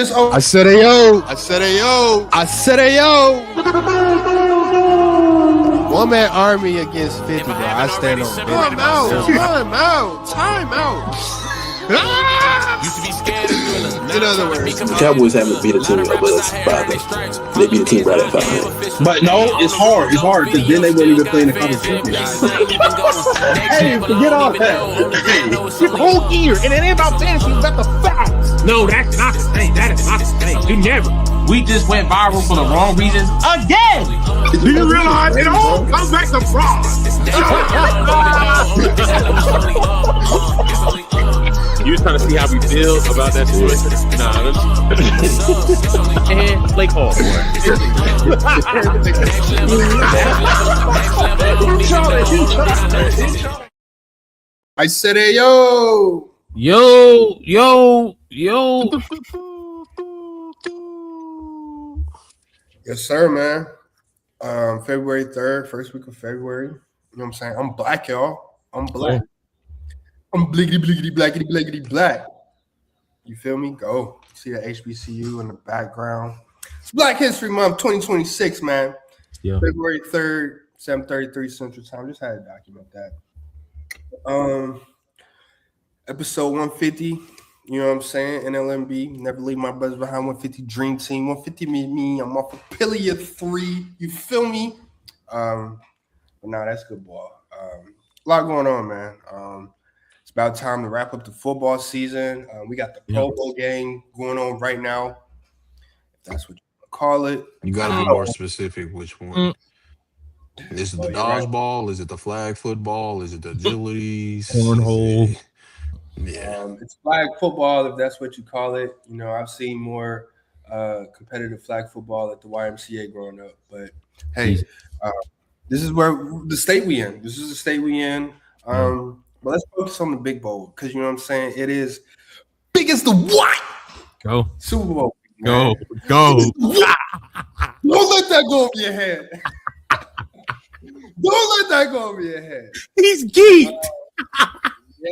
just over. I said Ayoo. I said Ayoo. I said Ayoo. One man army against 50, bro. I stand on 50. Time out. Used to be scared of thrillers. In other words, The Cowboys haven't beat a team above 500. They beat a team right at 500. But no, it's hard. It's hard because then they won't even play in the conference championship. Hey, forget all that. This whole year, and it ain't about fantasy, it's about the facts. No, that's not the thing. That is not the thing. You never. We just went viral for the wrong reasons again. Do you realize it all comes back to fraud? You just trying to see how we feel about that situation? Nah. And Blake Hall. I said, hey, yo. Yes, sir, man. February 3rd, first week of February. You know what I'm saying? I'm black, y'all. I'm black. I'm blackity black. You feel me? Go. See the HBCU in the background. It's Black History Month 2026, man. Yeah. February 3rd, 7:33 Central Time. Just had to document that. Episode 150. You know what I'm saying? NLMB. Never leave my brothers behind. 150 Dream Team. 150 me. I'm off of Pillia 3. You feel me? But nah, that's good ball. A lot going on, man. It's about time to wrap up the football season. We got the Pro Bowl game going on right now. If that's what you want to call it. You got to be more specific. Which one? Is it the dodgeball? Is it the flag football? Is it the agilities? Cornhole. Yeah. It's flag football, if that's what you call it. You know, I've seen more competitive flag football at the YMCA growing up. But hey, this is where the state we in. This is the state we in. But let's focus on the big bowl because you know what I'm saying. It is big as the what? Go Super Bowl. Go. Don't let that go over your head. Don't let that go over your head. He's geeked.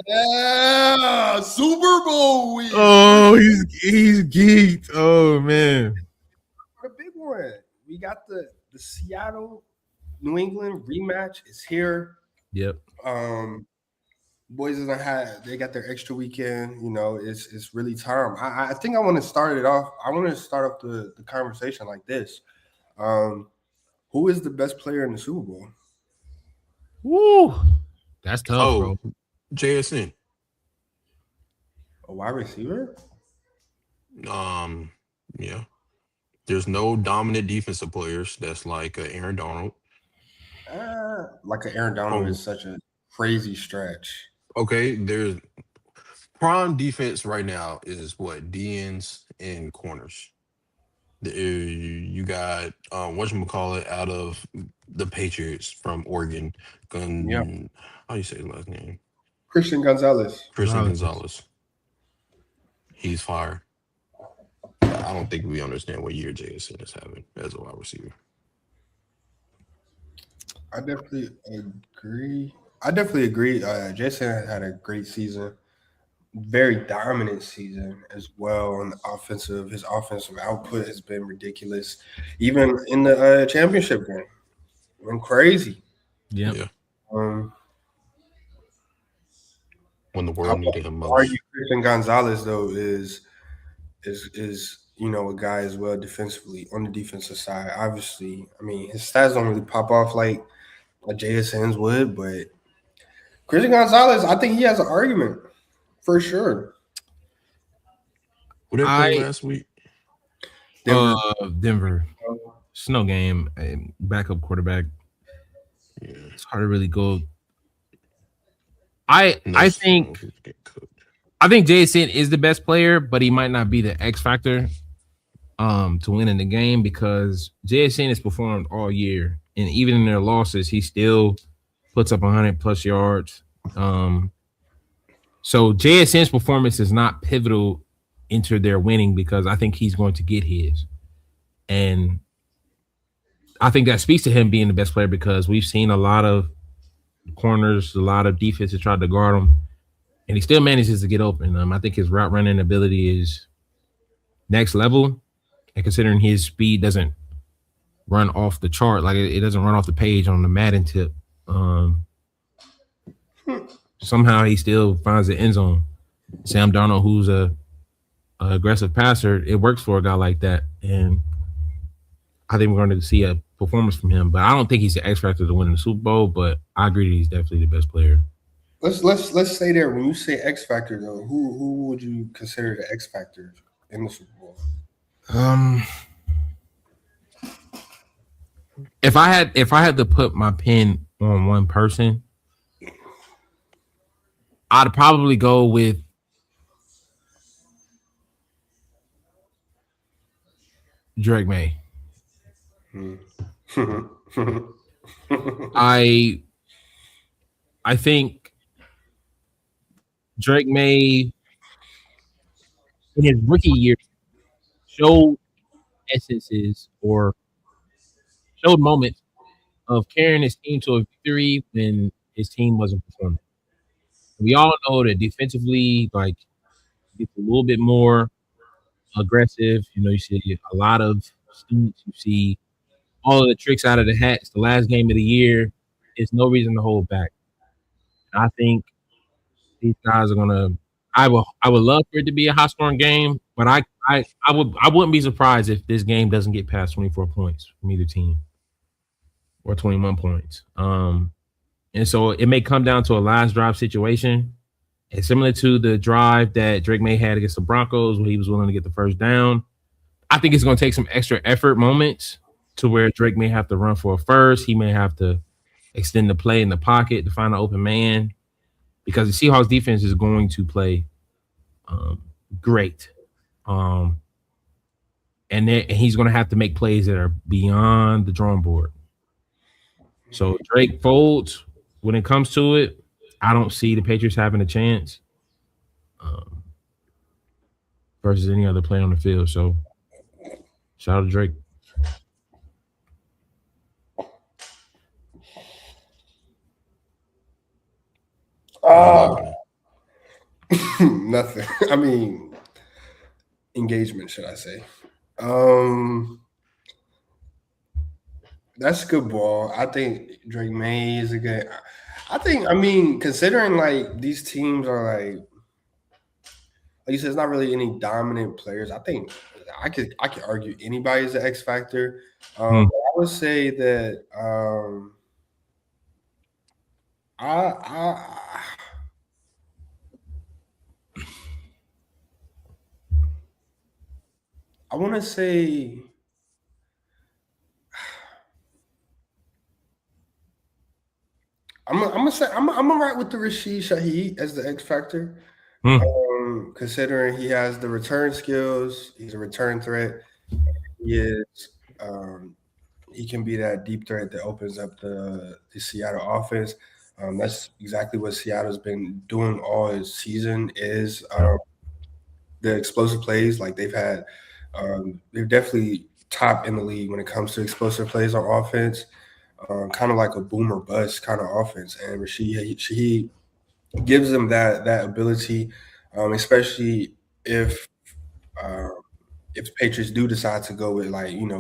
Yeah, Super Bowl week. Oh, he's geeked. Oh man. The big one. We got the Seattle New England rematch is here. Yep. Boys they got their extra weekend. You know, it's really time. I think I want to start it off. I want to start off the conversation like this. Who is the best player in the Super Bowl? Woo. That's tough, bro. JSN. A wide receiver? Yeah. There's no dominant defensive players that's like Aaron Donald. Like an Aaron Donald is such a crazy stretch. Okay, there's prime defense right now is what? DNs and corners. You got whatchamacallit out of the Patriots from Oregon. How do you say his last name? Christian Gonzalez. He's fire. I don't think we understand what year JSN is having as a wide receiver. I definitely agree. Jason had a great season, very dominant season as well on the offensive. His offensive output has been ridiculous, even in the championship game. Went crazy. Yeah. When the world needed him most. Christian Gonzalez though is you know a guy as well defensively on the defensive side. Obviously, I mean his stats don't really pop off like JSN's would, but Christian Gonzalez, I think he has an argument for sure. What did they play last week? Denver. Snow game, backup quarterback. Yeah. It's hard to really go. I think JSN is the best player, but he might not be the X factor to win in the game because JSN has performed all year. And even in their losses, he still puts up 100+ yards. So JSN's performance is not pivotal into their winning because I think he's going to get his. And I think that speaks to him being the best player because we've seen a lot of corners, a lot of defenses tried to guard him, and he still manages to get open. I think his route running ability is next level, and considering his speed doesn't run off the chart, like it doesn't run off the page on the Madden tip. Somehow he still finds the end zone. Sam Darnold, who's a aggressive passer, it works for a guy like that, and I think we're going to see a performance from him. But I don't think he's the X factor to win the Super Bowl. But I agree that he's definitely the best player. Let's say there when you say X factor though, who would you consider the X factor in the Super Bowl? If I had to put my pin on one person, I'd probably go with Drake May. I think Drake May in his rookie year showed essences or showed moments of carrying his team to a victory when his team wasn't performing. We all know that defensively, like, it's a little bit more aggressive. You know, you see a lot of students. You see all of the tricks out of the hats. The last game of the year, it's no reason to hold back. I think these guys are gonna. I would love for it to be a high scoring game, but I wouldn't be surprised if this game doesn't get past 24 points from either team or 21 points. And so it may come down to a last drive situation. And similar to the drive that Drake May had against the Broncos, where he was willing to get the first down, I think it's going to take some extra effort moments to where Drake may have to run for a first. He may have to extend the play in the pocket to find an open man because the Seahawks defense is going to play great. And he's going to have to make plays that are beyond the drawing board. So Drake folds when it comes to it. I don't see the Patriots having a chance versus any other player on the field. So shout out to Drake. Nothing. I mean, engagement, should I say? That's a good ball. I think Drake May is a good. I mean, considering like these teams are like you said, it's not really any dominant players. I think I could argue anybody is an X factor. But I would say that I I want to say I'm gonna say I'm gonna write with the Rashid Shaheed as the X factor. Considering he has the return skills, he's a return threat. He is. He can be that deep threat that opens up the Seattle offense. That's exactly what Seattle's been doing all season. Is the explosive plays. Like they're definitely top in the league when it comes to explosive plays on offense. Kind of like a boom or bust kind of offense, and Rashid gives them that ability, especially if the Patriots do decide to go with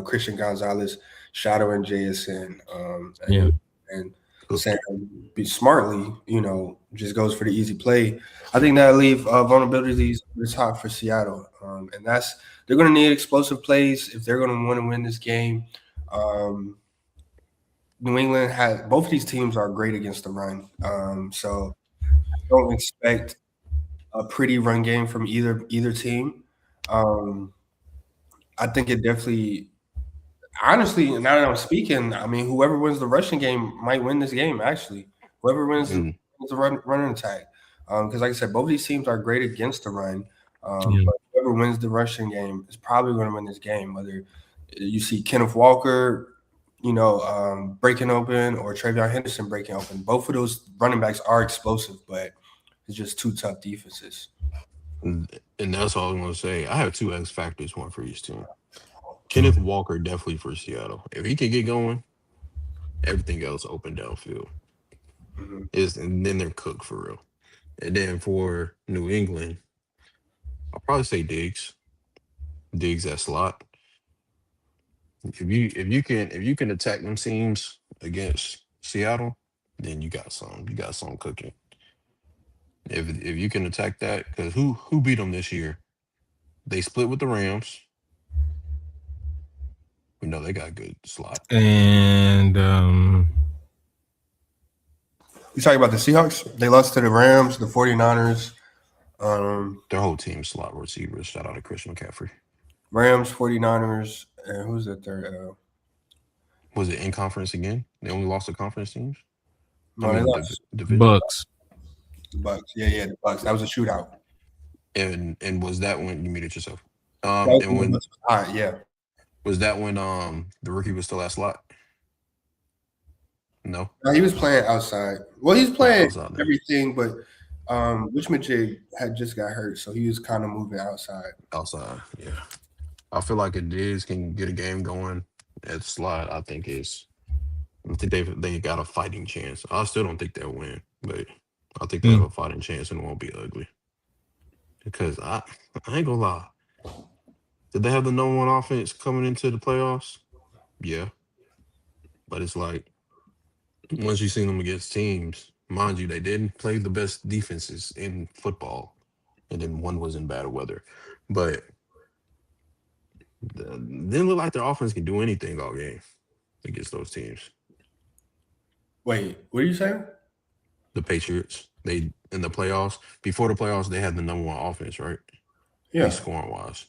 Christian Gonzalez shadowing JSN, and Sam be smartly, just goes for the easy play. I think that leave vulnerabilities at the top for Seattle, and they're going to need explosive plays if they're going to want to win this game. New England has both of these teams are great against the run, so don't expect a pretty run game from either team. I think it definitely, honestly, now that I'm speaking, I mean, whoever wins the rushing game might win this game. Actually, whoever wins the running attack, because like I said, both of these teams are great against the run. But whoever wins the rushing game is probably going to win this game. Whether you see Kenneth Walker, breaking open, or Travion Henderson breaking open, both of those running backs are explosive, but it's just two tough defenses. And that's all I'm going to say. I have two X factors, one for each team. Kenneth Walker definitely for Seattle. If he can get going, everything else open downfield. And then they're cooked for real. And then for New England, I'll probably say Diggs. digs that slot. If you can attack them teams against Seattle, then you got some cooking. If you can attack that, because who beat them this year? They split with the Rams. We know they got good slot. And You talking about the Seahawks? They lost to the Rams, the 49ers, Their whole team slot receivers. Shout out to Christian McCaffrey. Rams, 49ers, and who's the third? Was it in conference again? They only lost to conference teams. No, they lost Division. Bucks. the Bucks. Yeah, the Bucks. That was a shootout. And was that when you muted yourself? That was And when the Bucks. All right, yeah. was that when the rookie was still at slot? No, No, he was playing outside. Well, he's playing outside there. everything, but Witchmajig had just got hurt, so he was kind of moving outside. outside. Yeah, I feel like if Diz can get a game going at slot, I think they got a fighting chance. I still don't think they'll win, but I think they have a fighting chance and it won't be ugly. Because I ain't gonna lie. Did they have the number one offense coming into the playoffs? Yeah. But it's like once you see them against teams, mind you, they didn't play the best defenses in football. And then one was in bad weather. But didn't look like their offense can do anything all game against those teams. Wait, what are you saying? The Patriots, they in the playoffs, before the playoffs, they had the number one offense, right? Yeah. Scoring wise.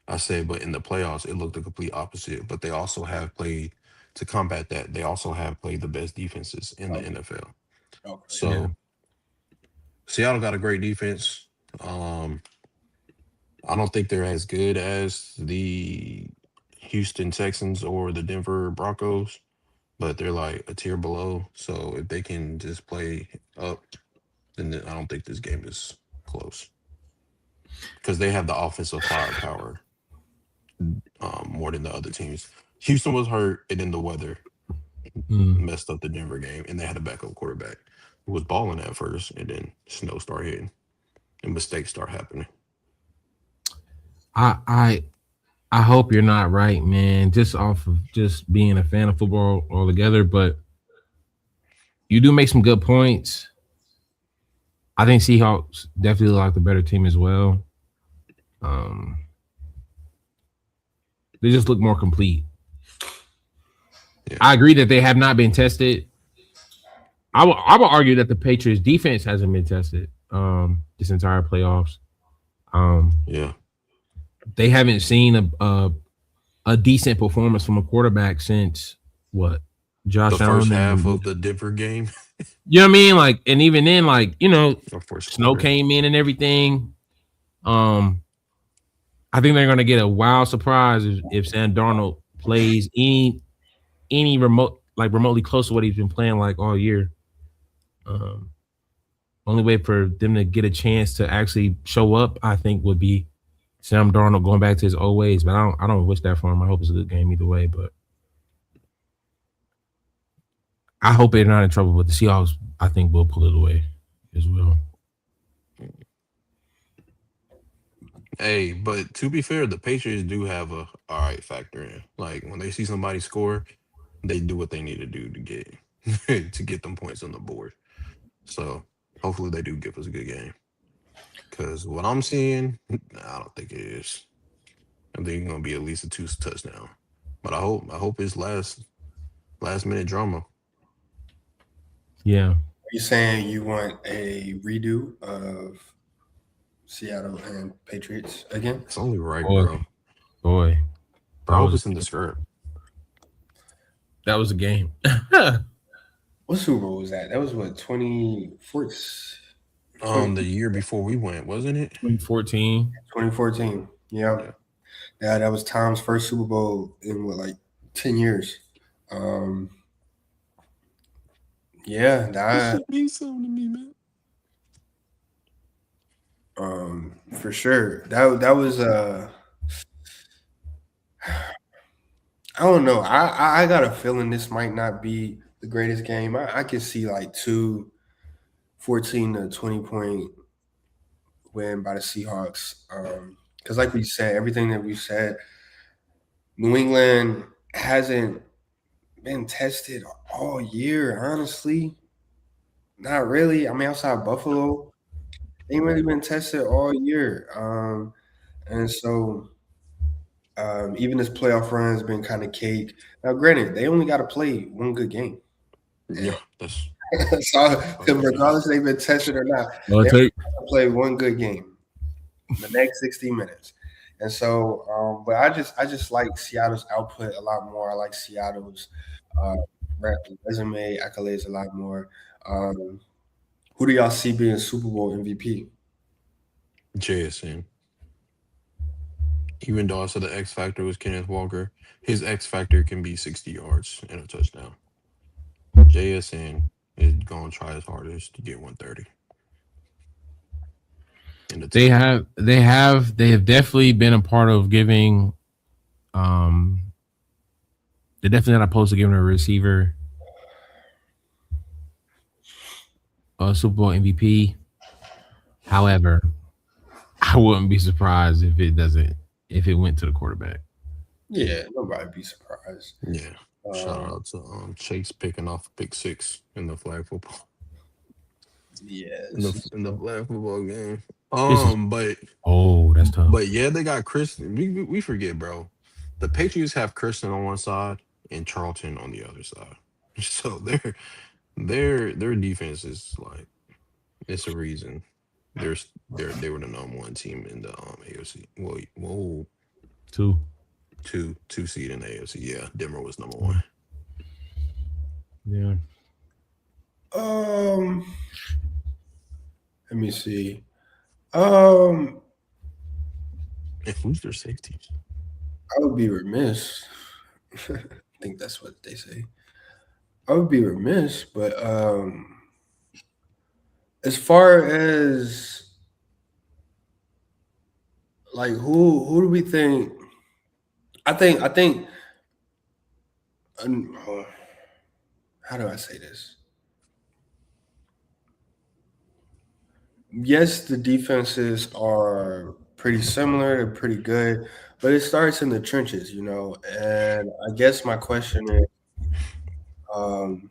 I say, but in the playoffs, it looked the complete opposite. But they also have played to combat that. They also have played the best defenses in the NFL. Okay. So Seattle got a great defense. I don't think they're as good as the Houston Texans or the Denver Broncos, but they're like a tier below. So if they can just play up, then I don't think this game is close because they have the offensive firepower more than the other teams. Houston was hurt, and then the weather messed up the Denver game, and they had a backup quarterback who was balling at first, and then snow started hitting, and mistakes start happening. I hope you're not right, man. Just off of just being a fan of football altogether, but you do make some good points. I think Seahawks definitely like the better team as well. They just look more complete. Yeah. I agree that they have not been tested. I would argue that the Patriots defense hasn't been tested this entire playoffs. Yeah. They haven't seen a decent performance from a quarterback since what? Josh the Allen first half of the Denver game. You know what I mean? Like, and even then, like, you know, snow came in and everything. I think they're gonna get a wild surprise if Sam Darnold plays any remotely close to what he's been playing like all year. Only way for them to get a chance to actually show up, I think, would be Sam Darnold going back to his old ways. But I don't wish that for him. I hope it's a good game either way. But I hope they're not in trouble. But the Seahawks, I think, will pull it away as well. Hey, but to be fair, the Patriots do have a all right factor in. Like when they see somebody score, they do what they need to do to get to get them points on the board. So hopefully they do give us a good game. Because what I'm seeing, I don't think it is. I think it's gonna be at least a 2 touchdown. But I hope it's last minute drama. Yeah. Are you saying you want a redo of Seattle and Patriots again? It's only right, Boy. I hope it's in the script. That was a game. What Super Bowl was that? That was what, 2014? The year before we went, wasn't it? 2014. 2014. Yeah. That was Tom's first Super Bowl in what, like 10 years. Yeah, that means something to me, man. For sure. That was I don't know. I got a feeling this might not be the greatest game. I could see like 14 to 20 point win by the Seahawks. because like we said, everything that we said, New England hasn't been tested all year. Honestly, not really. I mean, outside Buffalo, they ain't really been tested all year. And so even this playoff run has been kind of cake. Now, granted, they only got to play one good game. Yeah, that's So, regardless if they've been tested or not, Well, they only take got to play one good game the next 60 minutes. And so, but I just like Seattle's output a lot more. I like Seattle's uh, resume accolades a lot more. Um, who do y'all see being Super Bowl MVP? JSN. Even though I said the X factor was Kenneth Walker, his X factor can be 60 yards and a touchdown. JSN is going to try his hardest to get 130. they have definitely been a part of giving they're definitely not opposed to giving a receiver a Super Bowl MVP. However, I wouldn't be surprised if it went to the quarterback. Yeah, nobody be surprised. Yeah. Shout out to Chase picking off a pick 6 in the flag football Yes. in the flag football game. But That's tough. But yeah, they got Kristen. We forget, bro. The Patriots have Kristen on one side and Charlton on the other side. So their defense is like it's a reason. They were the number 1 team in the AFC. Whoa, Two. two seed in the AFC. Yeah, Denver was number 1. Yeah. Let me see. And who's their safeties? I would be remiss. I think that's what they say. I would be remiss, but as far as like who do we think? I think. How do I say this? Yes, the defenses are pretty similar, they're pretty good, but it starts in the trenches, you know. And I guess my question is, um,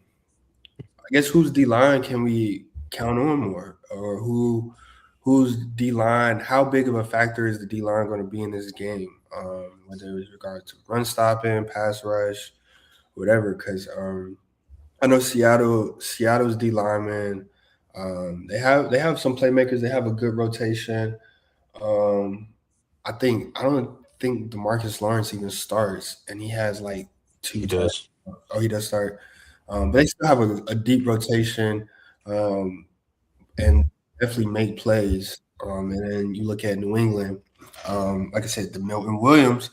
I guess whose D line can we count on more, or whose D line? How big of a factor is the D line going to be in this game? Whether it's regard to run stopping, pass rush, whatever. Because I know Seattle's D linemen. They have some playmakers. They have a good rotation. Um, I don't think Demarcus Lawrence even starts, and he has like He two. does. Oh, he does start. But they still have a deep rotation, and definitely make plays. And then you look at New England, like I said, the Milton Williams,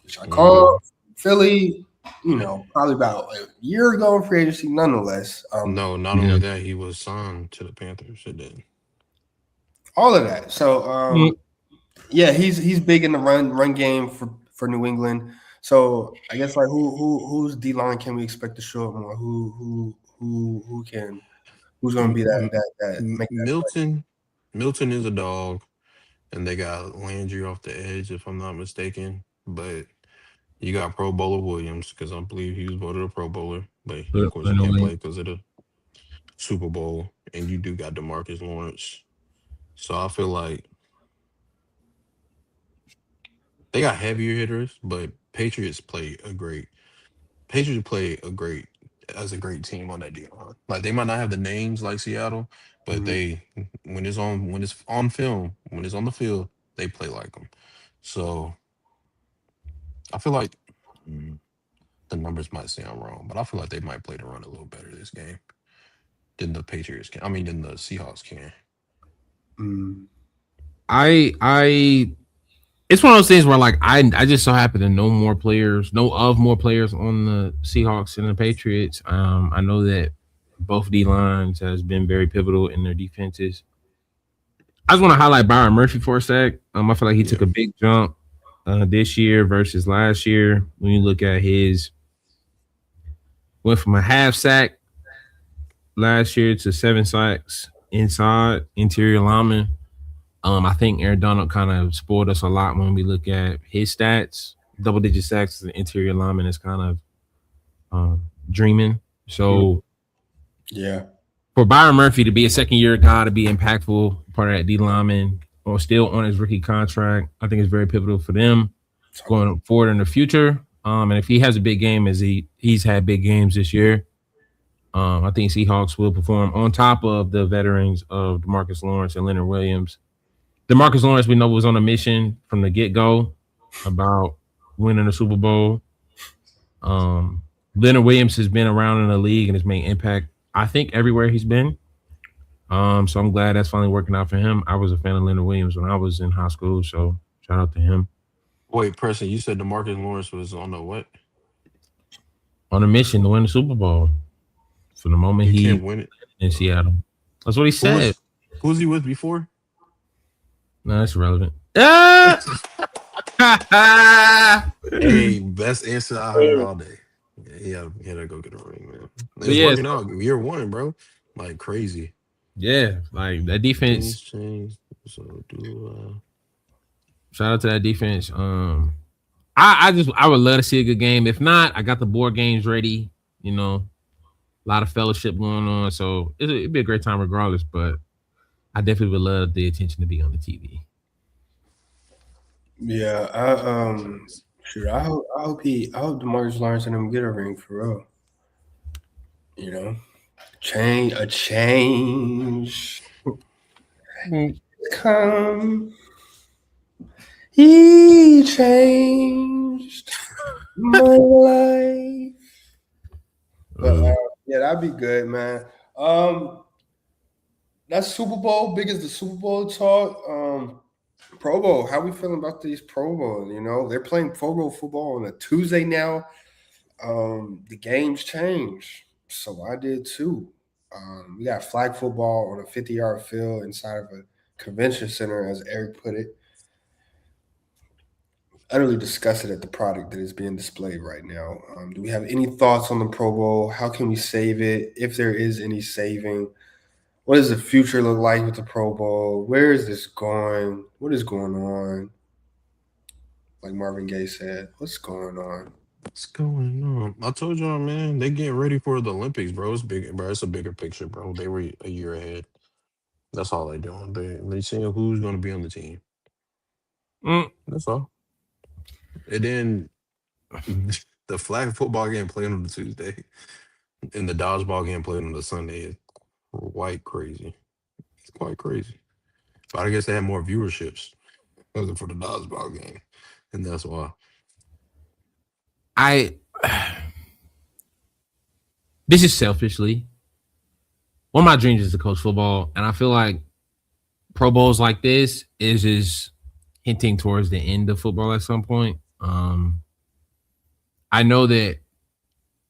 which I called Philly, probably about a year ago in free agency, nonetheless. No, not only that, he was signed to the Panthers. It did. All of that. So, yeah, he's big in the run game for New England. So I guess like whose D line can we expect to show up more? Who's going to be that make that play? Milton is a dog, and they got Landry off the edge, if I'm not mistaken. But you got Pro Bowler Williams because I believe he was voted a Pro Bowler, but of course he can't play because of the Super Bowl. And you do got DeMarcus Lawrence, so I feel like they got heavier hitters, but Patriots play a great as a great team on that deal. Like they might not have the names like Seattle, but Mhm. they when it's on film, when it's on the field, they play like them. So I feel like mm, the numbers might sound wrong, but I feel like they might play the run a little better this game than the Patriots can. I mean, than the Seahawks can. Mm. I it's one of those things where like I just so happen to know more players on the Seahawks and the Patriots. I know that both D lines has been very pivotal in their defenses. I just want to highlight Byron Murphy for a sec. I feel like he took a big jump this year versus last year. When you look at his went from a half sack last year to 7 sacks inside interior lineman. I think Aaron Donald kind of spoiled us a lot when we look at his stats. Double digit sacks as an interior lineman is kind of dreaming. So Yeah. for Byron Murphy to be a second year guy to be impactful, part of that D lineman, or still on his rookie contract, I think it's very pivotal for them going forward in the future. And if he has a big game as he's had big games this year, I think Seahawks will perform on top of the veterans of DeMarcus Lawrence and Leonard Williams. DeMarcus Lawrence, we know, was on a mission from the get-go about winning the Super Bowl. Leonard Williams has been around in the league and has made impact, I think, everywhere he's been. So I'm glad that's finally working out for him. I was a fan of Leonard Williams when I was in high school, so shout out to him. Wait, Preston, you said DeMarcus Lawrence was on the what? On a mission to win the Super Bowl. From the moment He he can't win it. in Seattle. That's what he said. Who was he with before? No, that's irrelevant. Hey, best answer I heard all day. Yeah, he had to go get a ring, man. It's working out. Year one, bro. Like crazy. Yeah, like that defense. Changed. So shout out to that defense. I would love to see a good game. If not, I got the board games ready. You know, a lot of fellowship going on, so it'd be a great time regardless. But I definitely would love the attention to be on the TV. Yeah, I hope DeMarcus Lawrence and him get a ring for real. You know, a change come. He changed my life. But yeah, that'd be good, man. That's Super Bowl, big as the Super Bowl talk. Pro Bowl, how we feeling about these Pro Bowl? You know, they're playing Pro Bowl football on a Tuesday now. The games change, so I did too. We got flag football on a 50-yard field inside of a convention center, as Eric put it. Utterly disgusted at the product that is being displayed right now. Do we have any thoughts on the Pro Bowl? How can we save it, if there is any saving? What does the future look like with the Pro Bowl? Where is this going? What is going on? Like Marvin Gaye said, what's going on? what's going on? I told y'all, man, they getting ready for the Olympics, bro. It's big, bro. It's a bigger picture, bro. They were a year ahead. That's all they doing. They seeing who's going to be on the team. That's all. And then the flag football game played on the Tuesday, and the dodgeball game played on the Sunday. It's quite crazy. It's quite crazy. But I guess they had more viewerships for the dodgeball game, and that's why. This is selfishly one of my dreams is to coach football, and I feel like Pro Bowls like this is just hinting towards the end of football at some point. I know that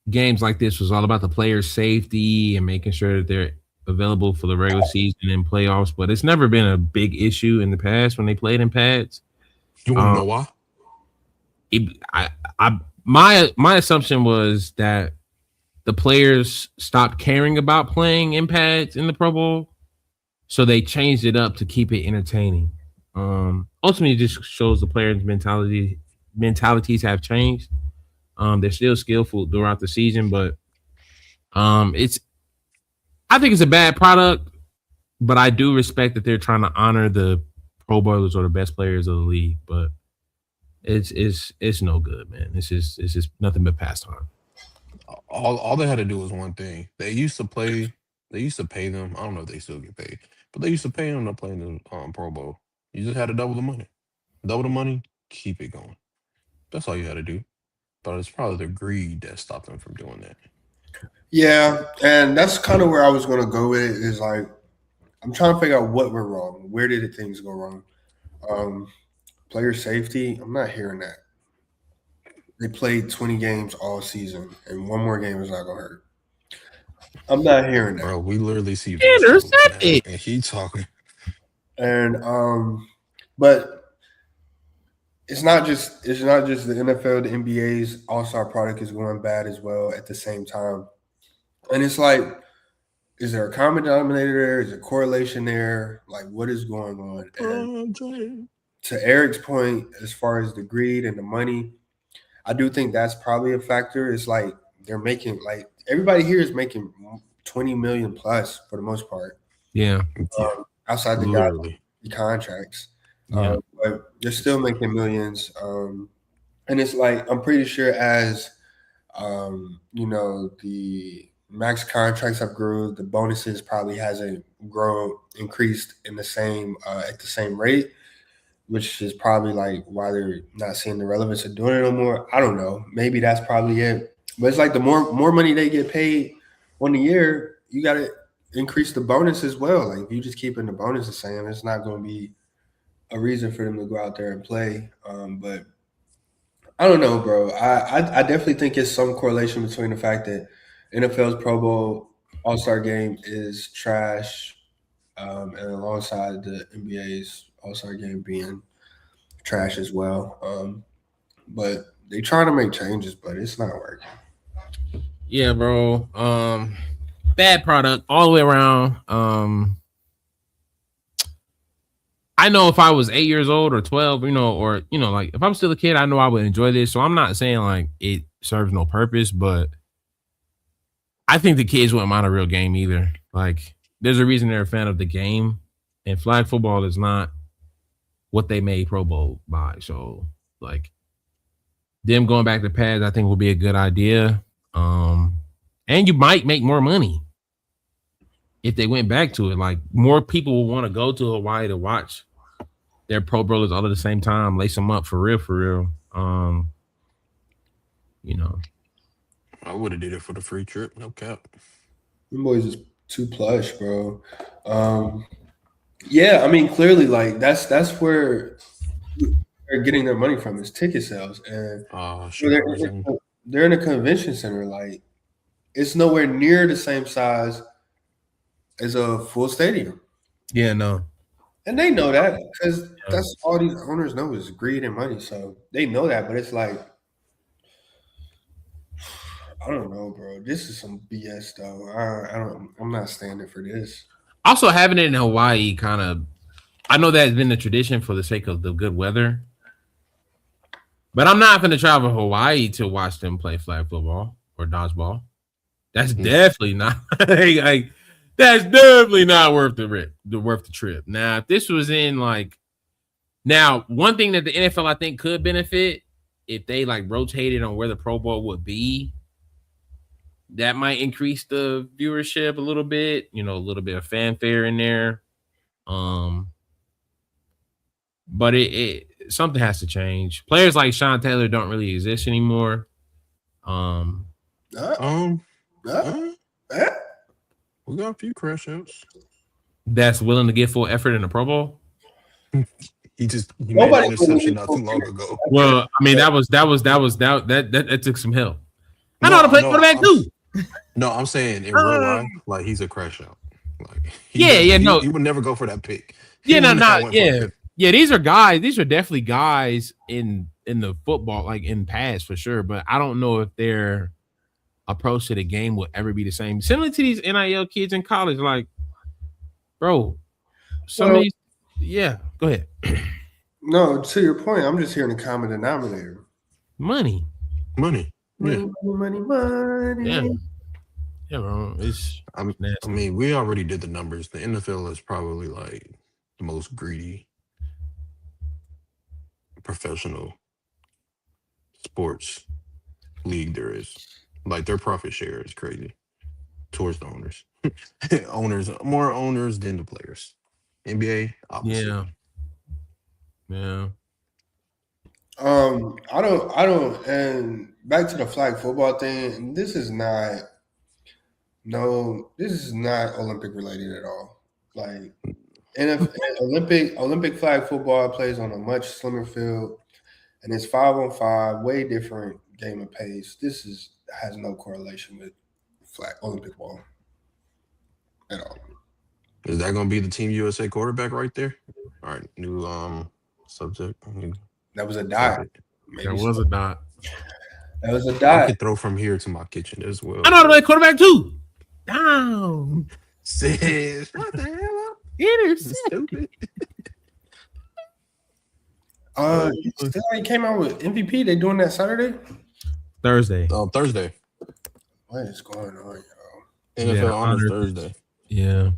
games like this was all about the players' safety and making sure that they're available for the regular season and playoffs, but it's never been a big issue in the past when they played in pads. You want to know why? My assumption was that the players stopped caring about playing in pads in the Pro Bowl, so they changed it up to keep it entertaining. Ultimately, it just shows the players' mentalities have changed. They're still skillful throughout the season, but I think it's a bad product, but I do respect that they're trying to honor the Pro Bowlers or the best players of the league. But it's no good, man. It's just nothing but pastime. All they had to do was one thing. They used to pay them. I don't know if they still get paid, but they used to pay them to play in the Pro Bowl. You just had to double the money. Double the money, keep it going. That's all you had to do. But it's probably the greed that stopped them from doing that. Yeah, and that's kind of where I was going to go with it. Is like I'm trying to figure out what went wrong. Where did things go wrong? Player safety. I'm not hearing that. They played 20 games all season, and one more game is not going to hurt. I'm not hearing that. Bro, we literally see intercepted, and he talking. And but it's not just the NFL, the NBA's All-Star product is going bad as well at the same time. And it's like is there a common denominator there? Is there correlation there? Like, what is going on? And to Eric's point, as far as the greed and the money, I do think that's probably a factor. It's like they're making like everybody here is making 20 million plus for the most part. Yeah. Outside the Literally. contracts. Yeah. But they're still making millions. And it's like I'm pretty sure as the max contracts have grown, the bonuses probably hasn't increased in the same at the same rate, which is probably like why they're not seeing the relevance of doing it no more. I don't know. Maybe that's probably it. But it's like the more money they get paid on the year, you got to increase the bonus as well. Like if you just keeping the bonus the same, it's not going to be a reason for them to go out there and play. But I don't know, bro. I definitely think it's some correlation between the fact that NFL's Pro Bowl All-Star game is trash, and alongside the NBA's All-Star game being trash as well. But they trying to make changes, but it's not working. Yeah, bro. Bad product all the way around. I know if I was 8 years old or 12, like if I'm still a kid, I know I would enjoy this. So I'm not saying like it serves no purpose, but I think the kids wouldn't mind a real game either. Like there's a reason they're a fan of the game, and flag football is not what they made Pro Bowl by. So like them going back to pads, I think would be a good idea. And you might make more money if they went back to it. Like more people will want to go to Hawaii to watch their Pro Bowlers all at the same time, lace them up for real. I would have did it for the free trip, no cap. Them boys is too plush, bro. Yeah, I mean, clearly, like that's where they're getting their money from is ticket sales, and they're in a convention center. Like it's nowhere near the same size as a full stadium. Yeah, no. And they know that because that's all these owners know is greed and money. So they know that, but it's like, I don't know, bro. This is some BS, though. I'm not standing for this. Also, having it in Hawaii I know that's been the tradition for the sake of the good weather, but I'm not going to travel to Hawaii to watch them play flag football or dodgeball. That's definitely not that's definitely not worth the trip. Now, if this was in one thing that the NFL I think could benefit if they like rotated on where the Pro Bowl would be, that might increase the viewership a little bit, a little bit of fanfare in there. But it something has to change. Players like Sean Taylor don't really exist anymore. We got a few crash outs. That's willing to give full effort in the Pro Bowl. He made an interception not too long ago. Well, I mean that took some help. I know how to play quarterback too. No, I'm saying in real life, like he's a crash out. Like he would never go for that pick. Yeah. These are guys. These are definitely guys in the football, like in pass for sure. But I don't know if their approach to the game will ever be the same. Similar to these NIL kids in college, like, bro, of these. Yeah, go ahead. No, to your point, I'm just hearing the common denominator. Money. Yeah. Money. Yeah, bro. I mean, we already did the numbers. The NFL is probably like the most greedy professional sports league there is. Like their profit share is crazy towards the owners. More owners than the players. NBA, opposite. Yeah. I don't, and back to the flag football thing. This is not Olympic related at all. Like Olympic flag football plays on a much slimmer field, and it's 5-on-5, way different game of pace. This has no correlation with flag Olympic ball at all. Is that going to be the Team USA quarterback right there? All right, new subject. That was a dot. That was a dot. That was a dot. I could throw from here to my kitchen as well. I know how to play quarterback too. Down. Said, what the hell? Intercepted. Stupid. Still ain't came out with MVP. They doing that Saturday? Thursday. Thursday. What is going on, y'all? NFL Yeah, Honors honors. Thursday. Yeah.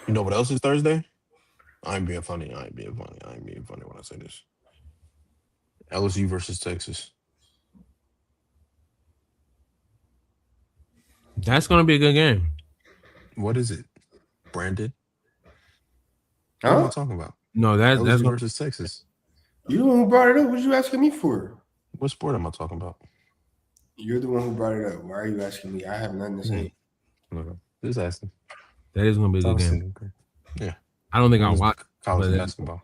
You know what else is Thursday? I ain't being funny. I ain't being funny when I say this. LSU versus Texas. That's gonna be a good game. What is it? Brandon? What am I Huh? talking about? No, that's LSU gonna, versus Texas. You the one who brought it up. What you asking me for? What sport am I talking about? You're the one who brought it up. Why are you asking me? I have nothing to say. No, just asking. that is gonna be a good game. Yeah. I don't think It I'll was watch college but basketball.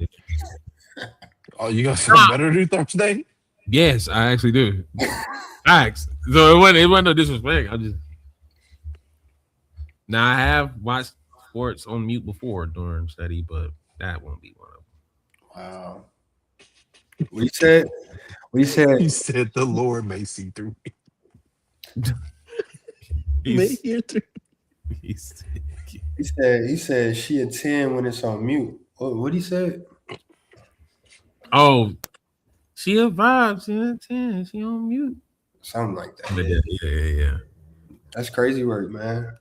Oh, you got something better to do Thursday? Yes, I actually do. Facts. So it wasn't no disrespect. Now I have watched sports on mute before during study, but that won't be one of them. Wow. We said. He said the Lord may see through me. May hear through. He said she a 10 when it's on mute. What he said? Oh, she a vibe. She a 10. She on mute. Something like that. Yeah. That's crazy work, man.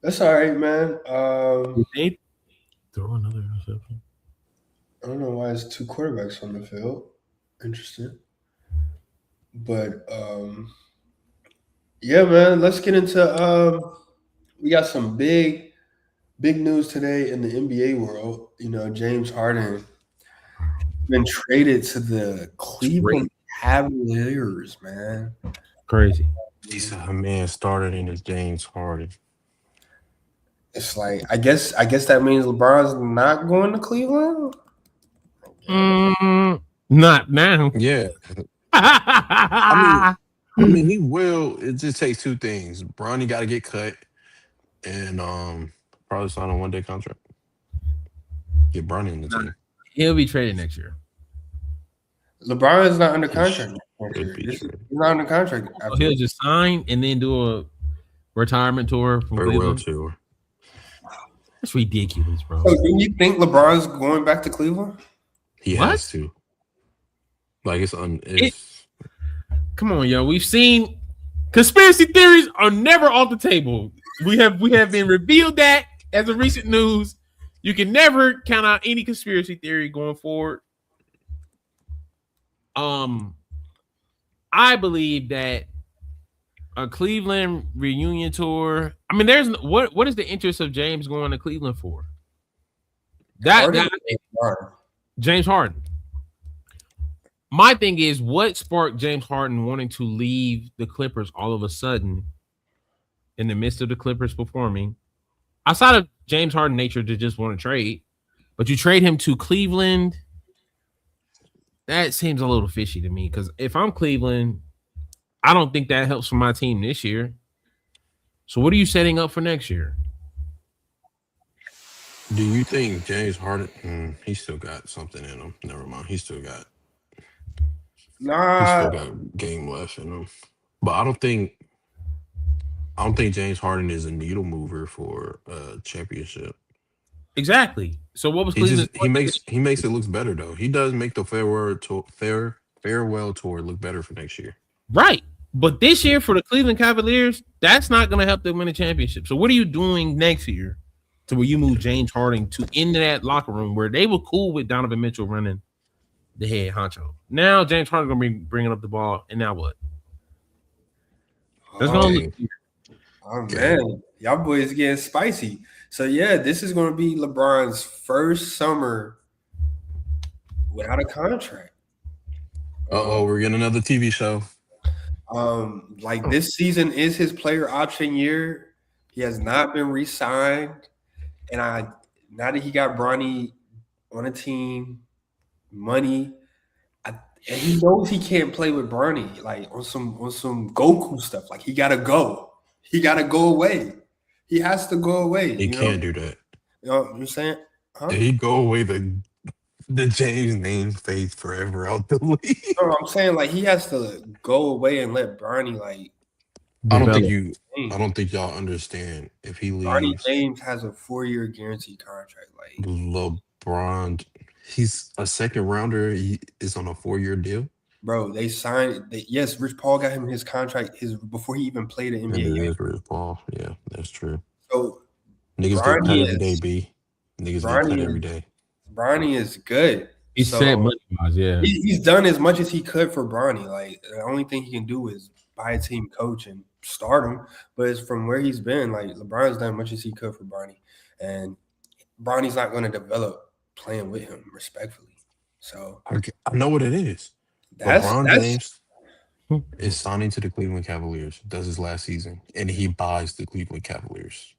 That's all right, man. Did they throw another interception? I don't know why it's two quarterbacks on the field. Interesting. But yeah, man, let's get into we got some big news today in the NBA world. You know, James Harden been traded to the Cleveland Cavaliers, man. Crazy. He's a man started in his James Harden. It's like I guess that means LeBron's not going to Cleveland. Not now. Yeah. I mean, he will. It just takes two things. Bronny got to get cut, and probably sign a one-day contract. Get Bronny in the team. He'll be traded next year. LeBron is not under contract. He's He's not under contract. So he'll just sign and then do a retirement tour from farewell Cleveland. tour. That's ridiculous, bro. So do you think LeBron's going back to Cleveland? He What? has to. Like it's Come on, yo. We've seen conspiracy theories are never off the table. We have been revealed that as of recent news. You can never count out any conspiracy theory going forward. I believe that a Cleveland reunion tour. I mean, there's what is the interest of James going to Cleveland for? James Harden. My thing is, what sparked James Harden wanting to leave the Clippers all of a sudden in the midst of the Clippers performing? Outside of James Harden nature to just want to trade, but you trade him to Cleveland, that seems a little fishy to me. Because if I'm Cleveland, I don't think that helps for my team this year. So what are you setting up for next year? Do you think James Harden? He still got something in him. Never mind. He still got game left in him. But I don't think James Harden is a needle mover for a championship. Exactly. So what was Cleveland? He makes it look better though. He does make the farewell tour look better for next year. Right. But this year for the Cleveland Cavaliers, that's not going to help them win a championship. So what are you doing next year to where you move James Harden to into that locker room where they were cool with Donovan Mitchell running the head honcho? Now James Harden going to be bringing up the ball, and now what? That's going to look weird. Oh man, y'all boys getting spicy. So yeah, this is going to be LeBron's first summer without a contract. We're getting another TV show. Like this season is his player option year. He has not been re-signed, and now that he got Bronny on a team, money, and he knows he can't play with Bronny like on some Goku stuff. Like he gotta go. He gotta go away. He has to go away. He can't do that. You know what I'm saying? Huh? Did he go away the James name fades forever out the league? No, I'm saying like he has to go away and let Bronny like I don't think develop. I don't think y'all understand. If he Bronny leaves, James has a 4-year guaranteed contract. Like, LeBron, he's a second rounder. He is on a 4-year deal, bro, they signed. Yes, Rich Paul got him his contract before he even played an and NBA it game. is Chris Paul. Yeah, that's true. So Niggas get cut Bronny every day, is B. Niggas get cut Bronny every is day. Bronny is good. He's So set money wise, yeah. he's done as much as he could for Bronny. Like the only thing he can do is buy a team coach and start him. But it's from where he's been. Like LeBron's done as much as he could for Bronny, and Bronny's not going to develop playing with him respectfully. So I know what it is. that's LeBron James is signing to the Cleveland Cavaliers. Does his last season, and he buys the Cleveland Cavaliers.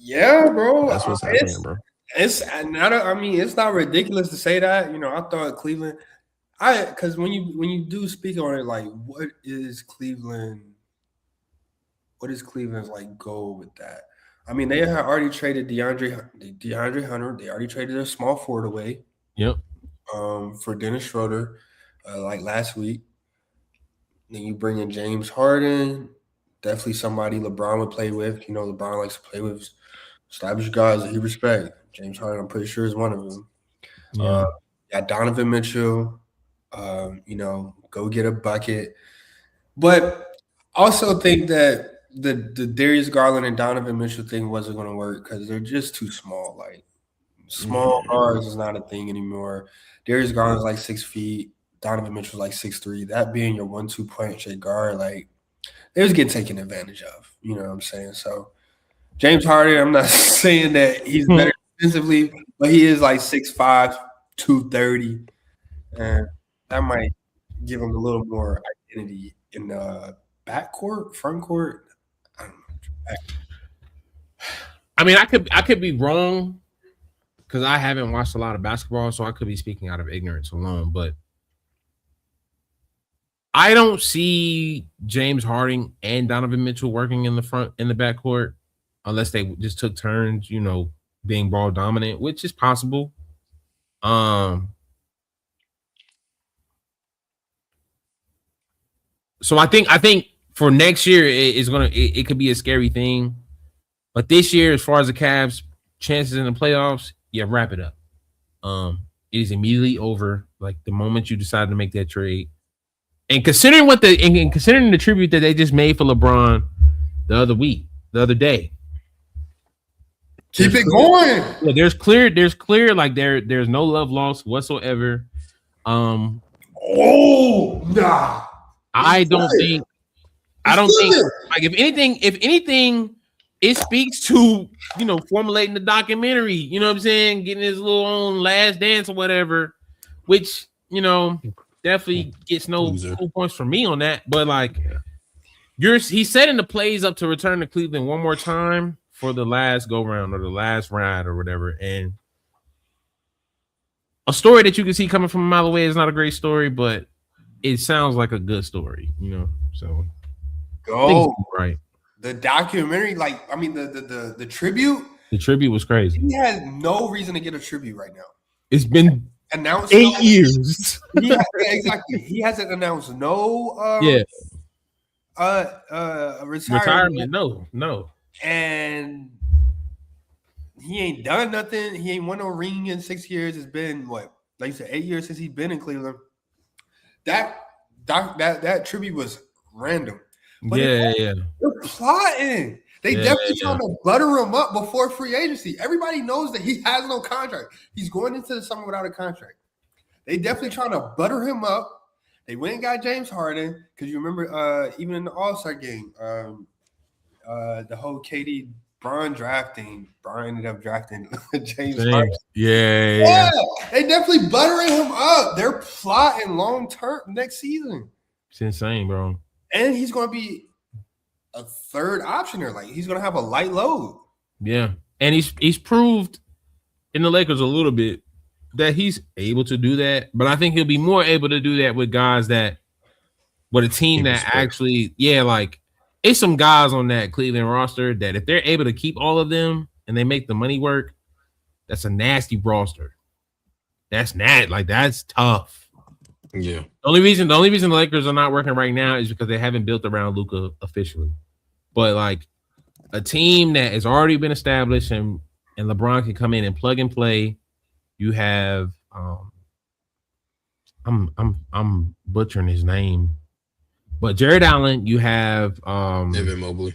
yeah, bro. That's what's happening, bro. It's not. I mean, it's not ridiculous to say that. You know, I thought Cleveland. Because when you do speak on it, like, what is Cleveland? What is Cleveland's like goal with that? I mean, they had already traded DeAndre Hunter. They already traded their small forward away. Yep. For Dennis Schroeder, like last week. Then you bring in James Harden, definitely somebody LeBron would play with. You know, LeBron likes to play with established guys that he respects. James Harden, I'm pretty sure, is one of them. Yeah. Donovan Mitchell, you know, go get a bucket. But also think that the Darius Garland and Donovan Mitchell thing wasn't going to work because they're just too small. Like, small guards is not a thing anymore. Darius Garland's like 6 feet. Donovan Mitchell's like 6'3". That being your 1-2 point shake guard, like, they was getting taken advantage of. You know what I'm saying? So James Harden, I'm not saying that he's better defensively, but he is like 6'5", 230. And that might give him a little more identity in the backcourt, front court. I don't know. I mean, I could be wrong because I haven't watched a lot of basketball, so I could be speaking out of ignorance alone. But I don't see James Harden and Donovan Mitchell working in the backcourt unless they just took turns, you know, being ball dominant, which is possible. So I think for next year it could be a scary thing. But this year, as far as the Cavs' chances in the playoffs, yeah, wrap it up. It is immediately over. Like the moment you decide to make that trade. And considering considering the tribute that they just made for LeBron the other day. Keep it going. Yeah, there's clear like there's no love lost whatsoever. Nah. I don't think like if anything, it speaks to, you know, formulating the documentary, you know what I'm saying, getting his little own last dance or whatever, which, you know, definitely gets no cool points for me on that. But like he's setting the plays up to return to Cleveland one more time for the last go round or the last ride or whatever. And a story that you can see coming from a mile away is not a great story, but it sounds like a good story, you know. So go right. The documentary, like, I mean, the tribute. The tribute was crazy. He has no reason to get a tribute right now. It's been announced 8 years. Exactly. He hasn't announced no retirement. No. And he ain't done nothing. He ain't won no ring in 6 years. It's been what, like you said, 8 years since he's been in Cleveland. That tribute was random. But yeah. They're plotting. They definitely trying to butter him up before free agency. Everybody knows that he has no contract. He's going into the summer without a contract. They definitely trying to butter him up. They went and got James Harden because you remember even in the All-Star game, the whole KD Bron drafting. Bron ended up drafting James Harden. Yeah. They definitely buttering him up. They're plotting long term next season. It's insane, bro. And he's going to be a third optioner. Like, he's going to have a light load. Yeah. And he's proved in the Lakers a little bit that he's able to do that. But I think he'll be more able to do that with guys with a team that actually, like, it's some guys on that Cleveland roster that if they're able to keep all of them and they make the money work, that's a nasty roster. That's tough. Yeah. The only reason the Lakers are not working right now is because they haven't built around Luka officially. But like a team that has already been established and LeBron can come in and plug and play. You have I'm butchering his name, but Jared Allen. You have Evan Mobley.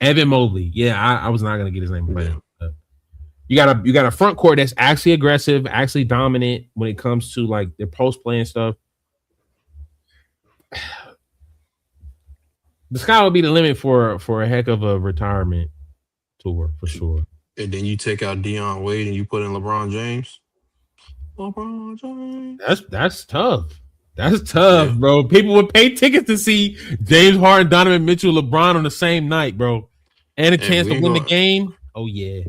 Evan Mobley. Yeah, I was not gonna get his name right. Yeah. You got a front court that's actually aggressive, actually dominant when it comes to like their post play and stuff. The sky will be the limit for a heck of a retirement tour for sure. And then you take out Deion Wade and you put in LeBron James. LeBron James. That's tough. That's tough, bro. People would pay tickets to see James Harden, Donovan Mitchell, LeBron on the same night, bro, and a chance to win the game. Oh yeah,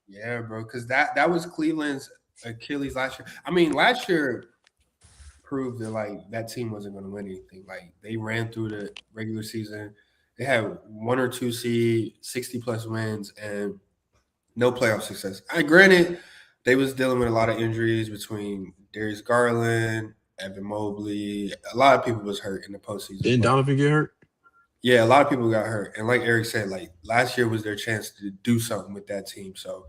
yeah, bro. Because that was Cleveland's Achilles last year. I mean, last year proved that like that team wasn't going to win anything. Like they ran through the regular season. They had 1 or 2 seed, 60+ wins, and no playoff success. Granted, they was dealing with a lot of injuries between Darius Garland, Evan Mobley. A lot of people was hurt in the postseason. Didn't Donovan get hurt? Yeah, a lot of people got hurt. And like Eric said, like last year was their chance to do something with that team. So,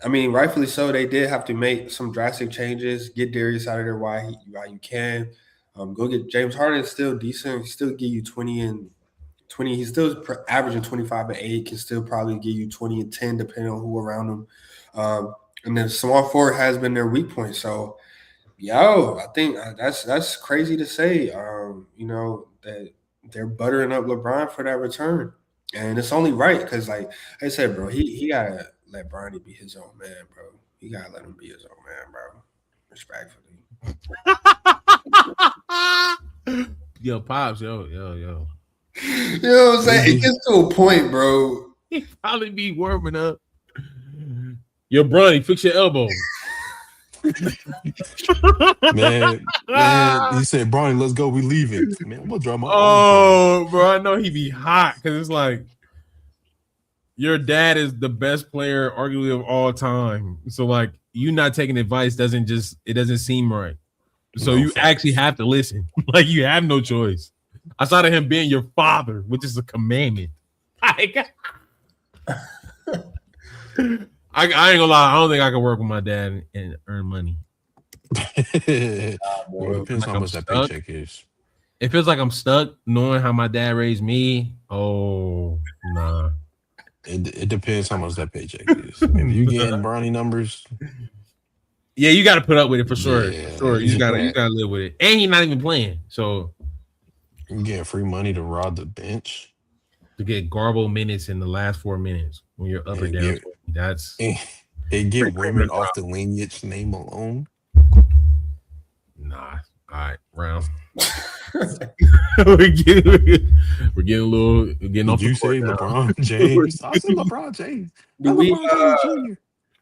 I mean, rightfully so, they did have to make some drastic changes, get Darius out of there while you can. Go get James Harden is still decent. He still give you 20 and 20. He's still averaging 25 and 8, can still probably give you 20 and 10 depending on who around him. And then small forward has been their weak point. So, I think that's crazy to say. That they're buttering up LeBron for that return, and it's only right because, like I said, bro, he gotta let Bronny be his own man, bro. He gotta let him be his own man, bro. Respectfully. Yo, pops, yo. You know what I'm saying? It gets to a point, bro. He probably be warming up. Yo, Bronny, fix your elbow. man, he said, Bronny, let's go. We leaving. Man, I'm gonna draw my bro, I know he be hot because it's like your dad is the best player, arguably of all time. So like you not taking advice doesn't seem right. So you actually have to listen. Like you have no choice. Outside of him being your father, which is a commandment. I ain't gonna lie. I don't think I can work with my dad and earn money. Well, it depends how much that paycheck is. It feels like I'm stuck knowing how my dad raised me. Oh, nah. It depends how much that paycheck is. If you getting Bronny numbers, yeah, you got to put up with it for sure. Yeah, for sure, you gotta live with it. And he's not even playing, so you getting free money to rod the bench to get garble minutes in the last 4 minutes when you're up or down. That's and get women off the lineage name alone. Nah. All right, round. we're getting off. You say LeBron James? I said LeBron James.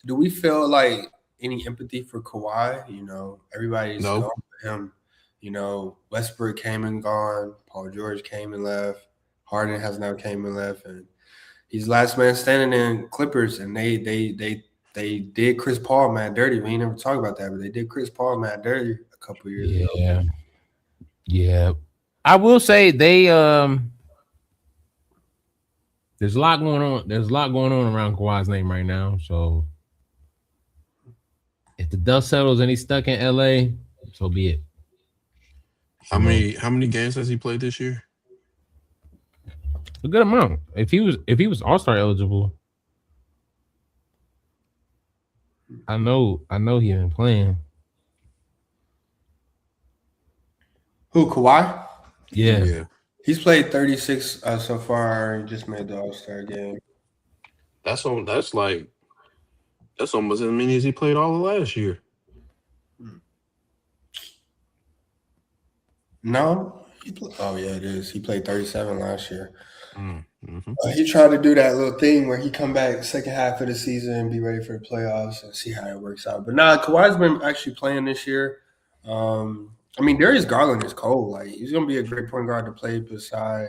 Do we feel like any empathy for Kawhi? Everybody's gone for him. Westbrook came and gone. Paul George came and left. Harden has now came and left, and he's last man standing in Clippers. And they did Chris Paul mad dirty. We ain't never talk about that, but they did Chris Paul mad dirty a couple years ago. Yeah. I will say they there's a lot going on. There's a lot going on around Kawhi's name right now. So if the dust settles and he's stuck in LA, so be it. How many games has he played this year? A good amount. If he was All-Star eligible, I know he been playing. Who, Kawhi? Yeah. He's played 36 so far. He just made the All-Star game. That's almost as many as he played all of last year. No. Oh yeah, it is. He played 37 last year. Mm-hmm. He tried to do that little thing where he come back second half of the season and be ready for the playoffs and see how it works out. But Kawhi's been actually playing this year. Darius Garland is cold. Like he's gonna be a great point guard to play beside.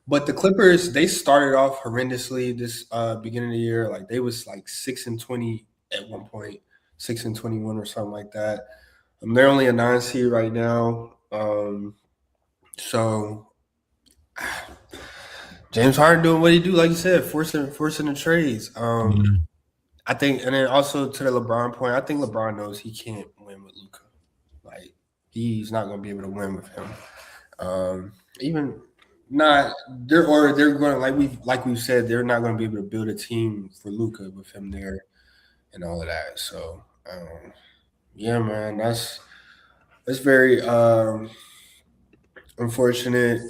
But the Clippers, they started off horrendously this beginning of the year. Like they was like 6-20 at one point, 6-21 or something like that. They're only a 9 seed right now. So James Harden doing what he do, like you said, forcing the trades. I think, and then also to the LeBron point, I think LeBron knows he can't win with Luka. Like he's not going to be able to win with him. Even not they're going like we've said, they're not going to be able to build a team for Luka with him there and all of that. So yeah, man, that's very unfortunate.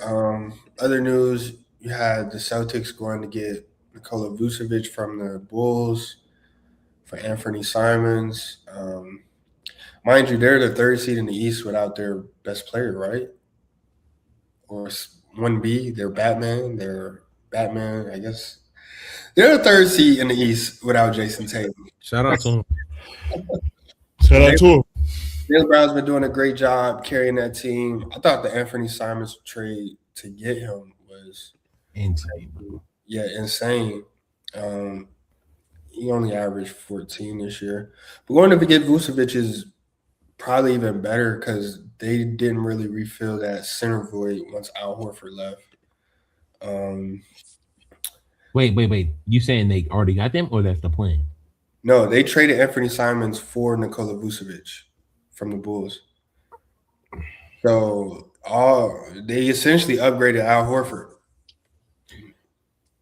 Other news: you had the Celtics going to get Nikola Vucevic from the Bulls for Anthony Simons. Mind you, they're the 3rd seed in the East without their best player, right? Or 1B, they're Batman, I guess. They're the 3rd seed in the East without Jason Tatum. Shout out to him. Shout out to him. Jalen Brown's been doing a great job carrying that team. I thought the Anthony Simons trade to get him was Insane. insane. He only averaged 14 this year. But going to get Vucevic is probably even better because they didn't really refill that center void once Al Horford left. Wait. You saying they already got them, or that's the plan? No, they traded Anthony Simons for Nikola Vucevic from the Bulls. So they essentially upgraded Al Horford.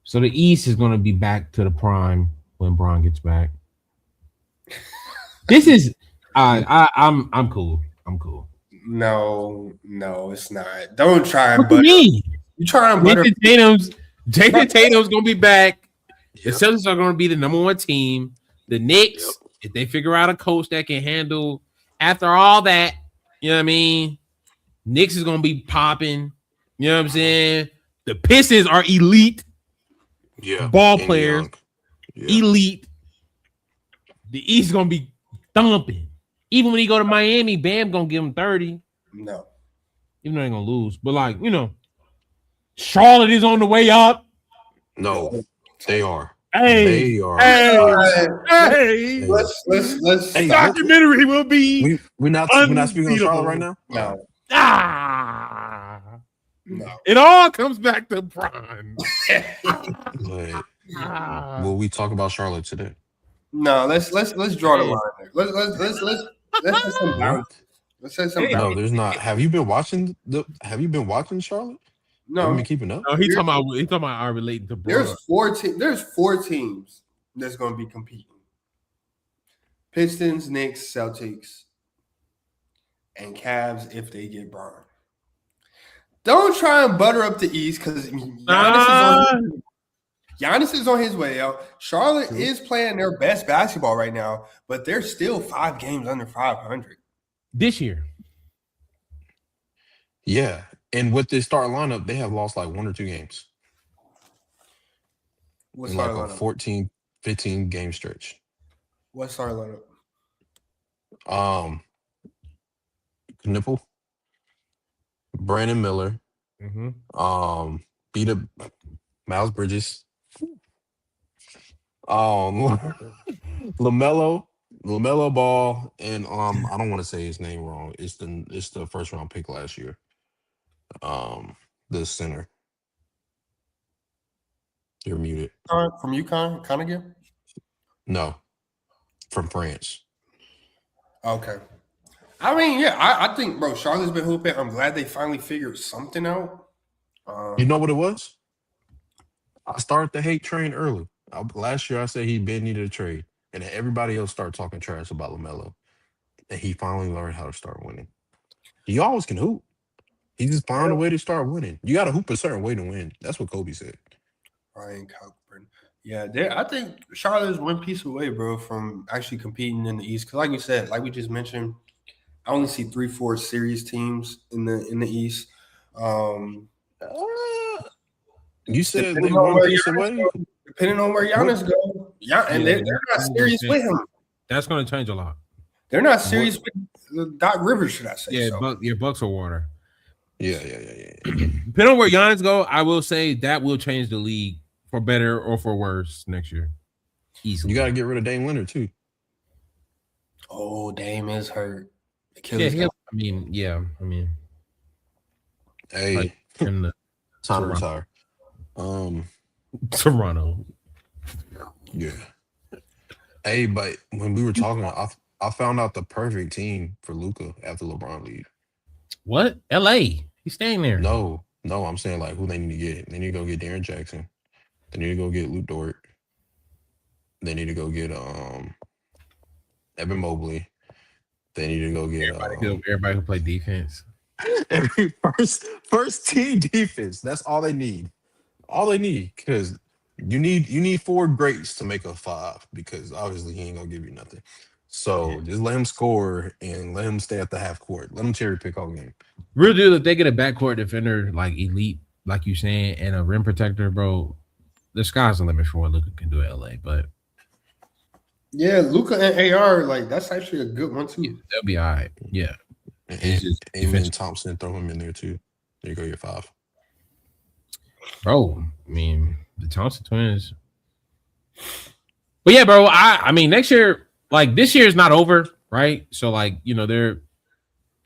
So the East is going to be back to the prime when Braun gets back. This is I'm cool. I'm cool. No, it's not. Don't try and What do you butter. mean? You try and butter. Jason Tatum's going to be back. The Celtics are going to be the number 1 team. The Knicks, if they figure out a coach that can handle after all that, you know what I mean? Knicks is going to be popping. You know what I'm saying? The Pistons are elite. Yeah. Ball and players. young. Yeah. Elite. The East is going to be thumping. Even when he go to Miami, Bam going to give him 30. No. Even though they're going to lose. But like, you know, Charlotte is on the way up. No, they are. Hey, They are. hey. Let's Hey, Documentary will be we're not speaking on Charlotte right now. no. It all comes back to Prime. But will we talk about Charlotte today? No, let's draw the line there. Let's set some boundaries. Let's set some No, boundaries. there's not. Have you been watching Charlotte? Have you No, been keeping up? No, he's talking about our relating to Braun. there's 4 teams that's going to be competing. Pistons, Knicks, Celtics, and Cavs if they get Braun. Don't try and butter up the East because Giannis is on his way out. Charlotte is playing their best basketball right now, but they're still 5 games under 500 this year. Yeah, and with this start lineup, they have lost like 1 or 2 games What's in our like a lineup? 14, 15 game stretch. What's our lineup? Knipple, Brandon Miller, beat up Miles Bridges, LaMelo Ball, and I don't want to say his name wrong. It's the first round pick last year. The center. You're muted. From UConn, Conaghan? No, from France. Okay. I mean, yeah, I think, bro, Charlotte's been hooping. I'm glad they finally figured something out. You know what it was? I started the hate train early. Last year, I said he needed a trade, and then everybody else started talking trash about LaMelo, and he finally learned how to start winning. He always can hoop. He just found a way to start winning. You got to hoop a certain way to win. That's what Kobe said. Ryan Cockburn. Yeah, I think Charlotte is one piece away, bro, from actually competing in the East. Because, like you said, like we just mentioned, I only see 3-4 series teams in the East. You said they one piece away. Depending on where Giannis goes, and they're not serious with him. That's going to change a lot. They're not serious with Doc Rivers, should I say? Yeah, so. your Bucks are water. Yeah. Depending on where Giannis go, I will say that will change the league for better or for worse next year. Easily. You got to get rid of Dame Leonard too. Oh, Dame is hurt. Achilles. I mean, Hey, like in the time to Toronto. retire. Toronto. Yeah. Hey, but when we were talking, I found out the perfect team for Luca after LeBron leave. What? LA. He's staying there. No, I'm saying like who they need to get. They need to go get Darren Jackson. They need to go get Luke Dort. They need to go get Evan Mobley. They need to go get Everybody who play defense. every first team defense. That's all they need. All they need, because you need 4 greats to make a 5, because obviously he ain't gonna give you nothing. So just let him score and let him stay at the half court. Let him cherry pick all game. Real deal, if they get a backcourt defender like elite, like you saying, and a rim protector, bro, the sky's the limit for what Luka can do at LA. But Yeah, Luca and AR, like that's actually a good one too. they'll be all right. Yeah. It's just Amen Thompson, throw him in there too. There you go, your 5. Bro, I mean, the Thompson twins. But yeah, bro, I mean, next year, like this year is not over, right? So, like, you know, they're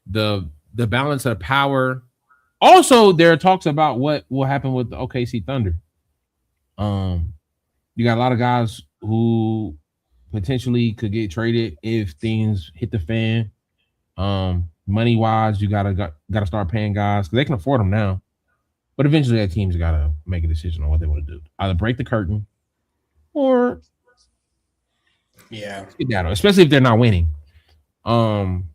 the balance of power. Also, there are talks about what will happen with the OKC Thunder. You got a lot of guys who potentially could get traded if things hit the fan. Money wise, you gotta start paying guys because they can afford them now. But eventually, that team's got to make a decision on what they want to do. Either break the curtain or skedaddle, especially if they're not winning. And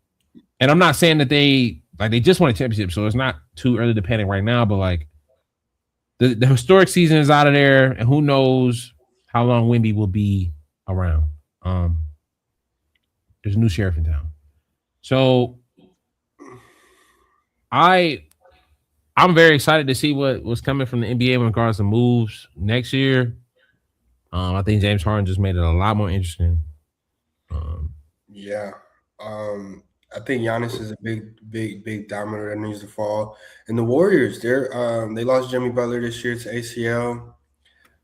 I'm not saying that they just won a championship, so it's not too early to panic right now. But like the historic season is out of there, and who knows how long Wemby will be around. There's a new sheriff in town, so I'm very excited to see what's coming from the NBA in regards to moves next year. I think James Harden just made it a lot more interesting. I think Giannis is a big domino that needs to fall. And the Warriors, they lost Jimmy Butler this year to ACL.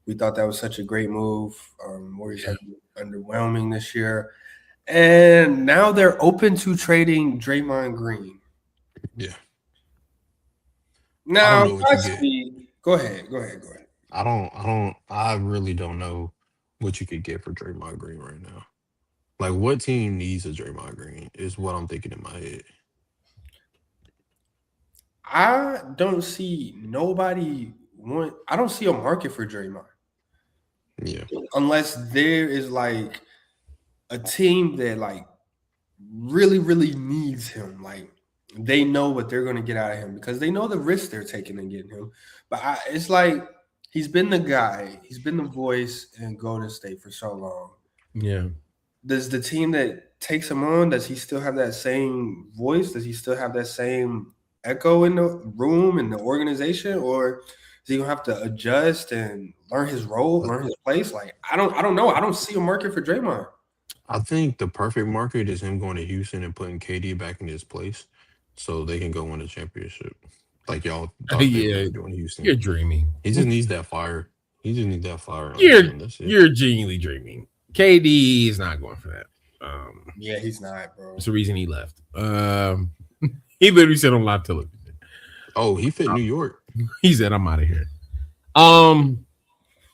We thought that was such a great move. Warriors have been underwhelming this year. And now they're open to trading Draymond Green. Yeah. Now, go ahead. I really don't know what you could get for Draymond Green right now. Like, what team needs a Draymond Green is what I'm thinking in my head. I don't see I don't see a market for Draymond. Yeah. Unless there is like a team that like really, really needs him. Like they know what they're going to get out of him because they know the risk they're taking in getting him. But it's like he's been the guy. He's been the voice in Golden State for so long. Yeah. Does the team that takes him on, does he still have that same voice? Does he still have that same echo in the room and the organization? Or is he going to have to adjust and learn his role, learn his place? Like, I don't know. I don't see a market for Draymond. I think the perfect market is him going to Houston and putting KD back in his place so they can go win a championship. Like y'all thought they were doing Houston. You're dreaming. He just needs that fire. He just needs that fire. You're genuinely dreaming. KD is not going for that. Yeah, he's not, bro. That's the reason he left. He literally said on live television. Oh, he fit New York. He said, "I'm out of here."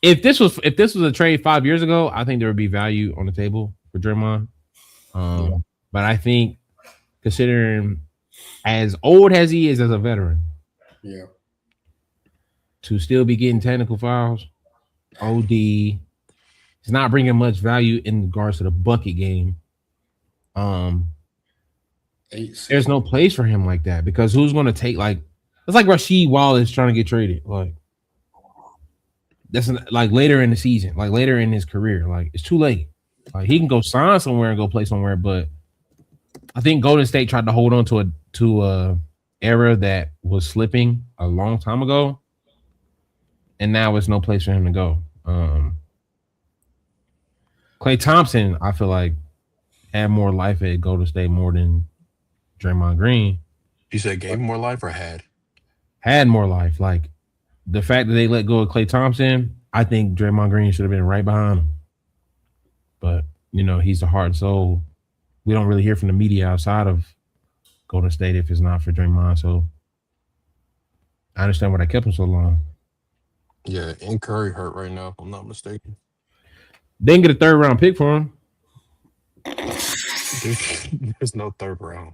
If this was a trade 5 years ago, I think there would be value on the table for Draymond. But I think considering as old as he is as a veteran, to still be getting technical fouls, OD, he's not bringing much value in regards to the bucket game. There's no place for him like that because who's going to take it's like Rasheed Wallace trying to get traded. Like that's like later in the season, like later in his career. Like it's too late. Like he can go sign somewhere and go play somewhere, but I think Golden State tried to hold on to a era that was slipping a long time ago, and now it's no place for him to go. Klay Thompson, I feel like, had more life at Golden State more than Draymond Green. You said gave more life or had? Had more life. Like the fact that they let go of Klay Thompson, I think Draymond Green should have been right behind him. But, he's the heart and soul. We don't really hear from the media outside of Golden State if it's not for Draymond. So I understand why they kept him so long. Yeah, and Curry hurt right now, if I'm not mistaken. They didn't get a third round pick for him. There's no third round.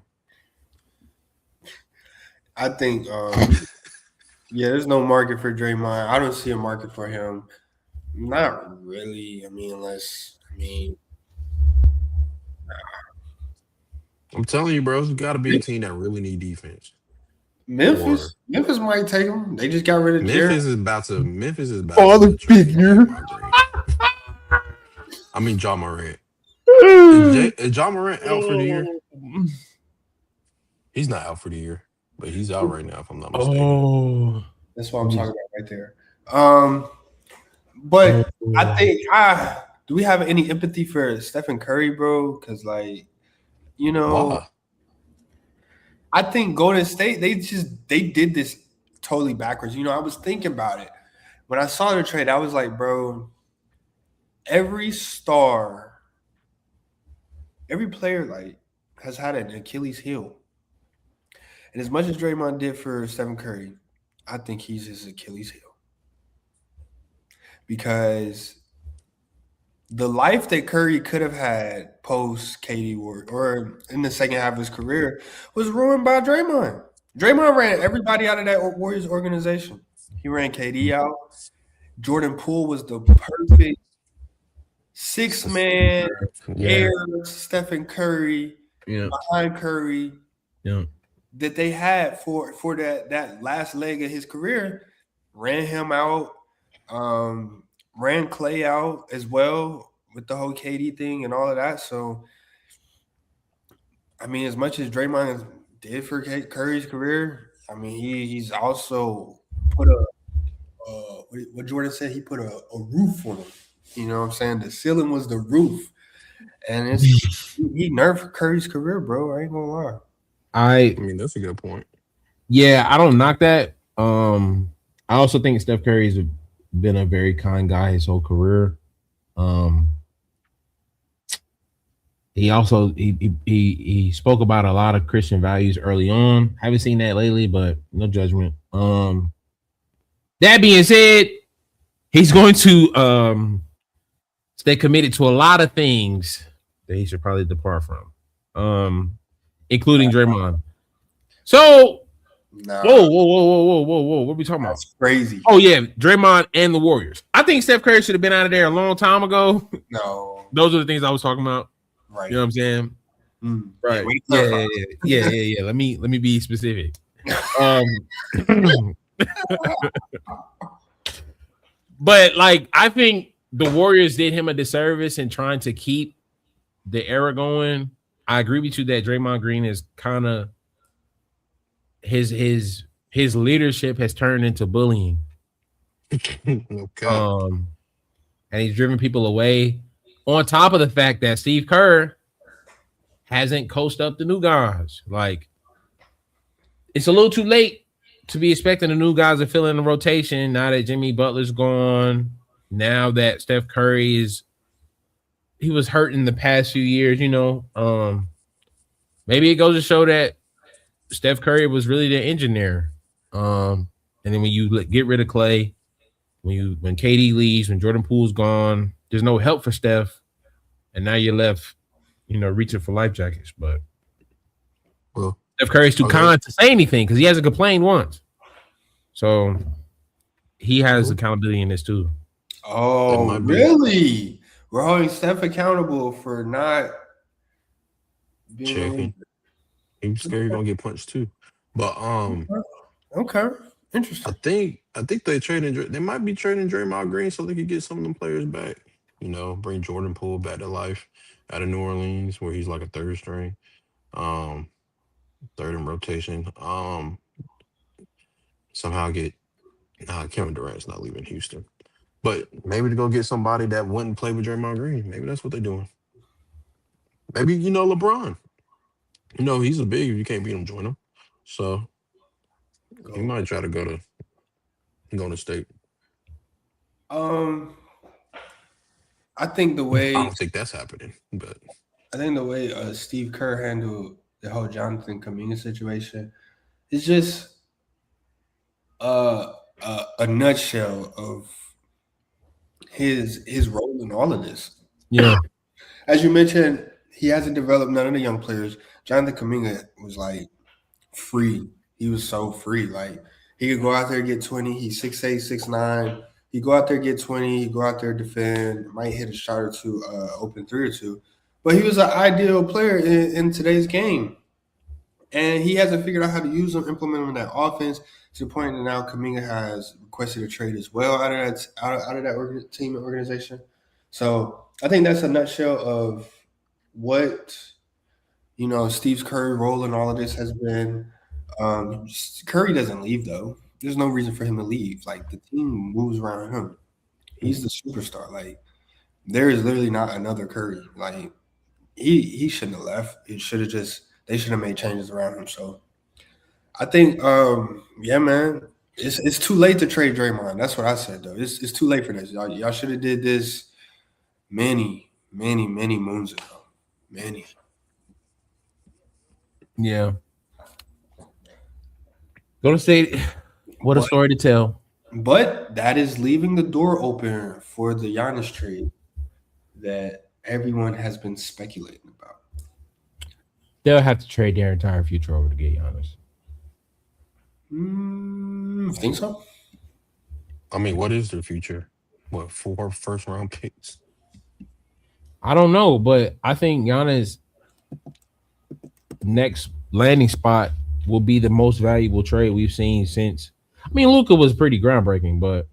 I think, yeah, there's no market for Draymond. I don't see a market for him. Not really. I mean, I'm telling you, bro, it's got to be a team that really need defense. Memphis might take him. They just got rid of Jared. Memphis is about to trade Draymond Green. I mean, John Morant. Is John Morant out for the year? He's not out for the year, but he's out right now, if I'm not mistaken. Oh, That's what I'm talking about right there. But I think do we have any empathy for Stephen Curry, bro? Because Why? I think Golden State they did this totally backwards. I was thinking about it when I saw the trade. I was like, bro, every player has had an Achilles heel, and as much as Draymond did for Stephen Curry, I think he's his Achilles heel. Because the life that Curry could have had post KD or in the second half of his career was ruined by Draymond. Draymond ran everybody out of that Warriors organization. He ran KD out. Jordan Poole was the perfect six-man air Stephen Curry behind Curry that they had for that last leg of his career. Ran him out. Ran Clay out as well with the whole KD thing and all of that. So, I mean, as much as Draymond did for Curry's career, I mean, he's also put what Jordan said, he put a roof on him. You know what I'm saying? The ceiling was the roof. And he nerfed Curry's career, bro. I ain't gonna lie. I mean, that's a good point. Yeah, I don't knock that. I also think Steph Curry's been a very kind guy his whole career. He also he spoke about a lot of Christian values early on. Haven't seen that lately, but no judgment. That being said, he's going to stay committed to a lot of things that he should probably depart from, including Draymond. So. Nah, whoa! What are we talking about? that's crazy. Oh yeah, Draymond and the Warriors. I think Steph Curry should have been out of there a long time ago. No, Those are the things I was talking about. right. You know what I'm saying? Right. Yeah. Let me be specific. But I think the Warriors did him a disservice in trying to keep the era going. I agree with you that Draymond Green is kind of his leadership has turned into bullying. Okay. And he's driven people away. On top of the fact that Steve Kerr hasn't coached up the new guys. It's a little too late to be expecting the new guys to fill in the rotation now that Jimmy Butler's gone. Now that Steph Curry he was hurt in the past few years, maybe it goes to show that Steph Curry was really the engineer. And then when you get rid of Clay, when KD leaves, when Jordan Poole's gone, there's no help for Steph. And now you're left, reaching for life jackets. But Steph Curry's too kind to say anything because he hasn't complained once. So he has accountability in this too. Oh, really? We're holding Steph accountable for not being checking. He's scared he's gonna get punched too. But okay, interesting. I think they might be trading Draymond Green so they could get some of them players back. Bring Jordan Poole back to life out of New Orleans where he's like a third string, third in rotation. Somehow get Kevin Durant's not leaving Houston, but maybe to go get somebody that wouldn't play with Draymond Green. Maybe that's what they're doing. Maybe LeBron. He's a big. If you can't beat him, join him. So he might try to go to State. I think the way I don't think that's happening, but I think the way Steve Kerr handled the whole Jonathan Kuminga situation. It's just a nutshell of his role in all of this. Yeah. As you mentioned, he hasn't developed none of the young players. Jonathan Kuminga was like free. He was so free. Like he could go out there and get 20. He's 6'8", 6'9". He go out there get 20. He go out there defend. Might hit a shot or two, open three or two. But he was an ideal player in today's game. And he hasn't figured out how to use them, implement them in that offense to the point that now Kuminga has requested a trade as well out of that team and organization. So I think that's a nutshell of what Steve Curry's role in all of this has been. Curry doesn't leave though. There's no reason for him to leave. Like the team moves around him. He's the superstar. Like there is literally not another Curry. Like he shouldn't have left. They should have made changes around him. So I think yeah, man. It's too late to trade Draymond. That's what I said though. It's too late for this. Y'all should have did this many moons ago. Many. Yeah. Golden State, what a story to tell. But that is leaving the door open for the Giannis trade that everyone has been speculating about. They'll have to trade their entire future over to get Giannis. Think so? I mean, what is their future? What, 4 first-round picks? I don't know, but I think Giannis' next landing spot will be the most valuable trade we've seen since. I mean, Luka was pretty groundbreaking, but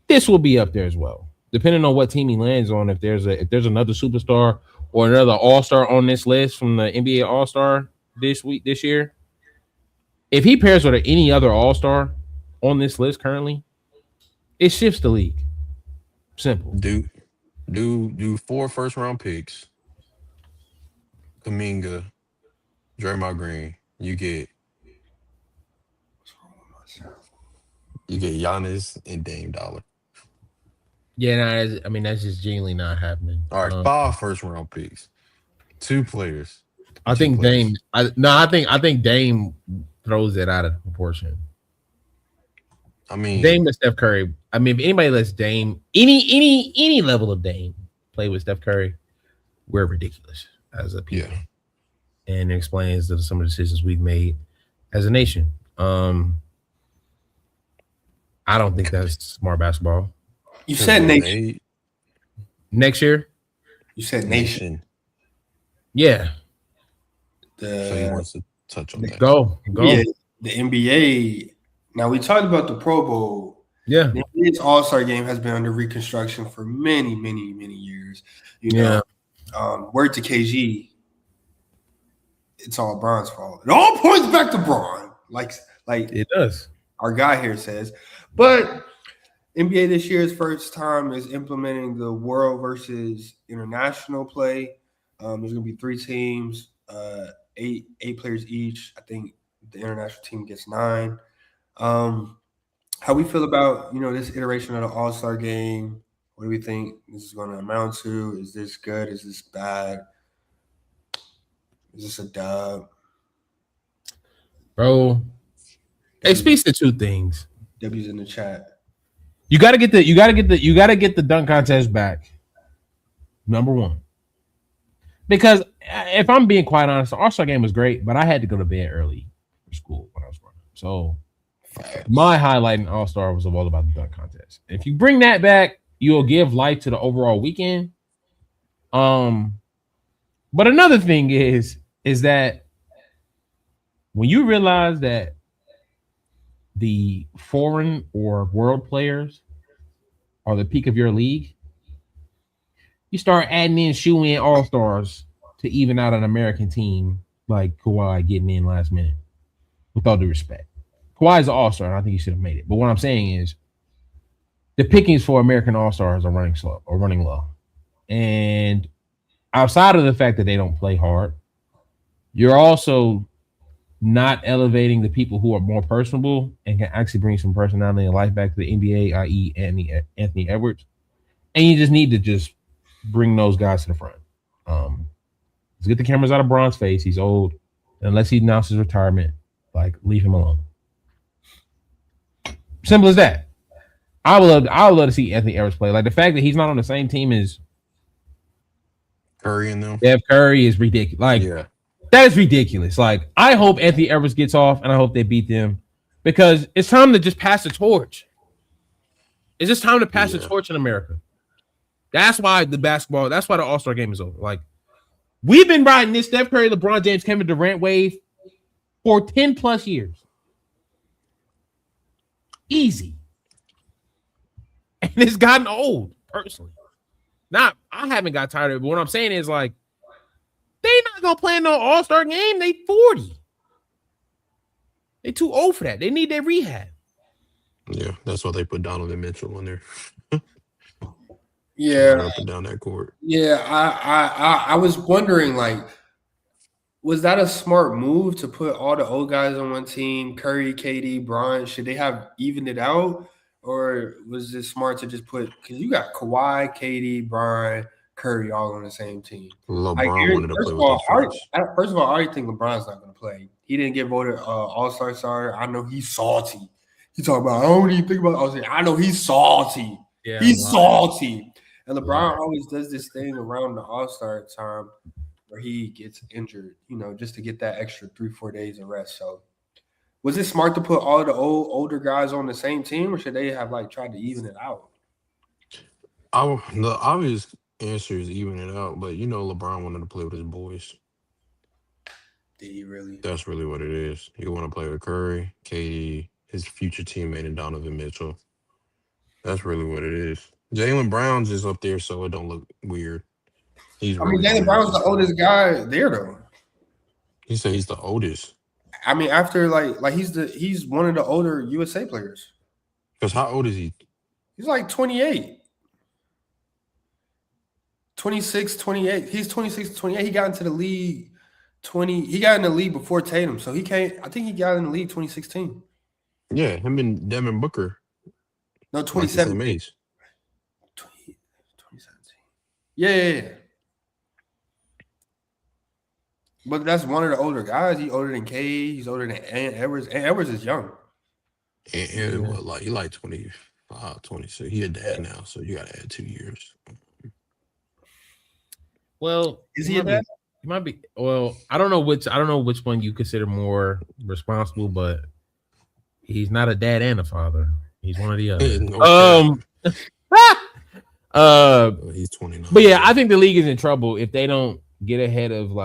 this will be up there as well, depending on what team he lands on. If there's another superstar or another All-Star on this list from the NBA All-Star this year, if he pairs with any other All-Star on this list currently, it shifts the league. Simple. Do 4 first-round picks, Kuminga, Draymond Green. You get Giannis and Dame Dollar. Yeah, that's just genuinely not happening. All right, 5 first-round picks, 2 players. I think players. I think Dame throws it out of proportion. I mean, Dame and Steph Curry. I mean, if anybody lets Dame, any level of Dame play with Steph Curry, we're ridiculous as a people. Yeah. And it explains some of the decisions we've made as a nation. I don't think that's smart basketball. You said nation. Next year? You said nation. Yeah. So he wants to touch on that. Go. Yeah, the NBA. Now we talked about the Pro Bowl. Yeah. The NBA's All-Star game has been under reconstruction for many years. Word to KG. It's all Bron's fault. It all points back to Bron. Like it does. Our guy here says. But NBA this year's first time is implementing the world versus international play. There's going to be 3 teams, 8 players each. I think the international team gets 9. How we feel about this iteration of the All-Star game? What do we think this is going to amount to? Is this good? Is this bad? Is this a dub? Bro, it speaks to 2 things. W's in the chat. You gotta get the dunk contest back. Number 1. Because if I'm being quite honest, the All-Star game was great, but I had to go to bed early for school when I was running. So my highlight in All-Star was all about the dunk contest. If you bring that back, you'll give life to the overall weekend. But another thing is that when you realize that the foreign or world players are the peak of your league, you start adding in shoe-in all-stars to even out an American team like Kawhi getting in last minute. With all due respect, Kawhi is an all-star, and I think he should have made it. But what I'm saying is the pickings for American all-stars are running low. And outside of the fact that they don't play hard, you're also not elevating the people who are more personable and can actually bring some personality and life back to the NBA, i.e. Anthony Edwards. And you just need to just bring those guys to the front. Let's get the cameras out of Bron's face. He's old. Unless he announces retirement, like leave him alone. Simple as that. I would love to see Anthony Edwards play. Like the fact that he's not on the same team as Curry and them. Steph Curry is ridiculous. Like that is ridiculous. Like I hope Anthony Edwards gets off, and I hope they beat them because it's time to just pass the torch. It's just time to pass the torch in America. That's why the All-Star game is over. Like we've been riding this Steph Curry, LeBron James, Kevin Durant wave for 10 plus years. Easy. And it's gotten old, personally. I haven't got tired of it, but what I'm saying is like they not gonna play no All-Star game. They 40. They too old for that. They need their rehab. Yeah, that's why they put Donovan Mitchell in there. Yeah, up and down that court. Yeah, I was wondering, like, was that a smart move to put all the old guys on one team? Curry, KD, Bron, should they have evened it out, or was it smart to just put? Because you got Kawhi, KD, Bron, Curry all on the same team. LeBron wanted to play with the first of all, I already think LeBron's not going to play. He didn't get voted All-Star starter. I know he's salty. He talking about, I don't even think about All-Star. I know he's salty. Yeah, he's salty. And LeBron always does this thing around the All-Star time where he gets injured, just to get that extra 3-4 days of rest. So was it smart to put all the older guys on the same team, or should they have tried to even it out? The obvious answer is even it out, but LeBron wanted to play with his boys. Did he really? That's really what it is. He want to play with Curry, KD, his future teammate, and Donovan Mitchell. That's really what it is. Jaylen Brown's is up there, so it don't look weird. Jaylen Brown's the oldest guy there, though. He said he's the oldest. I mean, after he's one of the older USA players. Because how old is he? He's 28. 26, 28. He's 26, 28. He got into the league he got in the league before Tatum. So I think he got in the league 2016. Yeah, him and Devin Booker. No, 2017. 2017. Yeah. But that's one of the older guys. He's older than K. He's older than Ant Edwards. Ant Edwards is young. And he 25, 26. He a dad now, so you got to add 2 years. Well, is he a dad? He might be. Well, I don't know which one you consider more responsible, but he's not a dad and a father. He's one of the other. He's 29. But yeah, I think the league is in trouble if they don't get ahead of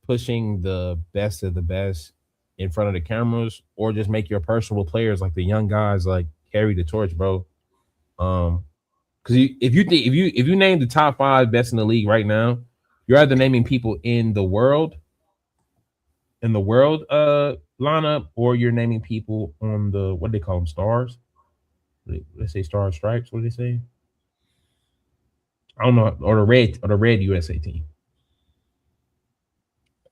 pushing the best of the best in front of the cameras, or just make your personal players the young guys carry the torch, bro. Because if you name the top 5 best in the league right now, you're either naming people in the world lineup, or you're naming people on the, what do they call them, stars? Let's say Star Stripes. What do they say? I don't know, or the red USA team.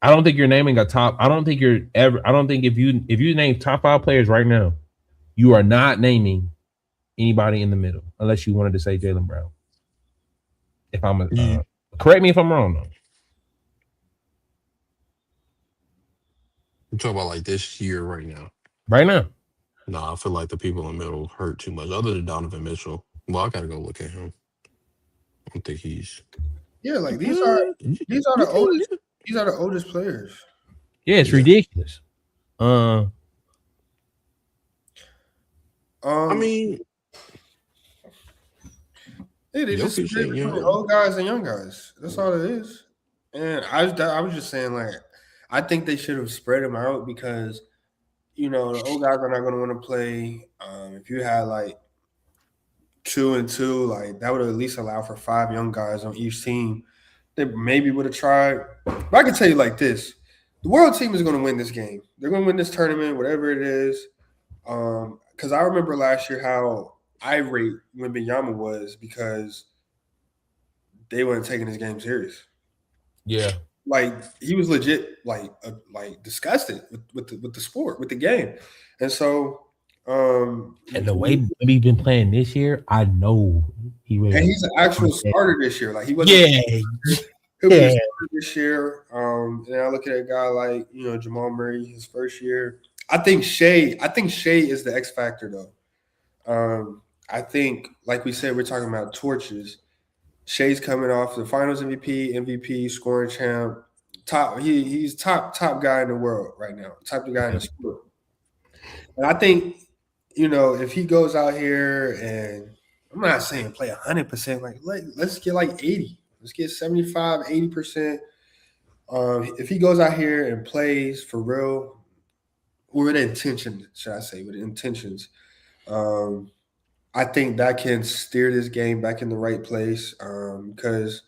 I don't think you're naming a top. I don't think if you name top 5 players right now, you are not naming anybody in the middle, unless you wanted to say Jaylen Brown. If I'm correct me if I'm wrong though. You talk about this year right now. Right now. No, I feel like the people in the middle hurt too much. Other than Donovan Mitchell. Well, I gotta go look at him. I don't think he's. Yeah, these are the oldest. These are the oldest players. Yeah, it's ridiculous. I mean, they just old guys and young guys. That's all it is. And I was just saying, I think they should have spread them out because, the old guys are not going to want to play. If you had 2 and 2, that would at least allow for 5 young guys on each team. They maybe would have tried. But I can tell you this. The world team is going to win this game. They're going to win this tournament, whatever it is. Because I remember last year how irate Wembanyama was because they weren't taking his game serious. Yeah. He was legit disgusted with the sport, with the game. And so and the way he's been playing this year, I know he will. And he's an actual starter this year. He wasn't. Yeah. He'll be a starter this year. And I look at a guy like Jamal Murray, his first year. I think Shea is the X factor though. I think, like we said, we're talking about torches. Shea's coming off the Finals MVP, scoring champ. He's top guy in the world right now. Top guy in the sport. And I think, if he goes out here and I'm not saying play 100%, like let's get like 80. Let's get 75, 80%. If he goes out here and plays for real, with intention, should I say, with intentions, I think that can steer this game back in the right place. Because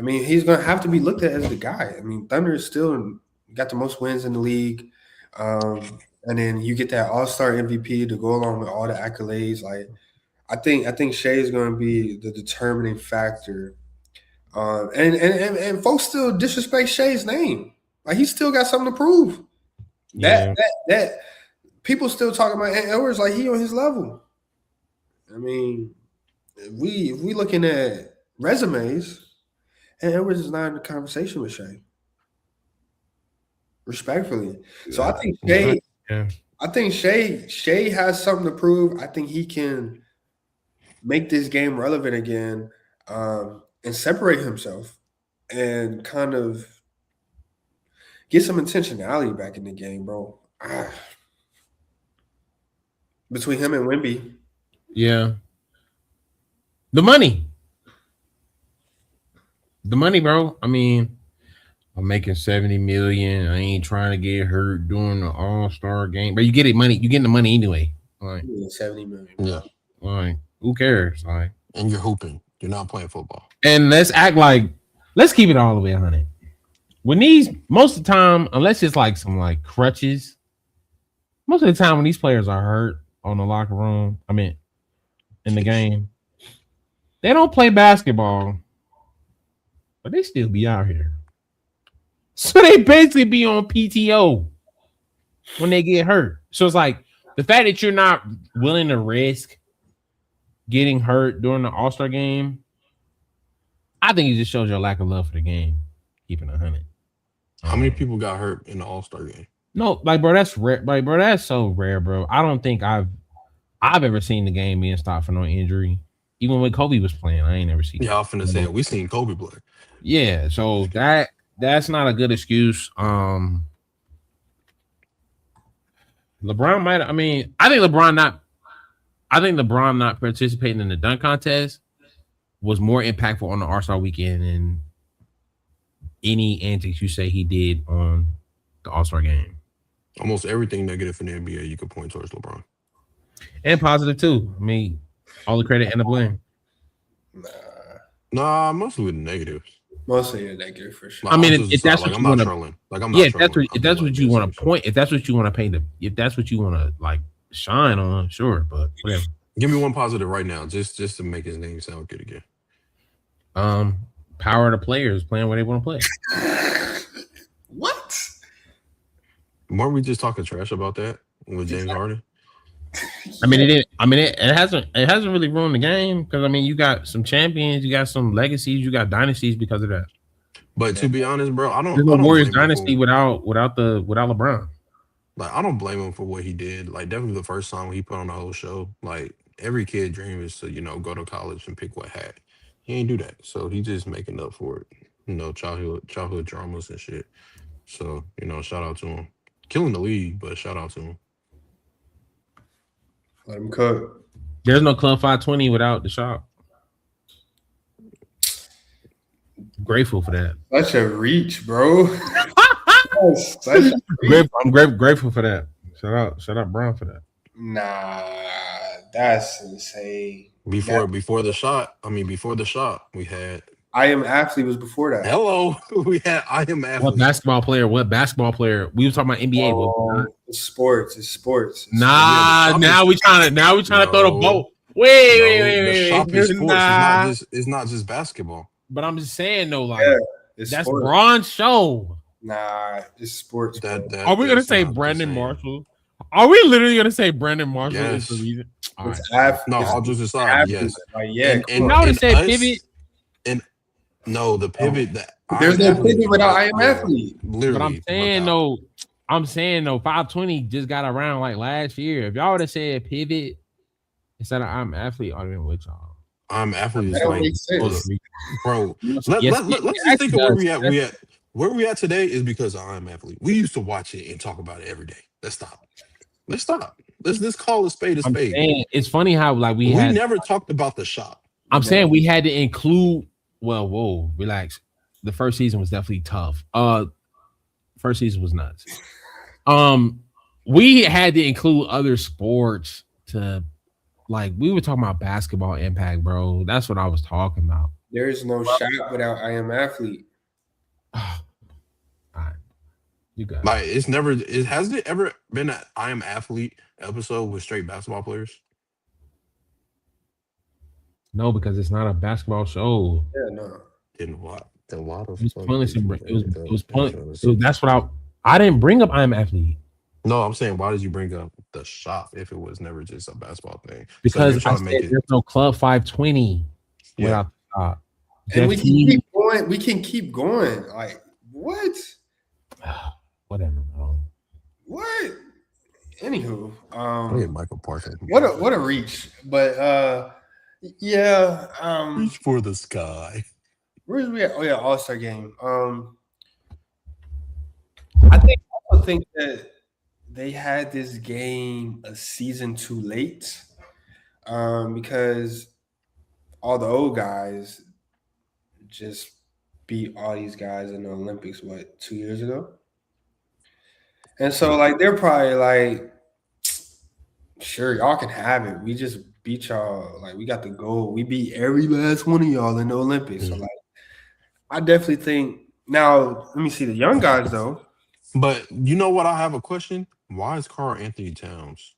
he's gonna have to be looked at as the guy. Thunder is still got the most wins in the league. And then you get that All-Star MVP to go along with all the accolades. Like, I think Shea is going to be the determining factor. And folks still disrespect Shea's name. Like, he's still got something to prove. That people still talking about Edwards like he on his level. If we looking at resumes, Edwards is not in the conversation with Shea. Respectfully. So I think Shea. Yeah. I think Shea has something to prove. I think he can make this game relevant again, and separate himself and kind of get some intentionality back in the game, bro. Between him and Wemby. Yeah. The money, bro. I'm making $70 million. I ain't trying to get hurt during the All-Star game. But you get it money. You getting the money anyway. Like $70 million. Yeah. Like, who cares? Like, and you're hooping. You're not playing football. And let's keep it all the way 100. When most of the time, unless it's like some like crutches, most of the time when these players are hurt on the locker room, in the game, they don't play basketball, but they still be out here. So they basically be on PTO when they get hurt. So it's like the fact that you're not willing to risk getting hurt during the All-Star game, I think it just shows your lack of love for the game, keeping 100. How many people got hurt in the All-Star game? No, bro, that's rare. Bro, that's so rare, bro. I don't think I've ever seen the game being stopped for no injury. Even when Kobe was playing, I ain't never seen. Yeah, I was finna say we seen Kobe play. Yeah, so that's not a good excuse. LeBron might. I think LeBron not participating in the dunk contest was more impactful on the All-Star weekend than any antics you say he did on the All-Star game. Almost everything negative in the NBA you could point towards LeBron. And positive too. All the credit and the blame. Nah, mostly with the negatives. Mostly a negative for sure. If that's what you want to, trolling. If that's what you want to point, if that's what you want to paint, if that's what you want to like shine on, sure. But whatever. Give me one positive right now, just to make his name sound good again. Power of the players playing where they want to play. What? Weren't we just talking trash about that with James Harden? It hasn't really ruined the game because you got some champions, you got some legacies, you got dynasties because of that. But to be honest, bro, there's no Warriors dynasty without LeBron. Like, I don't blame him for what he did. Like, definitely the first time when he put on the whole show, like every kid dream is to go to college and pick what hat. He ain't do that, so he just making up for it. Childhood dramas and shit. So shout out to him. Killing the league, but shout out to him. Let him cook. There's no Club 520 without the shop. Grateful for that. Such a reach, bro. I'm grateful for that. Shout out Brown for that. Nah, that's insane. Before the shot, we had I Am Athlete was before that. Hello, we had I Am Athlete. What basketball player? We were talking about NBA. It's sports. Now we trying to throw the boat. Wait. The shop is sports. It's not just basketball. But I'm just saying though, that's sports. Bron's show. Nah, it's sports. Are we gonna say Brandon Marshall? Are we literally gonna say Brandon Marshall is the reason? All right. I'll just decide. Yes. Yeah. And now to say pivot. No, the pivot. There's no pivot without I am athlete. Literally, But I'm saying though, 520 just got around like last year. If y'all would have said pivot instead of I'm athlete, I'd have been with y'all. I'm athlete is That don't like, make sense. bro. Yes, Let's it just think of where does. we at. Where we at today is because I'm athlete. We used to watch it and talk about it every day. Let's stop. Let's call a spade a I'm spade. saying it's funny how like we never talked about the shot. I'm saying we had to include. Well, whoa, relax. The first season was definitely tough. First season was nuts. We had to include other sports to, like, we were talking about basketball impact, bro. That's what I was talking about. There is no shot without I am athlete. All right, you got it. Like hasn't it ever been an I am athlete episode with straight basketball players? No, because it's not a basketball show. Yeah, no. Then what? Then why the It was fuck pointless. did you It was bring pointless. up- That's what I didn't bring up. I am athlete No, I'm saying why did you bring up the shot if it was never just a basketball thing? because you're I trying said to make it. there's no Club 520 Yeah. without the shot. And we Jeff can Teague- keep going. We can keep going. Like what? whatever, bro. What? Anywho, Look at Michael Parker. what a reach. But yeah, Reach for the sky. where's we at? Oh yeah, All-Star game. I also think that they had this game a season too late. Because all the old guys just beat all these guys in the Olympics, 2 years ago? And so like they're probably like, sure, y'all can have it. We just beat y'all. Like we got the gold. We beat every last one of y'all in the Olympics. So like I definitely think now let me see the young guys though. But you know what? I have a question. Why is Karl Anthony Towns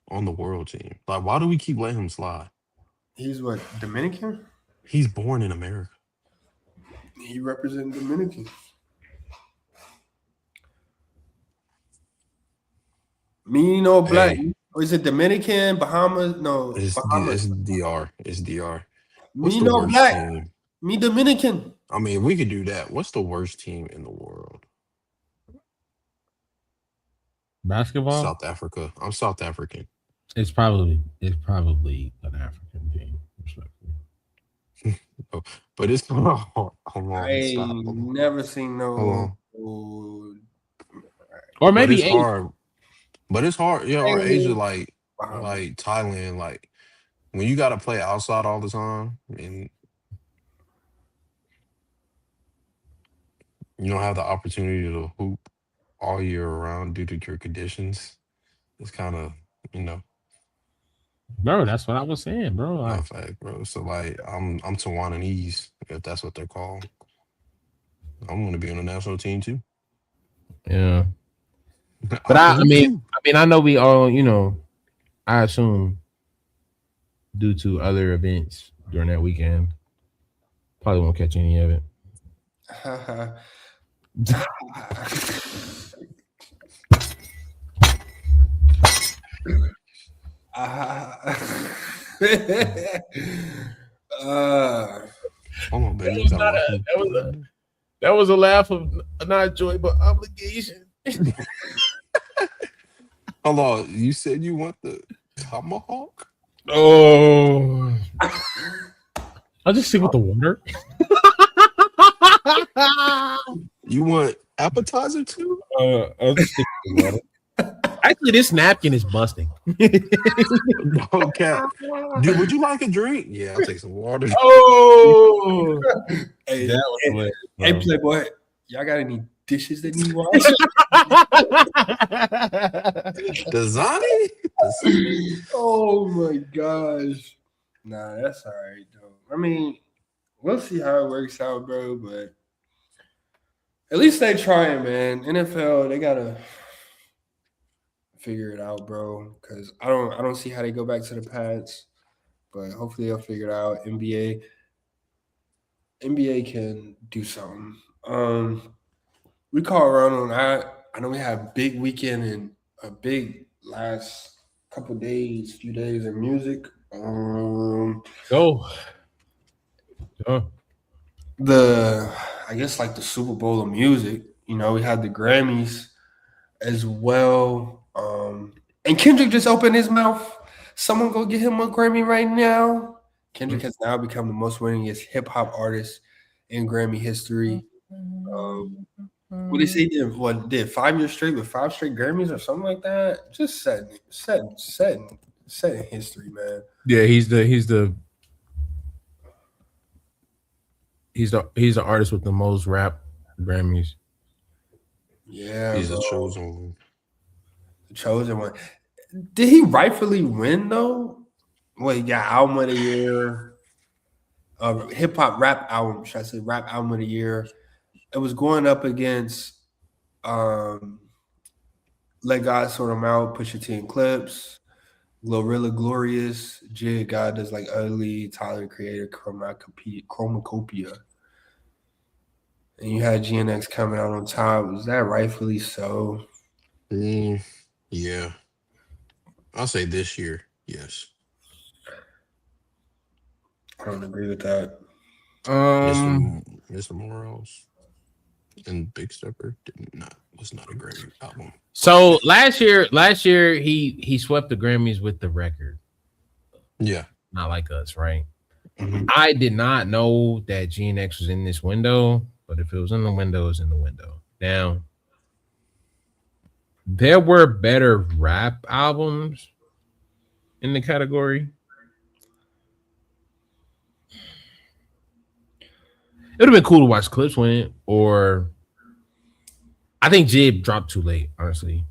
on the world team? Like, why do we keep letting him slide? He's what, Dominican? He's born in America. He represents Dominican. Me no black. Hey. Or is it Dominican, Bahamas? No, It's Bahamas. DR. It's DR. What's Me the no worst black. team? Me Dominican. I mean, we could do that. What's the worst team in the world? Basketball. South Africa. I'm South African. It's probably an African team. Respectfully. But it's hold on. I ain't never seen no. Or maybe it's Asia. hard. But it's hard. Yeah, or Hey. Asia, like Thailand, like when you gotta play outside all the time and you don't have the opportunity to hoop all year around due to your conditions, it's kind of, Bro, that's what I was saying, bro. Like, not fact, bro. So like I'm Tawanese, if that's what they're called. I'm gonna be on the national team too. yeah. But I mean, I know we all, I assume due to other events during that weekend, probably won't catch any of it. Hold on, baby. That was a laugh of not joy but obligation. Hold on, you said you want the tomahawk? Oh, I'll just stick with the water. You want appetizer too? I'll just stick with the water. Actually, this napkin is busting. No cap. Dude, would you like a drink? Yeah, I'll take some water. Oh, Hey, that was hilarious, bro. hey, Playboy, y'all got any dishes that need wash? Dasani? Oh my gosh. Nah, that's all right though. I mean, we'll see how it works out, bro. But at least they trying, man. NFL, they gotta figure it out, bro. Because I don't see how they go back to the pads. But hopefully they'll figure it out. NBA can do something. We call around on that. I know we had a big weekend and a big last few days in music. Go. The I guess like the Super Bowl of music. You know, we had the Grammys as well. And Kendrick just opened his mouth. Someone go get him a Grammy right now. Kendrick has now become the most winningest hip hop artist in Grammy history. What they say he did? What did 5 years straight with 5 straight Grammys or something like that? Just setting history, man. Yeah, he's the artist with the most rap Grammys. Yeah, He's bro. a chosen one. The chosen one. Did he rightfully win though? Well, he got album of the year, hip hop rap album. Should I say rap album of the year? It was going up against Let God Sort Him Out, Pusha T and Clips, Glorilla Glorious, Jid God Does Like Ugly, Tyler Creator, Chromacopia. And you had GNX coming out on top. Was that rightfully so? Yeah. I'll say this year, yes. I don't agree with that. Mr. Morales and Big Stepper was not a Grammy album. So last year he swept the Grammys with The Record. Yeah. Not Like Us, right? Mhm. I did not know that GNX was in this window, but if it was in the window, it's in the window. Now, there were better rap albums in the category. It would have been cool to watch Clips win it, or I think Jib dropped too late, honestly.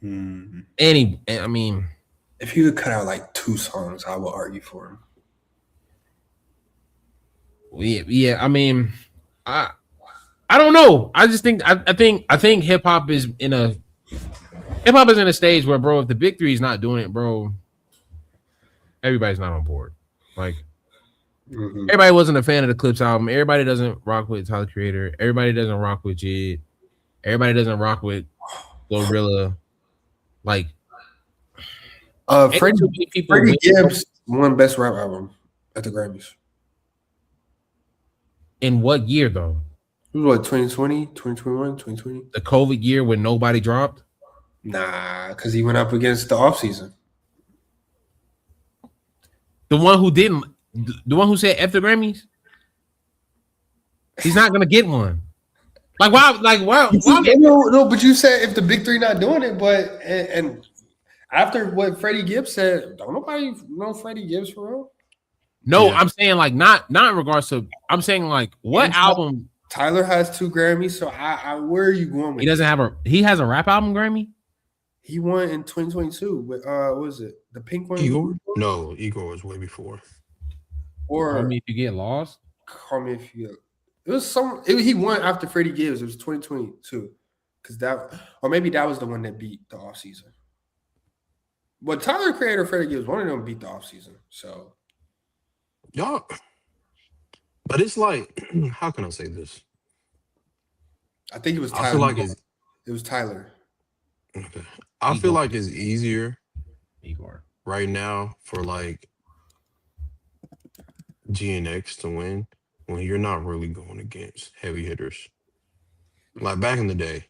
Mm. I mean, If he could cut out like 2 songs, I would argue for him. yeah. I mean, I don't know. I just think I think hip hop is in a stage where, bro, if the big three is not doing it, bro, everybody's not on board. Like, everybody wasn't a fan of the Clips album. Everybody doesn't rock with Tyler Creator. Everybody doesn't rock with Jid. Everybody doesn't rock with Glorilla. Like, Freddie Gibbs won Best Rap Album at the Grammys. In what year, though? It was what, 2020, 2021, 2020? The COVID year when nobody dropped? Nah, because he went up against the offseason. The one who said F the Grammys? He's not gonna get one. Like why? No, but you said if the big three not doing it, but and after what Freddie Gibbs said, don't nobody know Freddie Gibbs for real? No, yeah. I'm saying like not in regards to. I'm saying like what album? Tyler has 2 Grammys, so I where are you going with? He doesn't have He has a rap album Grammy. He won in 2022 with what was it? The pink one? Igor? No, Igor was way before. Or Call Me If You Get Lost. Call Me If You. It was he won after Freddie Gibbs. It was 2022 because or maybe that was the one that beat the offseason. But Tyler Creator, Freddie Gibbs, one of them beat the offseason. So y'all, but it's like, how can I say this? I think it was Tyler. I feel like it was Tyler. Okay. I feel like it's easier Igor right now for like GNX to win when you're not really going against heavy hitters. Like back in the day,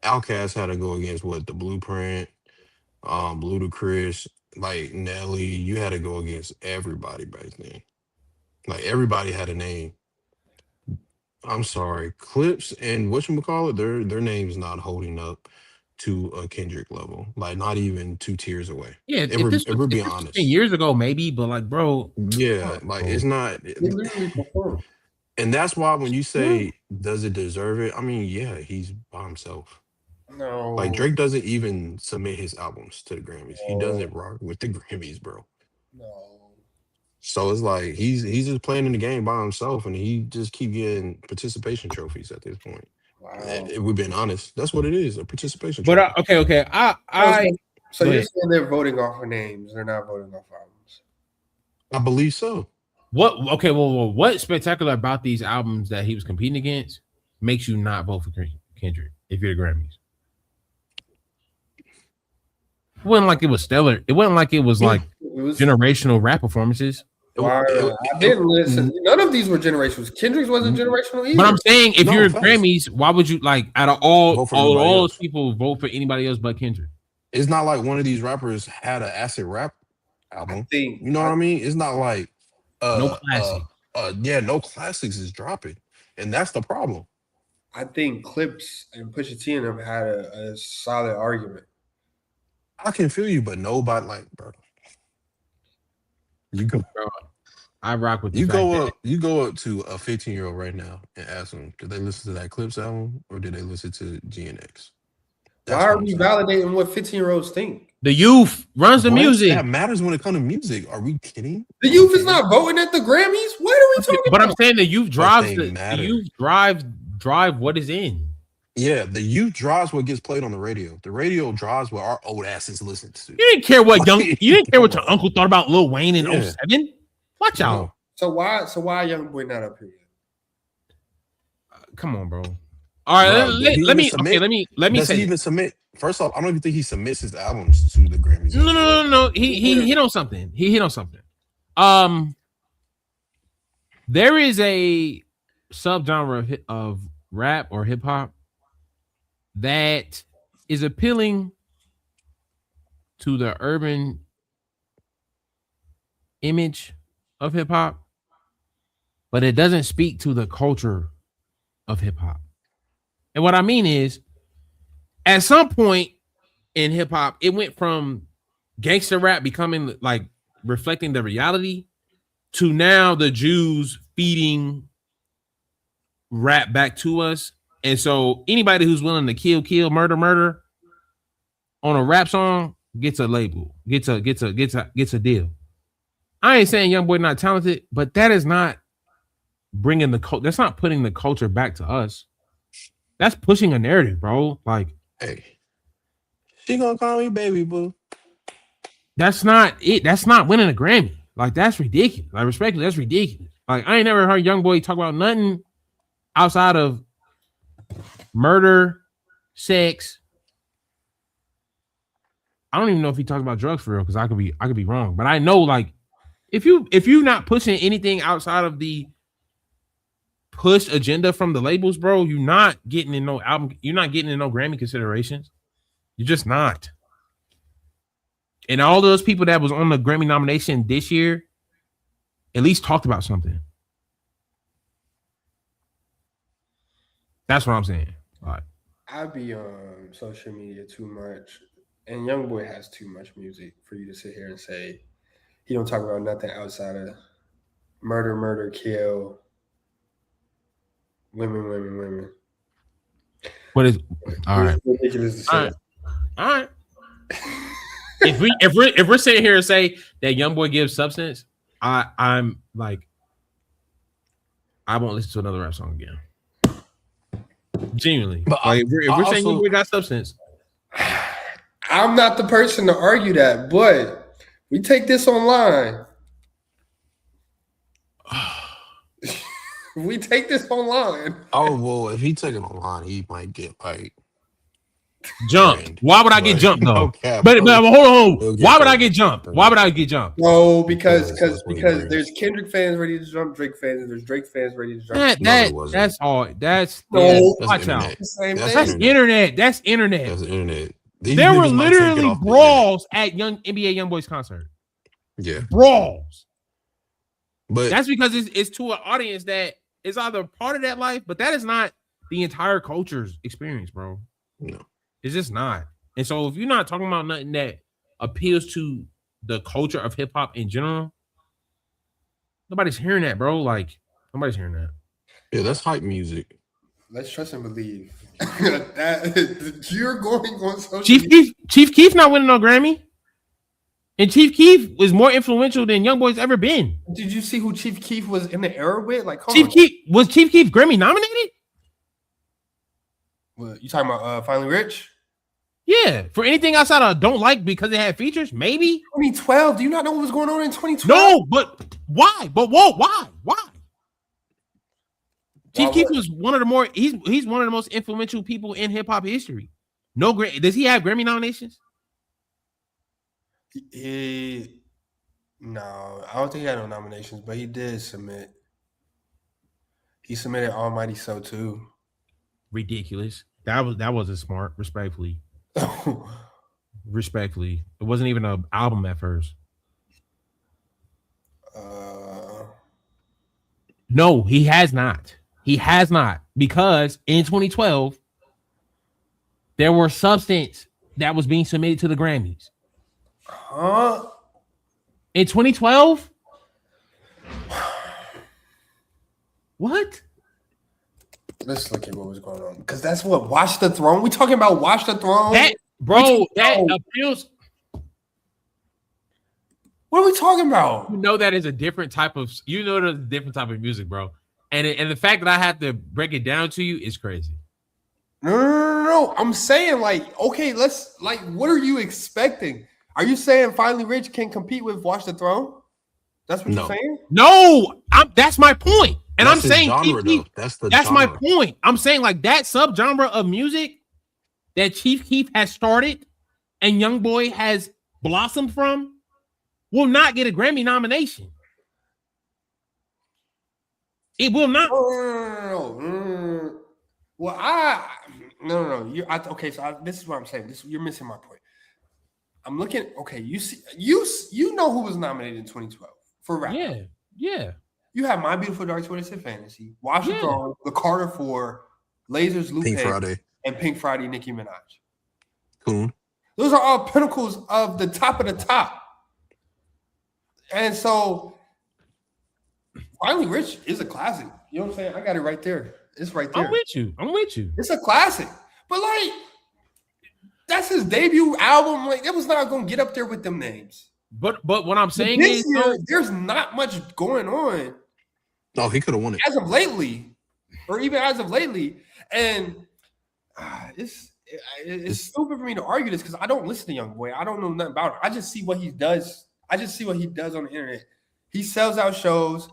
Outkast had to go against the Blueprint, Ludacris, like Nelly. You had to go against everybody back then. Like everybody had a name. I'm sorry, Clips and whatchamacallit, their name's not holding up to a Kendrick level, like not even 2 tiers away. Yeah, if we're being honest, 10 years ago maybe, but like, bro, yeah, like it's not. And that's why when you say, does it deserve it? I mean, yeah, he's by himself. No, like Drake doesn't even submit his albums to the Grammys. He doesn't rock with the Grammys, bro. No. So it's like he's just playing in the game by himself, and he just keep getting participation trophies at this point. Wow. If we've been honest, that's what it is, a participation trophy. But okay. So you're saying they're voting off of names, they're not voting off albums? I believe so. What spectacular about these albums that he was competing against makes you not vote for Kendrick if you're the Grammys? It wasn't like it was stellar. It wasn't like it was like generational rap performances. Why? I didn't listen. None of these were generational. Kendrick's wasn't generational either. But I'm saying, if No, you're facts. Grammys, why would you like out of all Vote for all everybody those else. people vote for anybody else but Kendrick? It's not like one of these rappers had an acid rap I album. think You know what I mean? It's not like No classic. no classics is dropping, and that's the problem. I think Clips and Pusha T and them had a solid argument. I can feel you, but nobody like, bro. You go, Bro, I rock with the you fact go that up, you go up to a 15-year-old right now and ask them, did they listen to that Clips album or did they listen to GNX? Why are we validating what 15-year-olds think? the youth runs the music. That matters when it comes to music. Are we kidding? The youth is not voting at the Grammys. What are we talking But about? I'm saying the youth drives they the matter. youth drive what is in. Yeah, the youth drives what gets played on the radio. The radio drives what our old asses listen to. You didn't care what you didn't care what your uncle thought about Lil Wayne in Yeah. 07? Watch out. So why Young Boy not up here? Come on, bro. All right, Bro, let me Does say he even submit? First off, I don't even think he submits his albums to the Grammys. no. He hit on something. He hit on something. There is a subgenre of rap or hip hop that is appealing to the urban image of hip hop, but it doesn't speak to the culture of hip hop. And what I mean is, at some point in hip hop, it went from gangster rap becoming like reflecting the reality to now the Jews feeding rap back to us. And so anybody who's willing to kill, murder on a rap song gets a label, gets a deal. I ain't saying Young Boy not talented, but that is not bringing that's not putting the culture back to us. That's pushing a narrative, bro. Like, Hey, she gonna call me baby boo. that's not it. That's not winning a Grammy. Like, that's ridiculous. Like, respectfully, that's ridiculous. Like, I ain't never heard Young Boy talk about nothing outside of murder, sex. I don't even know if he talks about drugs for real, because I could be wrong. But I know, like, if you're not pushing anything outside of the push agenda from the labels, bro, you're not getting in no album, you're not getting in no Grammy considerations. You're just not. And all those people that was on the Grammy nomination this year at least talked about something. That's what I'm saying. All right. I be on social media too much, and Young Boy has too much music for you to sit here and say he don't talk about nothing outside of murder, kill, women. What is all right? It's ridiculous to say. All right. If we're sitting here and say that Young Boy gives substance, I'm like, I won't listen to another rap song again. Genuinely, But like, if we're saying also- Young Boy got substance, I'm not the person to argue that, but we take this online. We take this online. Oh well, if he take it online, he might get like jumped. Why would I get jumped though? No cap, but bro. hold He'll on. get Why would I jumped. get jumped? Why would I get jumped? No, because That's what he brings. there's Kendrick fans ready to jump, Drake fans, and there's Drake fans ready to jump. No, there wasn't. That's all. That's No. watch That's out. internet. The same That's thing. That's internet. That's internet. That's the internet. These There were niggas might take it literally off the brawls at NBA YoungBoy's concert. internet. Yeah, Brawls. but That's because it's to an audience that is either part of that life, but that is not the entire culture's experience, bro. no. It's just not. And so if you're not talking about nothing that appeals to the culture of hip hop in general, nobody's hearing that, bro. Like, nobody's hearing that. Yeah, that's hype music. Let's trust and believe that you're going on social Chief Keef not winning no Grammy. And Chief Keef was more influential than YoungBoy's ever been. Did you see who Chief Keef was in the era with? Like, come Chief on. Keef Grammy nominated? What, you talking about Finally Rich? Yeah. For anything outside of Don't Like because it had features, maybe. 2012. Do you not know what was going on in 2012? No, but why? But whoa, why? Chief Keef was one of the more he's one of the most influential people in hip hop history. No, does he have Grammy nominations? No, I don't think he had no nominations, but he did submit. He submitted Almighty So too. Ridiculous. That wasn't smart. Respectfully, it wasn't even an album at first. No, he has not. He has not, because in 2012 there were substance that was being submitted to the Grammys. Huh? In 2012? What? Let's look at what was going on. Because that's what Watch the Throne. We talking about Watch the Throne? That appeals. What are we talking about? You know that is a different type of. You know there's a different type of music, bro. And the fact that I have to break it down to you is crazy. No. I'm saying, like, okay, what are you expecting? Are you saying Finally Rich can compete with Watch the Throne? That's what you're saying? No, that's my point. And That's I'm saying genre, though. That's genre. my point. I'm saying like that subgenre of music that Chief Keef has started and YoungBoy has blossomed from will not get a Grammy nomination. It will not. No. Well, no. Okay, so this is what I'm saying. You're missing my point. I'm looking. Okay, you know who was nominated in 2012 for rap? Yeah. You have My Beautiful Dark Twisted Fantasy, Watch the Throne, The Carter 4, Lasers, Lupe, Pink Friday, and Pink Friday, Nicki Minaj. Cool. Those are all pinnacles of the top. And so, Finally Rich is a classic. You know what I'm saying? I got it right there. It's right there. I'm with you. It's a classic. But like, that's his debut album. Like, it was not going to get up there with them names. But what I'm saying this is, year, there's not much going on. No, he could have won it as of lately. And it's stupid for me to argue this because I don't listen to YoungBoy. I don't know nothing about it. I just see what he does. I just see what he does on the internet. He sells out shows.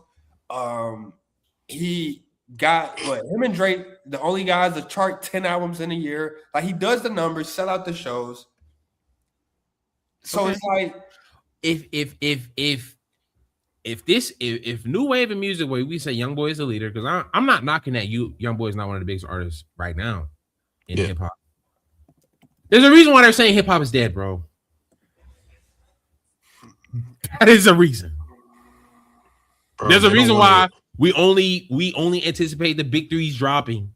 He got him and Drake, the only guys that chart 10 albums in a year. Like, he does the numbers, sell out the shows. So it's like, if new wave of music where we say YoungBoy is the leader, because I'm not knocking that YoungBoy is not one of the biggest artists right now in hip hop. There's a reason why they're saying hip hop is dead, bro. That is a reason. Bro, there's a reason why we only anticipate the big threes dropping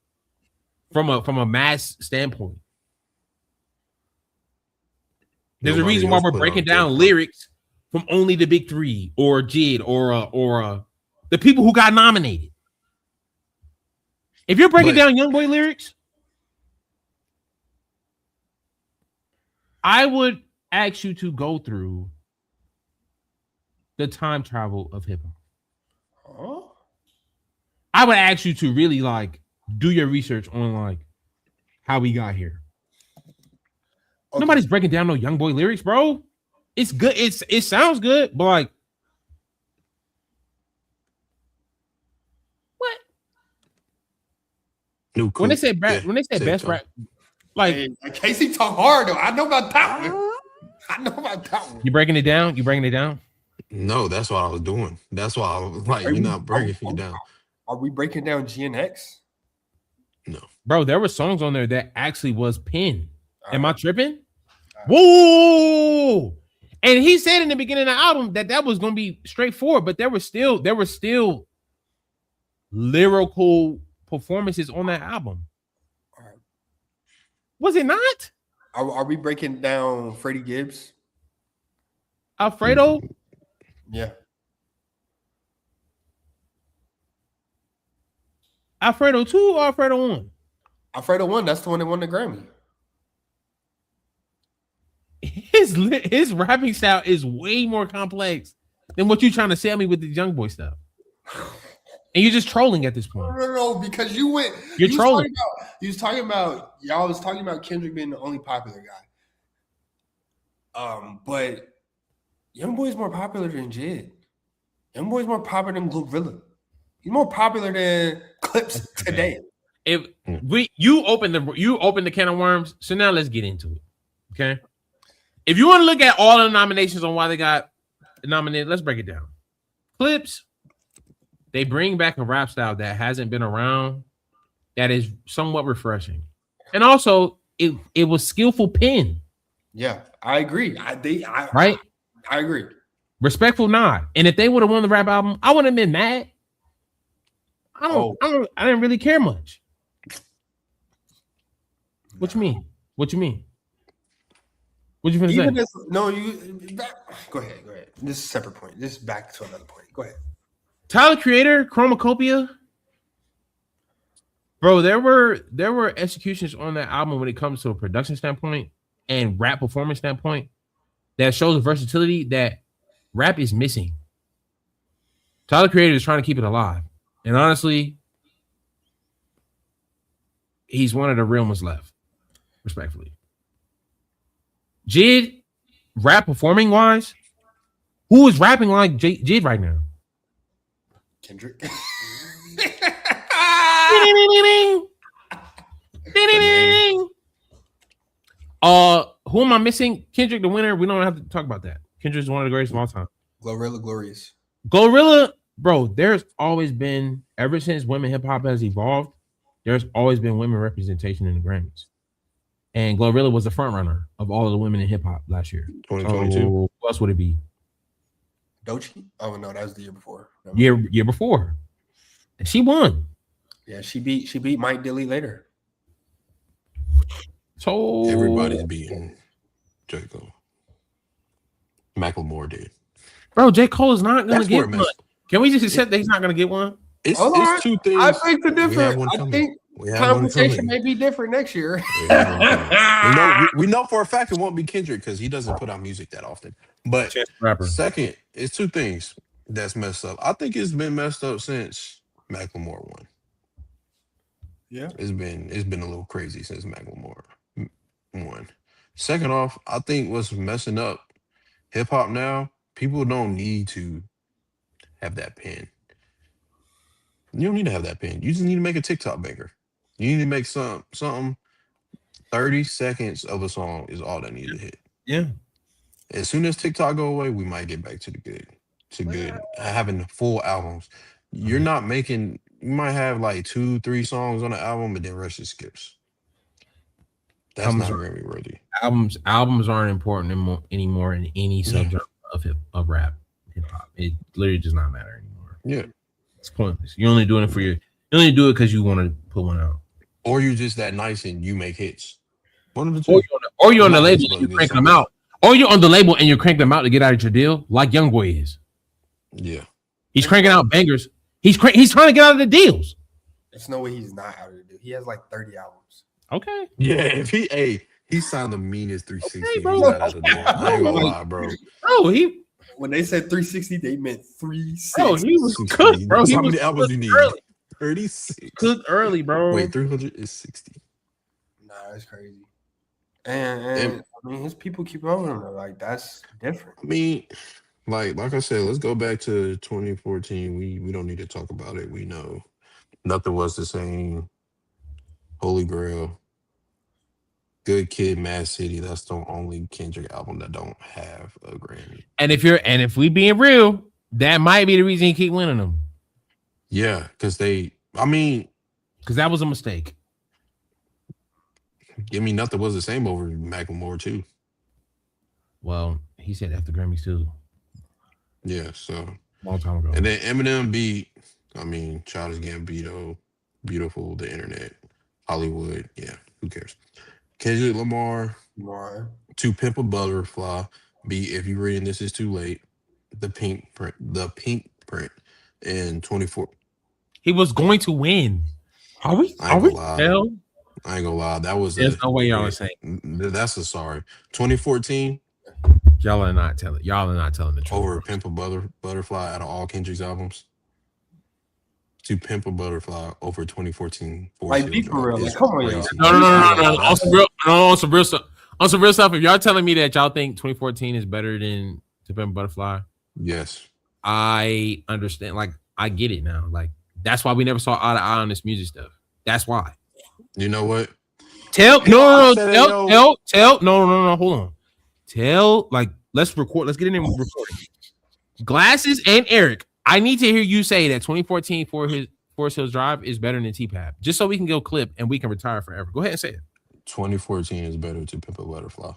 from a mass standpoint. There's a reason why we're breaking down lyrics from only the big three or JID or the people who got nominated. If you're breaking down YoungBoy lyrics, I would ask you to go through the time travel of hip hop. huh? I would ask you to really do your research on how we got here. Okay. Nobody's breaking down no YoungBoy lyrics, bro. It's good. It sounds good, but what? When they say best rap, Casey talk hard though. I know about that one. You breaking it down? No, that's what I was doing. That's why I was like, you're not breaking it down. Are we breaking down GNX? No, bro. There were songs on there that actually was pinned. Am I tripping? Whoa! And he said in the beginning of the album that was going to be straightforward, but there were still lyrical performances on that album. All right. Was it not? Are we breaking down Freddie Gibbs? Alfredo? Yeah. Alfredo 2 or Alfredo 1? Alfredo 1, that's the one that won the Grammy. His rapping style is way more complex than what you're trying to sell me with the YoungBoy stuff. And you're just trolling at this point. No, because you're trolling. Y'all was talking about Kendrick being the only popular guy. But YoungBoy is more popular than JID. YoungBoy is more popular than Glorilla. He's more popular than Clips today. If you open the can of worms, so now let's get into it. Okay. If you want to look at all the nominations on why they got nominated. Let's break it down. Clips. They bring back a rap style that hasn't been around. That is somewhat refreshing, and also it was skillful pen. Yeah, I agree. Right? I agree. Respectful nod. And if they would have won the rap album, I wouldn't have been mad. I didn't really care much. What you mean? What you mean? What you finna say? Go ahead. This is a separate point. This is back to another point. Go ahead. Tyler Creator, Chromacopia. Bro, there were executions on that album when it comes to a production standpoint and rap performance standpoint that shows the versatility that rap is missing. Tyler Creator is trying to keep it alive. And honestly, he's one of the real ones left, respectfully. Jid, rap performing wise, who is rapping like Jid right now? Kendrick. Who am I missing? Kendrick, the winner. We don't have to talk about that. Kendrick is one of the greatest of all time. Glorious. Glorilla, bro. There's always been, ever since women hip hop has evolved, there's always been women representation in the Grammys. And Glorilla was the front runner of all of the women in hip hop last year. 2022. So who else would it be? Doechii? Oh no, that was the year before. Year before. And she won. Yeah, she beat Mike Dilly later. So Everybody's beating J. Cole. Macklemore did. Bro, J. Cole is not gonna That's where get it one. messed. Can we just accept that he's not gonna get one? It's Alright. two things. I think the We have different. one I coming. think We have one conversation coming. may be different next year. We have one coming. We know for a fact it won't be Kendrick because he doesn't put out music that often. But Rapper. second, it's two things that's messed up. I think it's been messed up since Macklemore won. Yeah. It's been a little crazy since Macklemore won. Second off, I think what's messing up hip hop now, people don't need to have that pen. You don't need to have that pen. You just need to make a TikTok banger. You need to make something 30 seconds of a song is all that needs to hit. Yeah. As soon as TikTok go away, we might get back to having the full albums. You're not making, you might have like 2-3 songs on the album, but then rest just skips. That's not Grammy worthy. Albums aren't important anymore in any subgenre of rap, hip hop. It literally does not matter anymore. Yeah. It's pointless. You're only doing it you only do it because you want to put one out. Or you're just that nice and you make hits. One of the two. Or you're on the label and you're cranking them out. Or you're on the label and you're cranking them out to get out of your deal, like YoungBoy is. Yeah. He's cranking out bangers. He's trying to get out of the deals. There's no way he's not out of the deal. He has like 30 albums. Okay. Yeah, if he signed the meanest 360. Okay, bro. He's not out of the deal. I ain't gonna lie, bro. Bro, When they said 360, they meant 360. Bro, he was cooked, bro. How many albums do you need? Early. 36. Cooked early, bro. Wait, 300 is 60. Nah, that's crazy. And I mean, his people keep on him. Like, that's different. I mean, like I said, let's go back to 2014. We don't need to talk about it. We know nothing was the same. Holy Grail. Good Kid, Mad City. That's the only Kendrick album that don't have a Grammy. And if we being real, that might be the reason he keep winning them. Yeah, because that was a mistake. Give Me Nothing was the same over Macklemore too. Well, he said after Grammys too. Yeah, so long time ago. And then Eminem beat, Childish Gambino, Beautiful, The Internet, Hollywood. Yeah, who cares? Kendrick Lamar, To Pimp a Butterfly, beat If You Reading This Is Too Late, The Pink Print in 24. He was going to win. Are we? Hell? I ain't gonna lie. That was there's no way y'all are saying. That's a sorry. 2014. Y'all are not telling the truth. Over Pimp a Butterfly out of all Kendrick's albums. To Pimp a Butterfly over 2014. Like, be for real. Like, come on, y'all. No. On some real stuff. On some real stuff. If y'all telling me that y'all think 2014 is better than To Pimp a Butterfly, yes, I understand. Like, I get it now. Like, that's why we never saw eye to eye on this music stuff. That's why. You know what? Hold on. Like, let's record. Let's get in there and record. Glasses and Eric, I need to hear you say that 2014 Forest Hills Drive is better than T-Pap, just so we can go clip and we can retire forever. Go ahead and say it. 2014 is better to Pimp a Butterfly.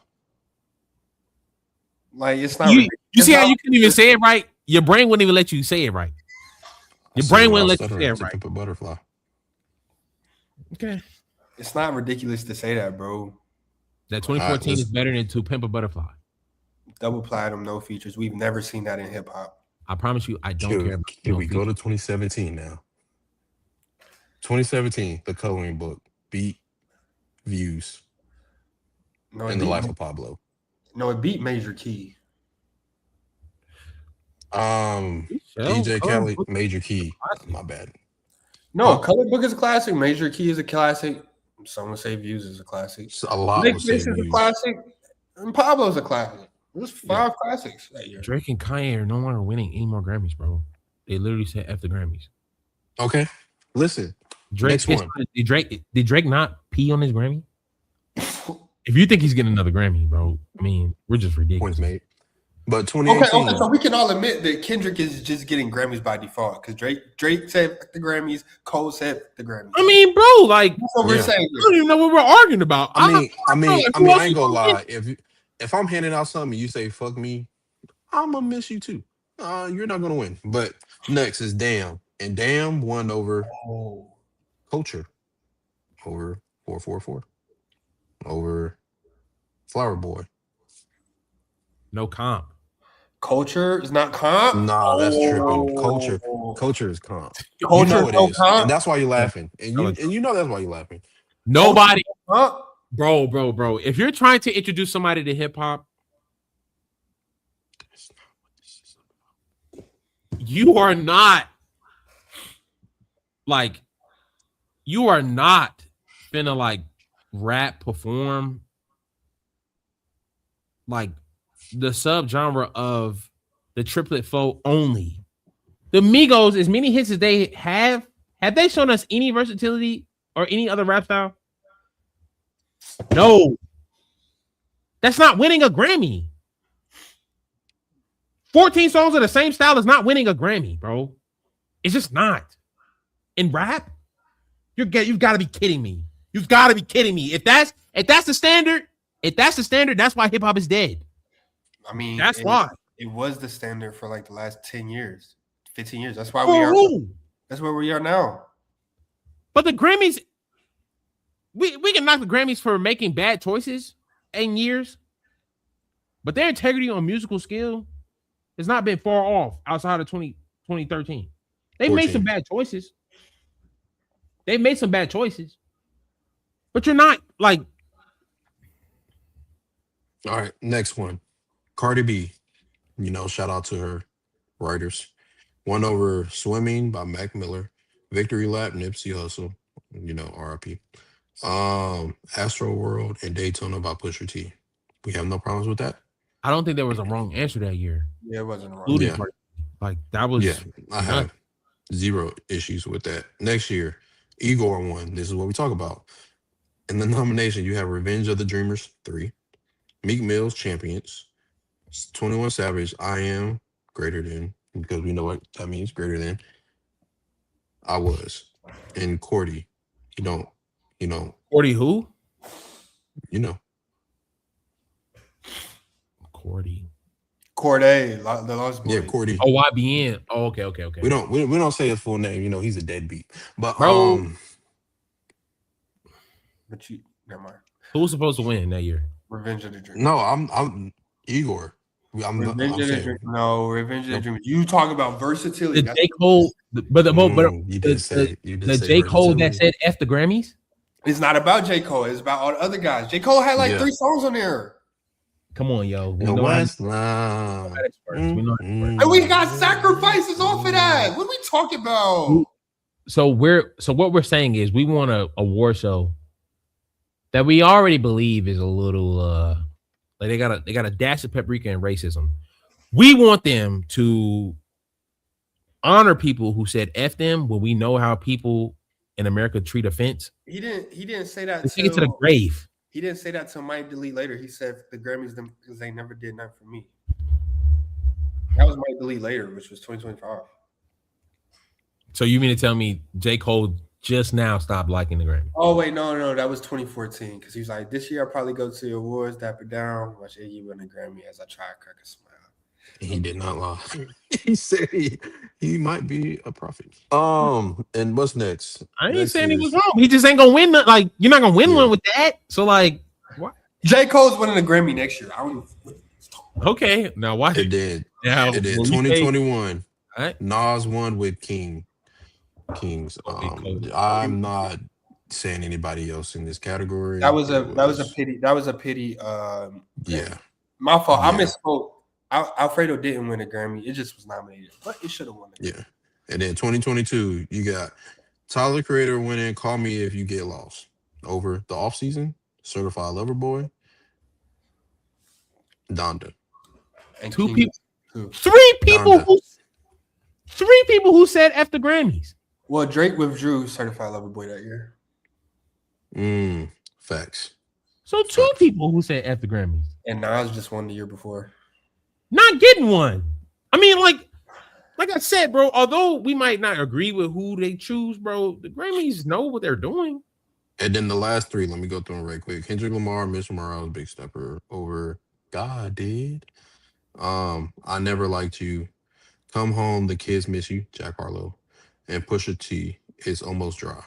Like it's not. You see how you couldn't even say it right? Your brain wouldn't even let you say it right. Your brain wouldn't let you say it right. Pimp a Butterfly. Okay. It's not ridiculous to say that, bro. That 2014 is better than To Pimp a Butterfly. Double platinum, no features. We've never seen that in hip hop. I promise you, I don't care. Can we go to 2017 now? 2017, The Coloring Book, beat, views, and The Life of Pablo. No, it beat Major Key. DJ Khaled, Major Key. My bad. No, Colored Book is a classic. Major Key is a classic. Some would say Views is a classic. A lot would say Views is a classic. And Pablo's a classic. There's 5 classics that year. Drake and Kanye are no longer winning any more Grammys, bro. They literally said F the Grammys. Okay. Listen. Drake, did Drake not pee on his Grammy? If you think he's getting another Grammy, bro, I mean, we're just ridiculous. Points made. But 2018. Okay, so we can all admit that Kendrick is just getting Grammys by default because Drake said the Grammys, Cole said the Grammys. I mean, bro, like that's what we're saying. I don't even know what we're arguing about. I ain't gonna lie. If I'm handing out something and you say fuck me, I'm gonna miss you too. You're not gonna win. But next is Damn, and Damn won over Culture, over 444, over Flower Boy. No comp. Culture is not comp. Nah, that's tripping. Culture is comp. Culture you know is no is, comp, and that's why you're laughing. And you know that's why you're laughing. Nobody, bro. If you're trying to introduce somebody to hip hop, you are not finna like rap perform like the subgenre of the triplet foe only. The Migos, as many hits as they have they shown us any versatility or any other rap style? No. That's not winning a Grammy. 14 songs of the same style is not winning a Grammy, bro. It's just not. In rap, you've got to be kidding me. You've got to be kidding me. If that's the standard, that's why hip hop is dead. I mean, that's why. It was the standard for like the last 10 years, 15 years. That's why we are. That's where we are now. But the Grammys, we can knock the Grammys for making bad choices in years, but their integrity on musical skill has not been far off outside of 2013. They made some bad choices. But you're not like. All right, next one. Cardi B. Shout out to her writers. Won over Swimming by Mac Miller. Victory Lap, Nipsey Hussle. RIP. Astro World and Daytona by Pusha T. We have no problems with that. I don't think there was a wrong answer that year. Yeah, it wasn't wrong. Yeah. Like that was. Yeah, I have zero issues with that. Next year, Igor won. This is what we talk about. In the nomination, you have Revenge of the Dreamers 3, Meek Mill's Champions, 21 Savage, I Am Greater Than, because we know what that means, greater than. I Was. And Cordy. Cordy who? Corday, the Lost Boys. Yeah, Cordy. Oh, YBN. Oh, okay. We don't say his full name. He's a deadbeat. But bro. But never mind. Who was supposed to win that year? Revenge of the Dreamers. No, I'm Igor. Revenge of the Dreamers. No, Revenge of the Dreamers. You talk about versatility. The J. Cole, the J. Cole that said F the Grammys? It's not about J. Cole. It's about all the other guys. J. Cole had 3 songs on there. Come on, yo. We And we got sacrifices off of that. What are we talking about? So what we're saying is we want a award show that we already believe is a little they got a dash of paprika and racism. We want them to honor people who said F them when we know how people in America treat offense. He didn't say that. Let's take it to the grave. He didn't say that till Mike Delete later. He said the Grammys because they never did nothing for me. That was Might Delete Later, which was 2025. So you mean to tell me J. Cole just now stopped liking the Grammy? Oh wait, no, that was 2014 because he was like, this year I'll probably go to the awards, dapper down, watch Ayoo win a Grammy as I try to crack a smile. He did not lie. He said he might be a prophet. And what's next? I ain't Next saying he is- was wrong. He just ain't gonna win. Like you're not gonna win Yeah. one with that. So like, what? J. Cole's winning a Grammy next year. I don't even. Okay, now watch It it. did. Now, It did. when we say- 2021. all right. Nas won with Kings. I'm not saying anybody else in this category. That was a pity. That was a pity. Yeah. My fault. I Yeah. misspoke. Alfredo didn't win a Grammy. It just was nominated, but it should have won it. Yeah. And then 2022, you got Tyler Creator winning Call Me If You Get Lost over The Offseason, Certified Lover Boy, Donda. And Two King people. too. Three people Donda. who said F the Grammys. Well, Drake withdrew Certified Lover Boy that year. Facts. So two people who said F the Grammys. And Nas just won the year before. Not getting one. I mean, like I said, bro, although we might not agree with who they choose, bro, the Grammys know what they're doing. And then the last three, let me go through them right quick. Kendrick Lamar, Mr. Morales, Big Stepper over God did. I Never Liked You, Come Home, The Kids Miss You, Jack Harlow, and Pusha T, It's Almost Dry.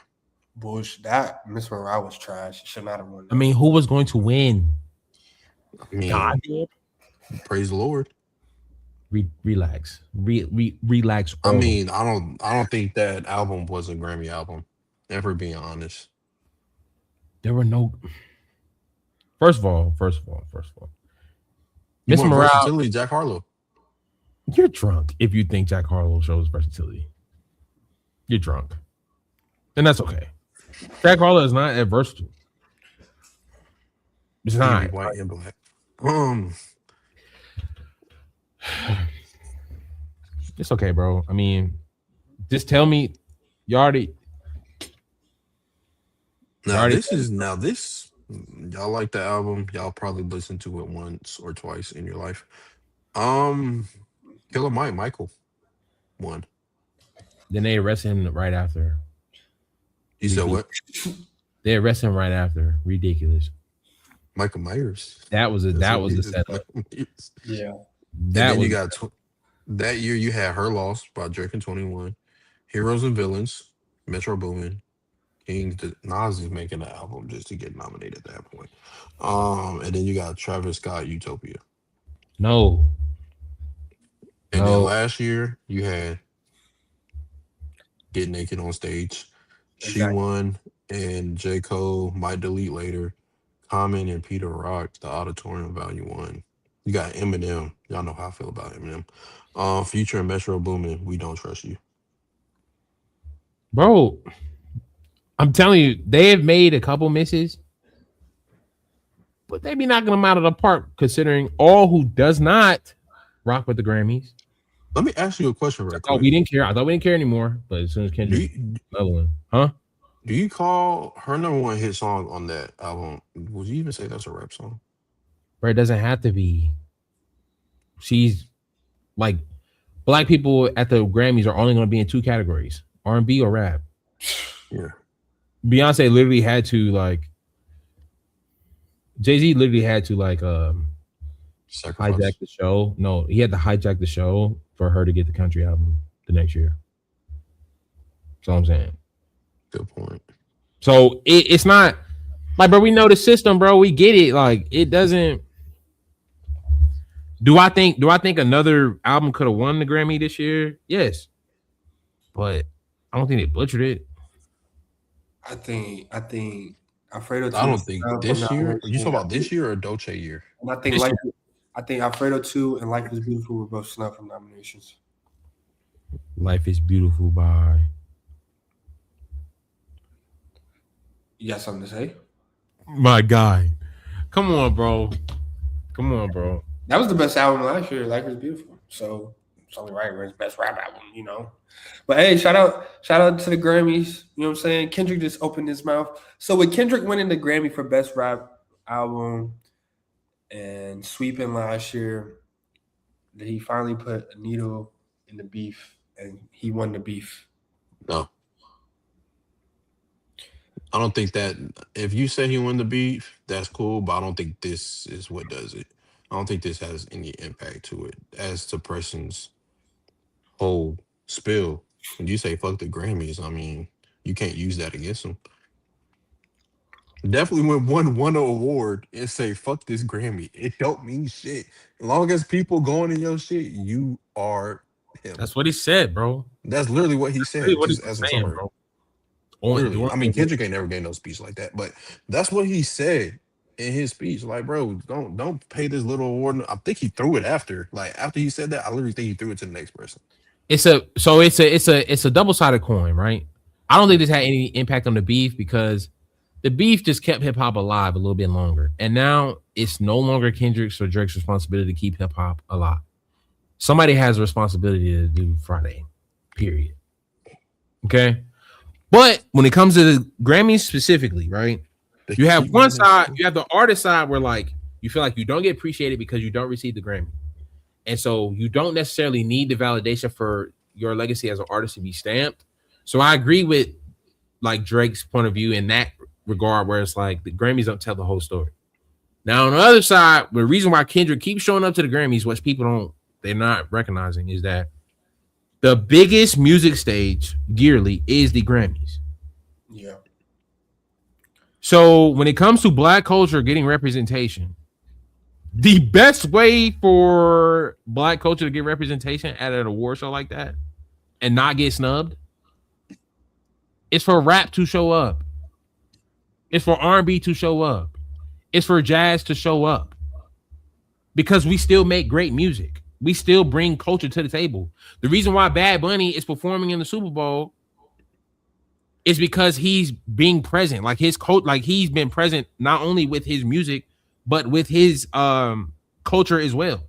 Bush, that Miss Morale was trash. She should not have won. I mean, who was going to win? I mean, God did. praise the Lord. Relax. Relax. I mean, I don't think that album was a Grammy album. Ever being honest. there were no. First of all, You Miss want Morale, versatility, Jack Harlow. you're drunk if you think Jack Harlow shows versatility. You're drunk, and that's okay. Jack Harlow is not that versatile. It's He not. be white and black. It's okay, bro. I mean, just tell me you already. Now this y'all like the album. Y'all probably listened to it once or twice in your life. Killer Michael won. Then they arrested him right after. You said what? They arrested him right after. Ridiculous. Michael Myers. That was a setup. Michael Myers. Yeah. That was you got that year you had Her Loss by Drake and 21, Heroes and Villains, Metro Boomin, Kings. Nas is making an album just to get nominated at that point. And then you got Travis Scott, Utopia. no. And No. then last year you had Get Naked on Stage. She Exactly. won, and J. Cole, Might Delete Later, Common and Peter Rock, The Auditorium Volume 1. You got Eminem. Y'all know how I feel about Eminem. Future and Metro Boomin, We Don't Trust You. Bro, I'm telling you, they have made a couple misses, but they be knocking them out of the park considering all who does not rock with the Grammys. Let me ask you a question right Oh, quick. we didn't care. I thought we didn't care anymore. But as soon as Do Kendrick, you, another one, huh? do you call her number one hit song on that album? Would you even say that's a rap song? Bro, it doesn't have to be. She's like black people at the Grammys are only going to be in two categories: R&B or rap. Yeah. Beyonce literally had to Jay-Z literally had to Sacrifice. hijack the show. No, he had to hijack the show for her to get the country album the next year. That's all I'm saying. Good point. So it's not like, bro, we know the system, bro. We get it. Like, it doesn't. Do I think another album could have won the Grammy this year? Yes. But I don't think they butchered it. I think Alfredo. I don't think this year. You talking about this year or Dolce year? And I think Alfredo 2 and Life is Beautiful were both snubbed from nominations. Life is Beautiful by. You got something to say? My guy. Come on, bro. That was the best album last year. Life is Beautiful. So it's only right when it's best rap album, you know. But hey, shout out to the Grammys. You know what I'm saying? Kendrick just opened his mouth. So with Kendrick winning the Grammy for best rap album and sweeping last year, that he finally put a needle in the beef and he won the beef? No. I don't think that if you say he won the beef, that's cool, but I don't think this is what does it. I don't think this has any impact to it as the person's whole spill. When you say fuck the Grammys, I mean, you can't use that against him. Definitely when one won an award and say fuck this Grammy, it don't mean shit. As long as people going in your shit, you are him. That's what he said, bro. That's literally what he said, Really what just he's as a saying, summary. bro. Literally. I mean, Kendrick ain't never gave no speech like that, but that's what he said in his speech. Like, bro, don't pay this little award. I think he threw it after. Like after he said that, I literally think he threw it to the next person. It's a double-sided coin, right? I don't think this had any impact on the beef because the beef just kept hip hop alive a little bit longer. And now it's no longer Kendrick's or Drake's responsibility to keep hip hop alive. Somebody has a responsibility to do Friday, period. Okay. But when it comes to the Grammys specifically, right? You have one side, you have the artist side where like you feel like you don't get appreciated because you don't receive the Grammy. And so you don't necessarily need the validation for your legacy as an artist to be stamped. So I agree with like Drake's point of view in that regard, where it's like the Grammys don't tell the whole story. Now on the other side, the reason why Kendrick keeps showing up to the Grammys, which they're not recognizing, is that the biggest music stage yearly is the Grammys. Yeah. So when it comes to Black culture getting representation, the best way for Black culture to get representation at an award show like that and not get snubbed is for rap to show up. It's for R&B to show up. It's for jazz to show up. Because we still make great music. We still bring culture to the table. The reason why Bad Bunny is performing in the Super Bowl is because he's being present. Like his like he's been present not only with his music, but with his culture as well.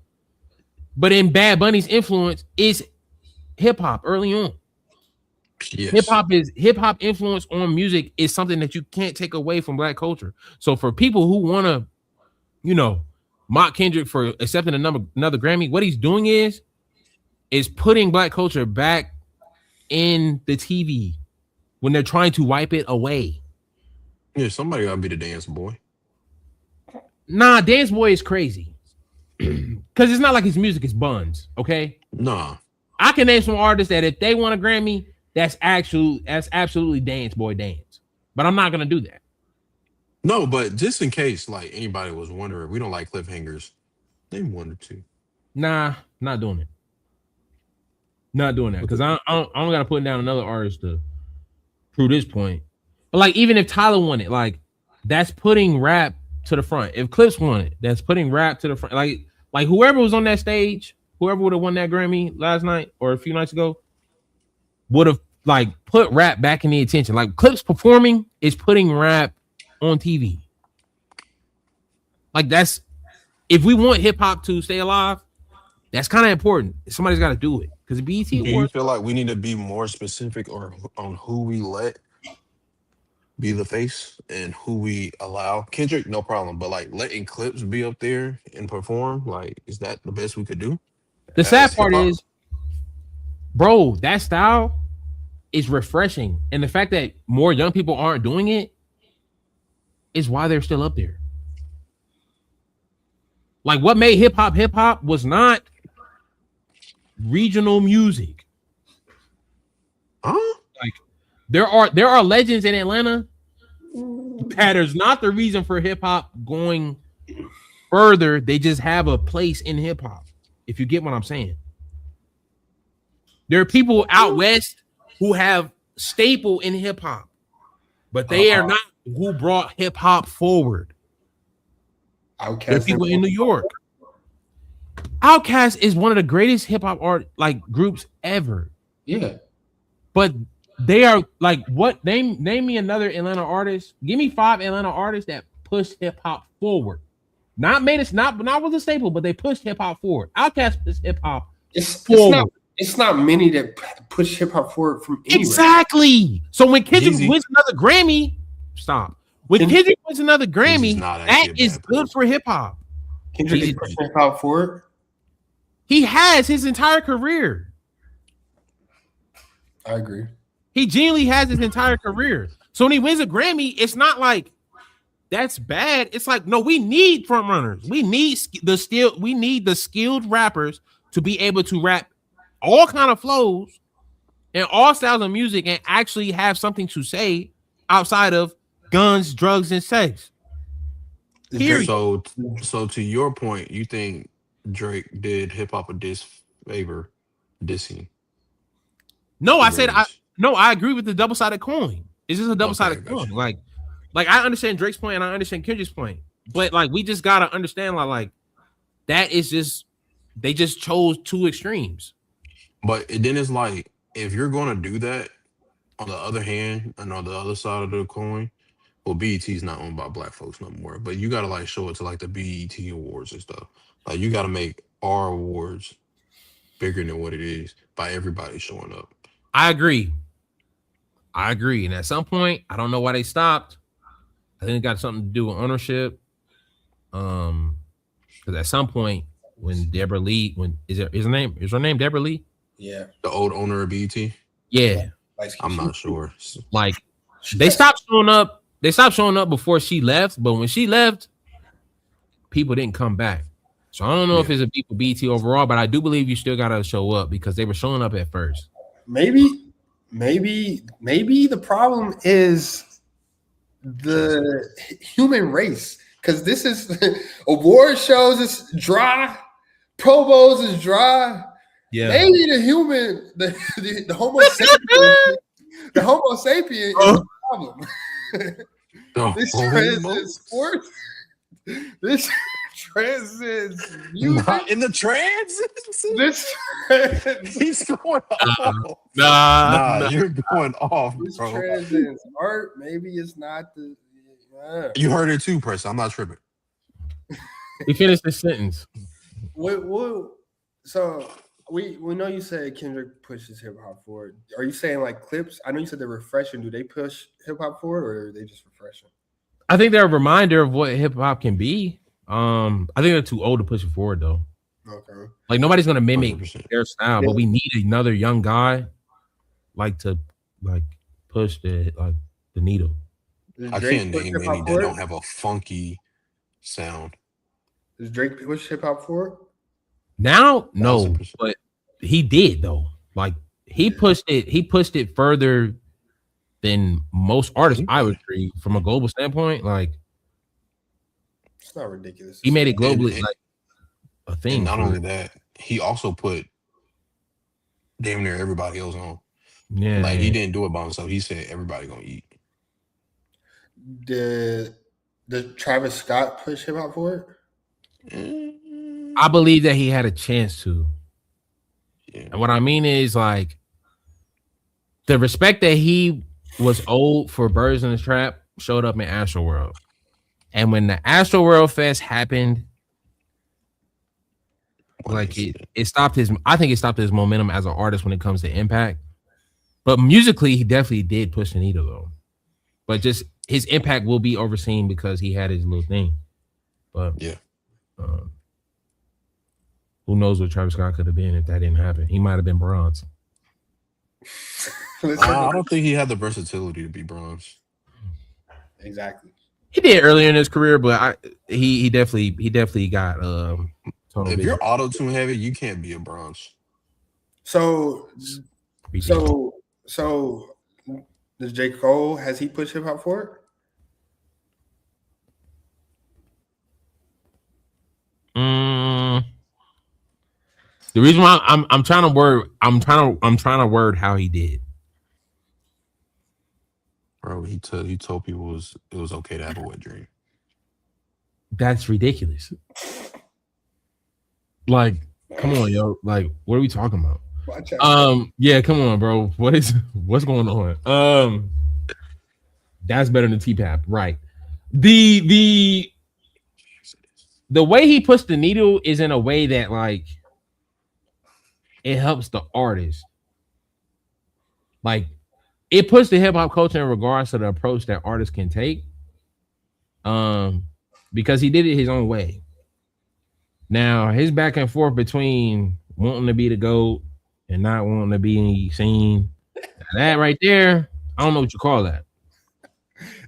But in Bad Bunny's influence is hip hop early on. Yes. Hip hop influence on music is something that you can't take away from Black culture. So for people who want to, mock Kendrick for accepting another Grammy, what he's doing is putting Black culture back in the TV when they're trying to wipe it away. Yeah, somebody gotta be the dance boy. Nah, Dance Boy is crazy. Because it's not like his music is buns, okay? Nah. I can name some artists that if they want a Grammy, that's absolutely Dance Boy dance. But I'm not gonna do that. No, but just in case like anybody was wondering, we don't like cliffhangers. Name one or two. Nah, not doing it. Not doing that. Because I don't gotta put down another artist to prove this point. But like even if Tyler won it, like that's putting rap to the front. If Clips won it, that's putting rap to the front. Like whoever was on that stage, whoever would have won that Grammy last night or a few nights ago, would have like put rap back in the attention. Like Clips performing is putting rap on TV. Like that's if we want hip hop to stay alive, that's kind of important. Somebody's got to do it because the BET Do you Awards. feel like we need to be more specific or on who we let be the face and who we allow? Kendrick, no problem, but like letting Clips be up there and perform, like, is that the best we could do? The sad part hip-hop? is, bro, that style is refreshing, and the fact that more young people aren't doing it is why they're still up there. Like what made hip hop was not regional music. Huh? Like there are legends in Atlanta that is not the reason for hip hop going further. They just have a place in hip hop. If you get what I'm saying. There are people out west who have staple in hip hop, but they are not who brought hip hop forward. Outkast. People in New York. Outkast is one of the greatest hip hop art groups ever. Yeah. But they are like what? Name me another Atlanta artist. Give me 5 Atlanta artists that pushed hip hop forward. Not made us not was a staple, but they pushed hip hop forward. Outkast pushed hip hop forward. It's not many that push hip hop forward from anywhere. Exactly. So when Kendrick Jeezy. wins another Grammy, stop. When Kendrick wins another Grammy, not that actually a is bad good for hip hop. Kendrick is pushing hip hop forward. He has his entire career. I agree. He genuinely has his entire career. So when he wins a Grammy, it's not like that's bad. It's like, no, we need front runners. We need the skilled rappers to be able to rap all kind of flows and all styles of music and actually have something to say outside of guns, drugs, and sex. Period. So to your point, you think Drake did hip hop a disfavor dissing? No, the I said Grammys? I agree with the double-sided coin. It's just a double-sided Okay, coin. gotcha. Like I understand Drake's point and I understand Kendrick's point, but like we just gotta understand like that is just they just chose two extremes. But then it's like if you're gonna do that, on the other hand, and on the other side of the coin, well, BET is not owned by black folks no more. But you gotta like show it to like the BET awards and stuff. Like you gotta make our awards bigger than what it is by everybody showing up. I agree. And at some point, I don't know why they stopped. I think it got something to do with ownership. Because at some point, when Deborah Lee, is her name Deborah Lee? Yeah. The old owner of BET, Yeah. I'm not sure. Like they stopped showing up. They stopped showing up before she left, but when she left, people didn't come back. So I don't know if it's a beef with BT overall, but I do believe you still gotta show up because they were showing up at first. Maybe the problem is the human race, because this is award shows is dry, Pro Bowls is dry. Yeah. Maybe the Homo sapien, the Homo sapien is the problem. This transcends sports. This transcends music. Not in the trans. This He's going off. Nah. You're going off, this bro. transcends art. Maybe it's not the. You heard it too, Preston. I'm not tripping. We finished this sentence. So we know you said Kendrick pushes hip hop forward. Are you saying like clips? I know you said they're refreshing. Do they push hip hop forward, or are they just refreshing? I think they're a reminder of what hip hop can be. I think they're too old to push it forward though. Okay. Like nobody's gonna mimic 100%. their style, but we need another young guy like to like push the needle. Does I Drake can't push name hip-hop any that forward? don't have a funky sound. Does Drake push hip hop forward? Now, no, 1000%. but he did though. Like he pushed it further than most artists, I would agree, from a global standpoint. Like It's not ridiculous. he made it globally And- like a thing. And not for only it. that, he also put damn near everybody else on. Yeah, Like he didn't do it by himself. He said everybody gonna eat. Did Travis Scott push hip hop forward? I believe that he had a chance to. Yeah. And what I mean is like the respect that he was owed for Birds in the Trap showed up in Astroworld. And when the Astroworld Fest happened, like it stopped his momentum as an artist when it comes to impact. But musically, he definitely did push the needle though. But just his impact will be overseen because he had his little thing. But Yeah. who knows what Travis Scott could have been if that didn't happen? He might have been bronze. I don't think he had the versatility to be bronze. Exactly. He did earlier in his career, but he definitely got tunnel If vision. you're auto tune heavy, you can't be a bronze. So does J. Cole, has he pushed hip hop forward? The reason why I'm trying to word how he did. Bro, he told people it was okay to have a wet dream. That's ridiculous. Like, come on, yo. Like, what are we talking about? Watch out. Yeah, come on, bro. What's going on? That's better than T-Pap, right? The way he puts the needle is in a way that like it helps the artist. Like it puts the hip hop culture in regards to the approach that artists can take. Because he did it his own way. Now his back and forth between wanting to be the GOAT and not wanting to be seen, that right there, I don't know what you call that.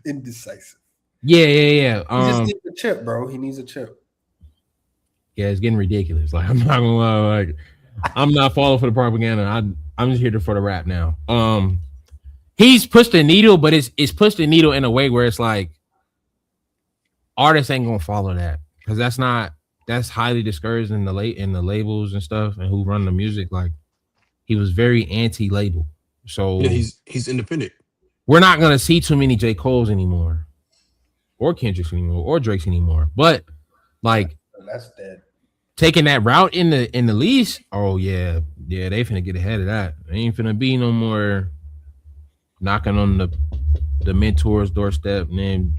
Indecisive. Yeah. He just needs a chip, bro. He needs a chip. Yeah, it's getting ridiculous. Like I'm not gonna lie, like I'm not falling for the propaganda. I'm just here for the rap now. He's pushed the needle, but it's pushed the needle in a way where it's like artists ain't gonna follow that because that's highly discouraged in the labels and stuff and who run the music. Like he was very anti-label, so Yeah, he's independent. we're not gonna see too many J. Cole's anymore, or Kendrick's anymore, or Drake's anymore. But like That's dead. taking that route in the lease, oh yeah, they finna get ahead of that. Ain't finna be no more knocking on the mentor's doorstep and then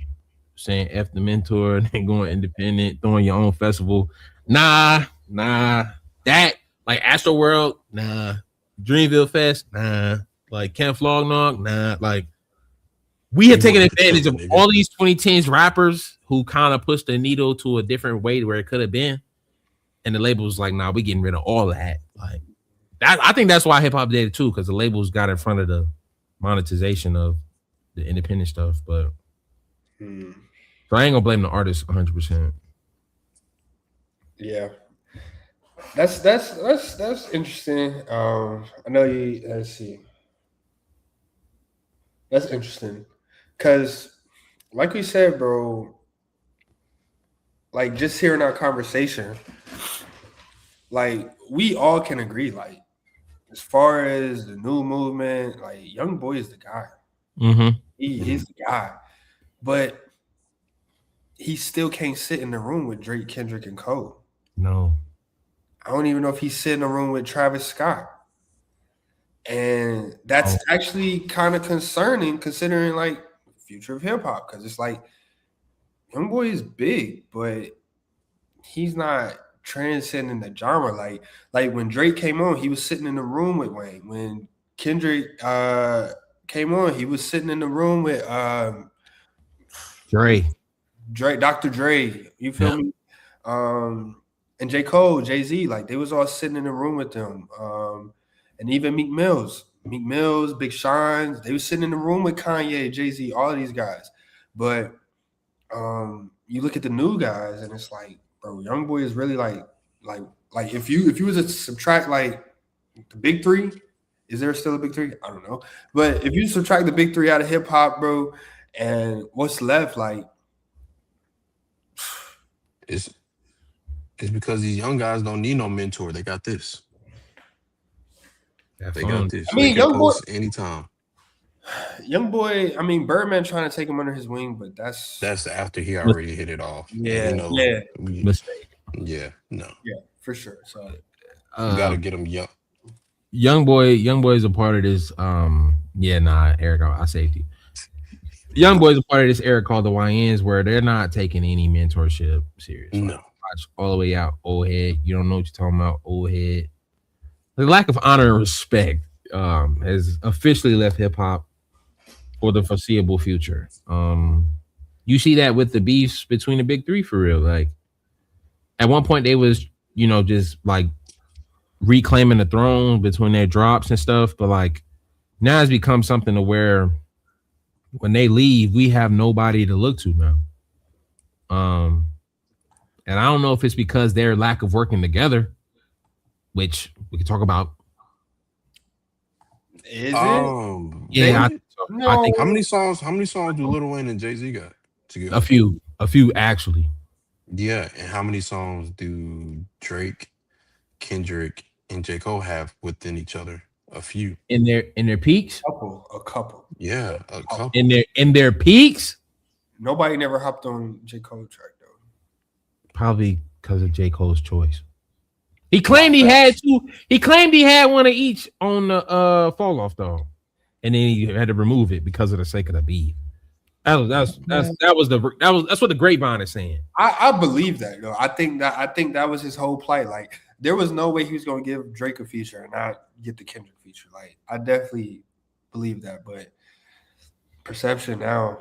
saying F the mentor and then going independent, throwing your own festival. Nah. That like Astro World, nah. Dreamville Fest, nah. Like Camp Flognog, nah. Like we have taken advantage of all these 2010s rappers who kind of pushed the needle to a different way where it could have been. And the label was like, nah, we getting rid of all of that. Like that, I think that's why hip hop did it too, because the labels got in front of the monetization of the independent stuff. But so I ain't gonna blame the artist 100%. Yeah. That's interesting. I know you. Let's see. That's interesting, cause like we said, bro. Like just hearing our conversation, like we all can agree. Like as far as the new movement, like Young Boy is the guy. Mm-hmm. He's the guy, but he still can't sit in the room with Drake, Kendrick, and Cole. No. I don't even know if he's sitting in a room with Travis Scott. And that's actually kind of concerning considering like the future of hip hop. Cause it's like Young Boy is big, but he's not transcending the genre. Like when Drake came on, he was sitting in the room with Wayne. When Kendrick came on, he was sitting in the room with Dre, Dr. Dre. You feel me? And J. Cole, Jay-Z, like they was all sitting in the room with them. And even Meek Mills, Big Sean, they was sitting in the room with Kanye, Jay-Z, all of these guys. But you look at the new guys and it's like, bro, Young Boy is really like if you was to subtract like the big three, is there still a big three? I don't know. But if you subtract the big three out of hip hop, bro, and what's left, like It's because these young guys don't need no mentor. They got this. They got this. I mean, Young Boy anytime. Young Boy, I mean, Birdman trying to take him under his wing, but that's after he already hit it off. Yeah, mistake. Yeah, no. Yeah, for sure. So you gotta get him young. Young Boy is a part of this. Eric, I saved you. Young Boy is a part of this era called the YNs, where they're not taking any mentorship serious. No. Like, watch all the way out, old head. You don't know what you're talking about, old head. The lack of honor and respect has officially left hip hop for the foreseeable future. You see that with the beefs between the big three for real. Like at one point they was, just like reclaiming the throne between their drops and stuff, but like now it's become something to where when they leave, we have nobody to look to now. And I don't know if it's because their lack of working together, which we can talk about. Is it? Yeah, I think how many songs do Lil Wayne and Jay-Z got together? A few actually. Yeah, and how many songs do Drake, Kendrick, and J. Cole have within each other? A few. In their peaks? A couple. Yeah, a couple. In their peaks? Nobody never hopped on J. Cole track though. Probably because of J. Cole's choice. He claimed he had two. He claimed he had one of each on the fall off though, and then he had to remove it because of the sake of the beef. That's what the grapevine is saying. I believe that though. I think that was his whole plight. Like there was no way he was going to give Drake a feature and not get the Kendrick feature. Like I definitely believe that, but perception now,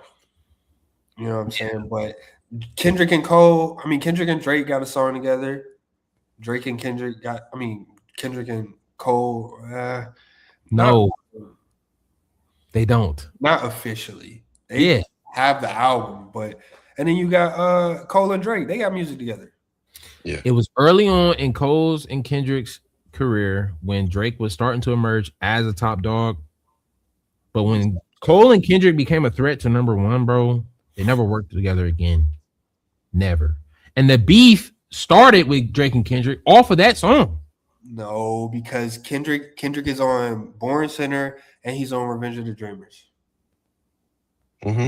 you know what I'm saying. But Kendrick and Drake got a song together. Drake and Kendrick Kendrick and Cole. No, they don't. Not officially. They Yeah. have the album, but and then you got Cole and Drake. They got music together. Yeah. It was early on in Cole's and Kendrick's career when Drake was starting to emerge as a top dog. But when Cole and Kendrick became a threat to number one, bro, they never worked together again. Never. And the beef started with Drake and Kendrick off of that song. No, because Kendrick is on Born Center and he's on Revenge of the Dreamers. Mm-hmm.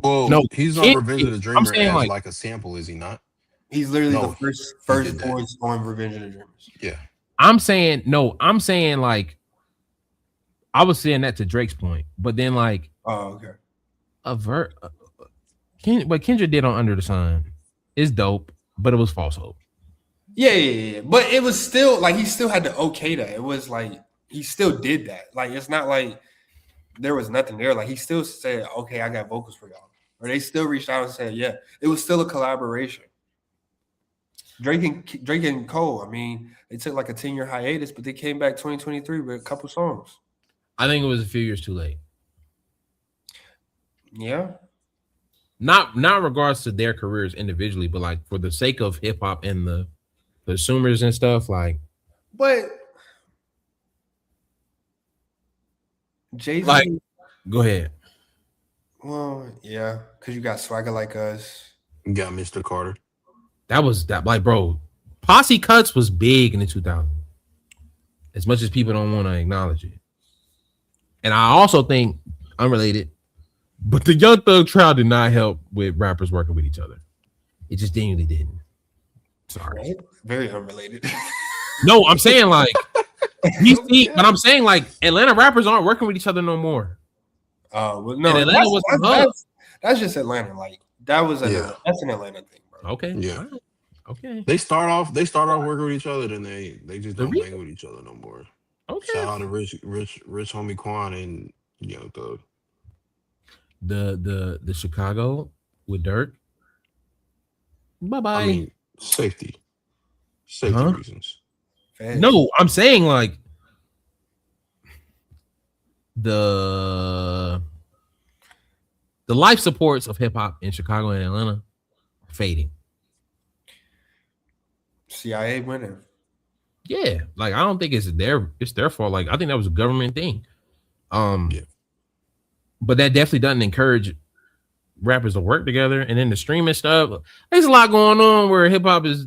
Well, No, he's on Revenge of the Dreamer I'm saying as like a sample, is he not? He's literally No, the first did that. voice on Revenge of the Dreamers. Yeah. I'm saying like I was saying that to Drake's point, but then like Oh, okay. What Kendrick did on Under the Sun is dope, but it was false hope. Yeah. But it was still like he still had to okay that. It was like he still did that. Like it's not like there was nothing there. Like he still said, "Okay, I got vocals for y'all," or they still reached out and said, "Yeah." It was still a collaboration. Drake and Cole. I mean, they took like a 10-year hiatus, but they came back 2023 with a couple songs. I think it was a few years too late. Yeah. Not regards to their careers individually, but like for the sake of hip hop and the consumers and stuff, like. But Jay-Z, Like, go ahead. well, yeah, because you got Swagger Like Us. You got Mr. Carter. That was that, like, bro. Posse Cuts was big in the 2000s. As much as people don't want to acknowledge it. And I also think, unrelated, but the Young Thug trial did not help with rappers working with each other. It just genuinely didn't. Sorry. Right? Very unrelated. No, I'm saying like but I'm saying like Atlanta rappers aren't working with each other no more. Well, no, And Atlanta was the hub. that's just Atlanta. Like that was that's an Atlanta thing, bro. Okay. Yeah. Right. Okay. They start off working with each other, then they just don't bang with each other no more. Okay. Shout out to rich homie Quan and Young Thug. The Chicago with Dirk. Bye-bye. I mean, safety reasons. No, I'm saying like the life supports of hip hop in Chicago and Atlanta are fading. CIA winning. Yeah, like I don't think it's their fault. Like I think that was a government thing. Yeah. But that definitely doesn't encourage rappers to work together. And then the streaming stuff, there's a lot going on where hip hop is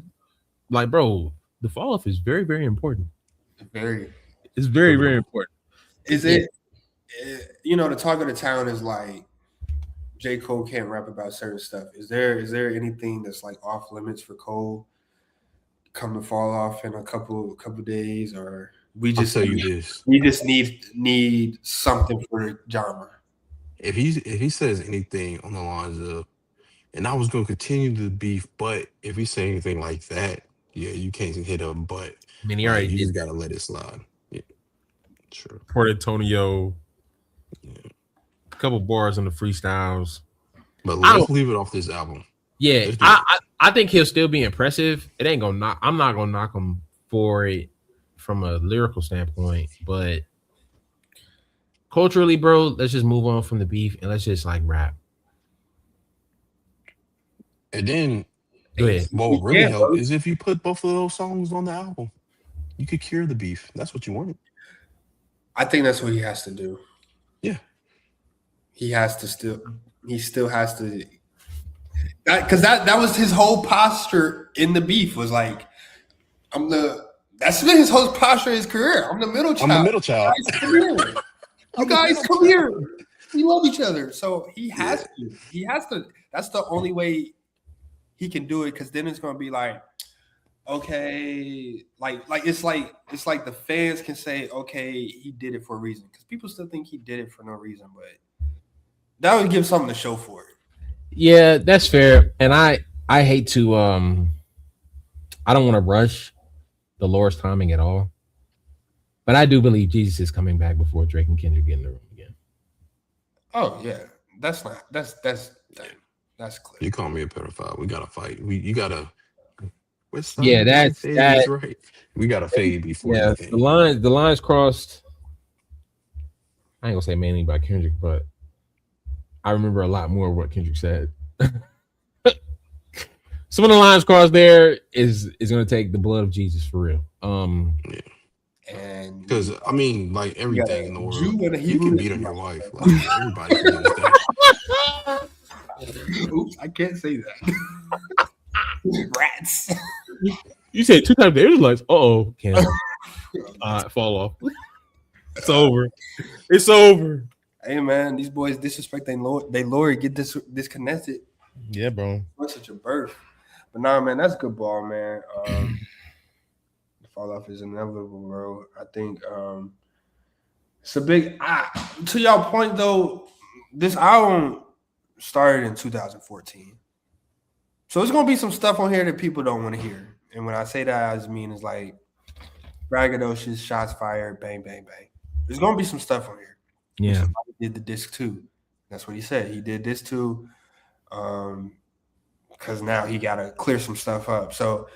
like, bro, the fall off is very, very important. It's very, very important. Is it? You know, the talk of the town is like J. Cole can't rap about certain stuff. Is there anything that's like off limits for Cole come to fall off in a couple days, or we just I'll tell you this. We just need something for the genre. If he says anything on the lines of, and I was gonna continue the beef, but if he say anything like that, yeah, you can't hit him. But I mean, he already you did. just gotta let it slide. Yeah, sure. Port Antonio, a couple bars on the freestyles. But let's leave it off this album. Yeah, I think he'll still be impressive. It ain't gonna knock. I'm not gonna knock him for it from a lyrical standpoint, but culturally, bro, let's just move on from the beef and let's just like rap. And then, Go ahead. what would really help is if you put both of those songs on the album. You could cure the beef. That's what you wanted. I think that's what he has to do. Yeah, he still has to. Because that was his whole posture in the beef was like, that's been his whole posture in his career. I'm the middle child. I'm the middle child. You guys come here. We love each other. So he has to. He has to. That's the only way he can do it. Because then it's gonna be like, okay, like it's like the fans can say, okay, he did it for a reason. Because people still think he did it for no reason, but that would give something to show for it. Yeah, that's fair. And I hate to I don't want to rush the Lord's timing at all. But I do believe Jesus is coming back before Drake and Kendrick get in the room again. Oh yeah. That's clear. You call me a pedophile. We gotta fight. You gotta West Side Yeah, Gun that's fades that. right. We got to fade before Yeah, anything. the lines crossed. I ain't gonna say mainly by Kendrick, but I remember a lot more of what Kendrick said. Some of the lines crossed there is gonna take the blood of Jesus for real. And Because I mean, like you got everything in the a world, Jew and a you Hebrew can beat on your Israelite. wife. Like everybody can understand. Oops, I can't say that. Rats. You said 2 times the Israelites. Oh, Cam. Fall off. It's over. It's over. Hey man, these boys disrespect they Lord get disconnected. Yeah, bro. What's such a birth? But nah, man, that's good ball, man. The fall off is inevitable, bro. I think it's a big. To y'all point though, this album started in 2014, so there's gonna be some stuff on here that people don't want to hear. And when I say that, I just mean it's like braggadocious, shots fired, bang, bang, bang. There's gonna be some stuff on here. Yeah. He did the disc too. That's what he said. He did this too. Because now he got to clear some stuff up. So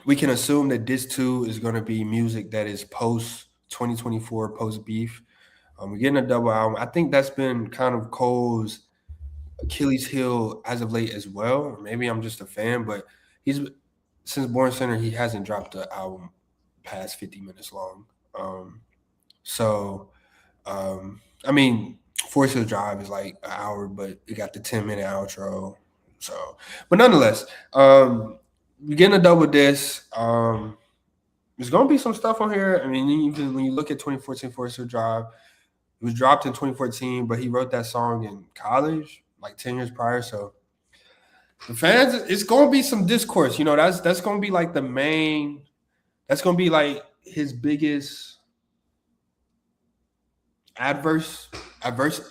we can assume that this too is going to be music that is post 2024, post beef. We're getting a double album. I think that's been kind of Cole's Achilles heel as of late as well. Maybe I'm just a fan, but he's since Born Center, he hasn't dropped an album past 50 minutes long. I mean, Force Hill Drive is like an hour, but it got the 10-minute outro. So, but nonetheless, we're getting a double disc. There's gonna be some stuff on here. I mean, even when you look at 2014 Force Hill Drive, it was dropped in 2014, but he wrote that song in college, like 10 years prior. So the fans, it's gonna be some discourse. You know, that's gonna be like the main. That's gonna be like his biggest adversary. It's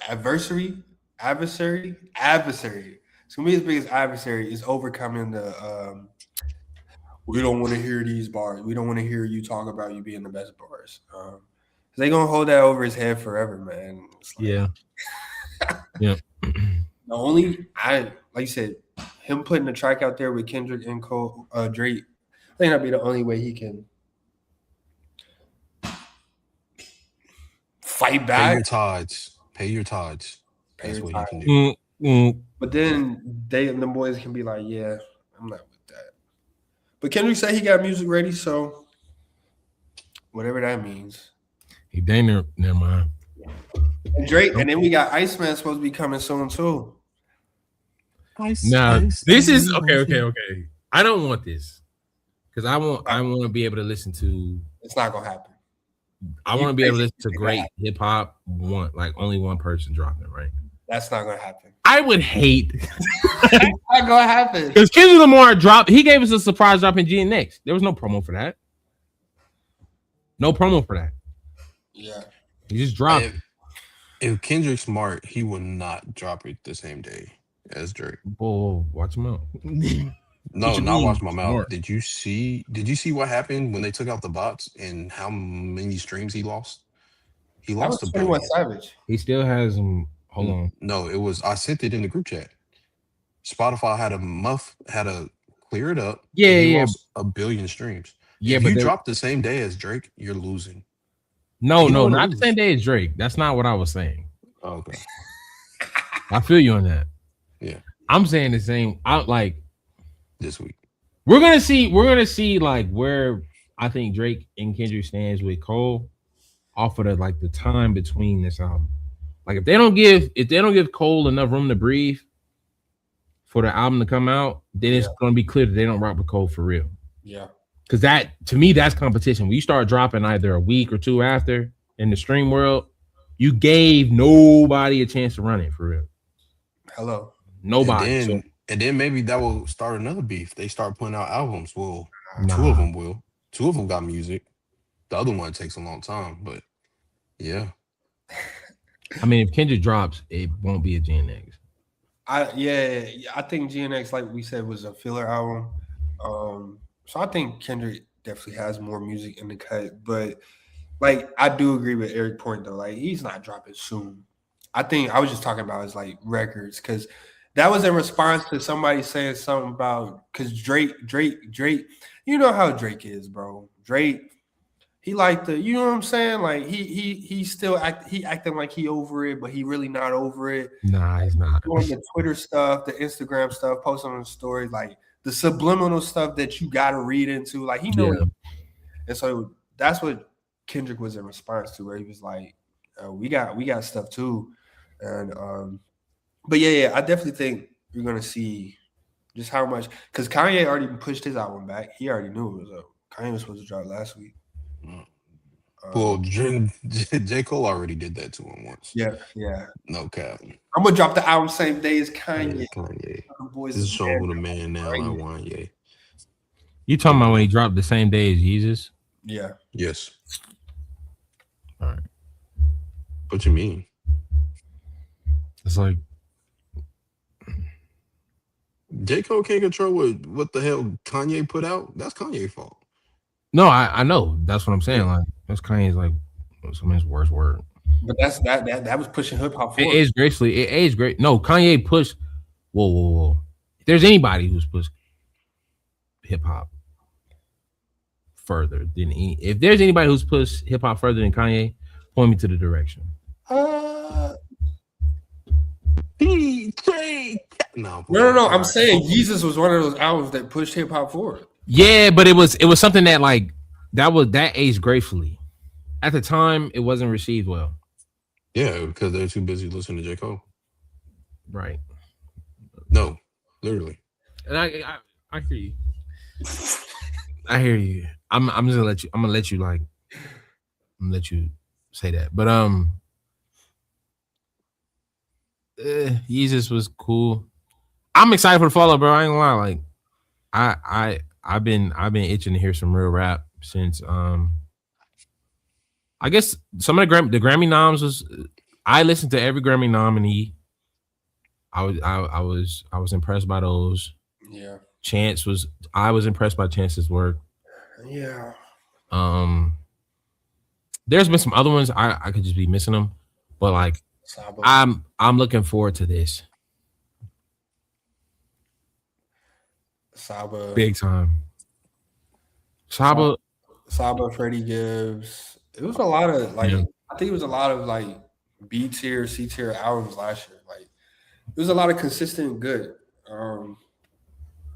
gonna be his biggest adversary is overcoming the we don't want to hear these bars. We don't want to hear you talk about you being the best bars. They gonna hold that over his head forever, man. Like, Yeah. Yeah. The only like you said, him putting the track out there with Kendrick and Cole, Drake, I think that'd be the only way he can fight back. Pay your tithes. Pay your tithes. That's what he can do. But then the boys can be like, yeah, I'm not with that. But Kendrick said he got music ready, so whatever that means. He dang never mind. And Drake, and then we got Iceman supposed to be coming soon too. Now this is okay. I don't want this because I want to be able to listen to. It's not gonna happen. I want to be able to listen to great hip hop. Only one person dropping, right? That's not gonna happen. I would hate. It's not gonna happen because Kendrick Lamar dropped. He gave us a surprise drop in GNX. There was no promo for that. No promo for that. Yeah, he just dropped. If Kendrick's smart, he will not drop it the same day as Drake. Oh, watch him out. No, not watch my mouth. Did you see what happened when they took out the bots and how many streams he lost? He lost 1 billion. Savage. He still has them. Hold on. No, it was. I sent it in the group chat. Spotify had to clear it up. Yeah. Lost 1 billion streams. Yeah, if but you drop the same day as Drake, you're losing. No, not the same day as Drake. That's not what I was saying. Oh, okay. I feel you on that. Yeah. I'm saying the same. Like this week. We're gonna see like where I think Drake and Kendrick stands with Cole off of the time between this album. Like if they don't give Cole enough room to breathe for the album to come out, then it's gonna be clear that they don't rock with Cole for real. Yeah. Because that, to me, that's competition. When you start dropping either a week or two after in the stream world, you gave nobody a chance to run it for real. Hello. Nobody. And then maybe that will start another beef. They start putting out albums. Well, two of them will. Two of them got music. The other one takes a long time, but yeah. I mean, if Kendrick drops, it won't be a GNX. I think GNX, like we said, was a filler album. So I think Kendrick definitely has more music in the cut, but like I do agree with Eric's point though. Like he's not dropping soon. I think I was just talking about his like records because That was in response to somebody saying something about because Drake. You know how Drake is, bro. Drake, he like the, you know what I'm saying? Like he still acting like he over it, but he really not over it. Nah, he's not. Doing the Twitter stuff, the Instagram stuff, posting on the stories, like the subliminal stuff that you got to read into. Like he know, and so that's what Kendrick was in response to, where he was like, "We got stuff too," and but yeah, I definitely think you're gonna see just how much, because Kanye already pushed his album back. He already knew it was up. Kanye was supposed to drop last week. Well, J. Cole already did that to him once. Yeah. No cap. I'm gonna drop the album same day as Kanye. Kanye. Boys This is showing who the man now. I want, yeah. You talking about when he dropped the same day as Jesus? Yeah. Yes. All right. What you mean? It's like J. Cole can't control what the hell Kanye put out. That's Kanye's fault. no, I know. That's what I'm saying. Like that's Kanye's like somebody's worst word. But that was pushing hip hop forward. It aged gracefully. It aged great. No, Kanye pushed. Whoa. If there's anybody who's pushed hip hop further than if there's anybody who's pushed hip hop further than Kanye, point me to the direction. DJ. No. I'm saying Jesus was one of those albums that pushed hip hop forward. Yeah, but it was something that like that aged gracefully. At the time, it wasn't received well. Yeah, because they're too busy listening to J. Cole. Right. No, literally. And I hear you. I hear you. I'm just gonna let you. I'm gonna let you say that. But Jesus was cool. I'm excited for the follow, bro. I ain't gonna lie. Like I've been itching to hear some real rap since I guess some of the Grammy noms was, I listened to every Grammy nominee. I was impressed by those. Yeah. I was impressed by Chance's work. Yeah. There's been some other ones I could just be missing them, but like Saba. I'm looking forward to this. Saba. Big time. Saba, Freddie Gibbs. It was a lot of like, Yeah. I think it was a lot of like B tier, C tier albums last year. Like it was a lot of consistent good.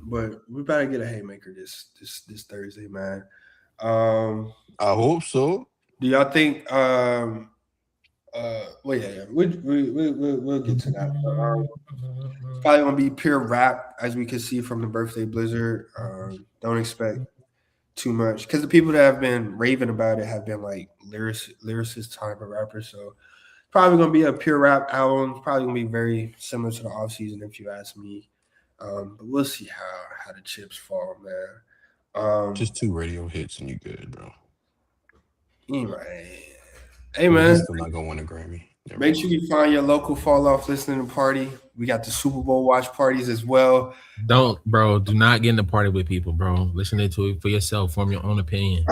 But we better get a haymaker this Thursday, man. I hope so. Do y'all think well yeah. We'll get to that. It's probably gonna be pure rap, as we can see from the Birthday Blizzard. Don't expect too much, because the people that have been raving about it have been like lyricist type of rappers. So probably gonna be a pure rap album. Probably gonna be very similar to the off season, if you ask me. But we'll see how the chips fall, man. Just 2 radio hits and you good, bro. Anyway, hey man, He's still not gonna win a Grammy. Never make mind. sure you find your local fall off listening party. We got the Super Bowl watch parties as well. do not get in the party with people, bro. Listen to it for yourself. Form your own opinion.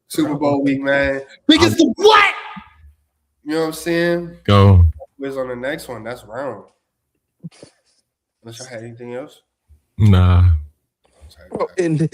Super Bowl week, man. Biggest the what? You know what I'm saying? Go. Who's on the next one? That's round. Unless y'all had anything else. Nah. Well, and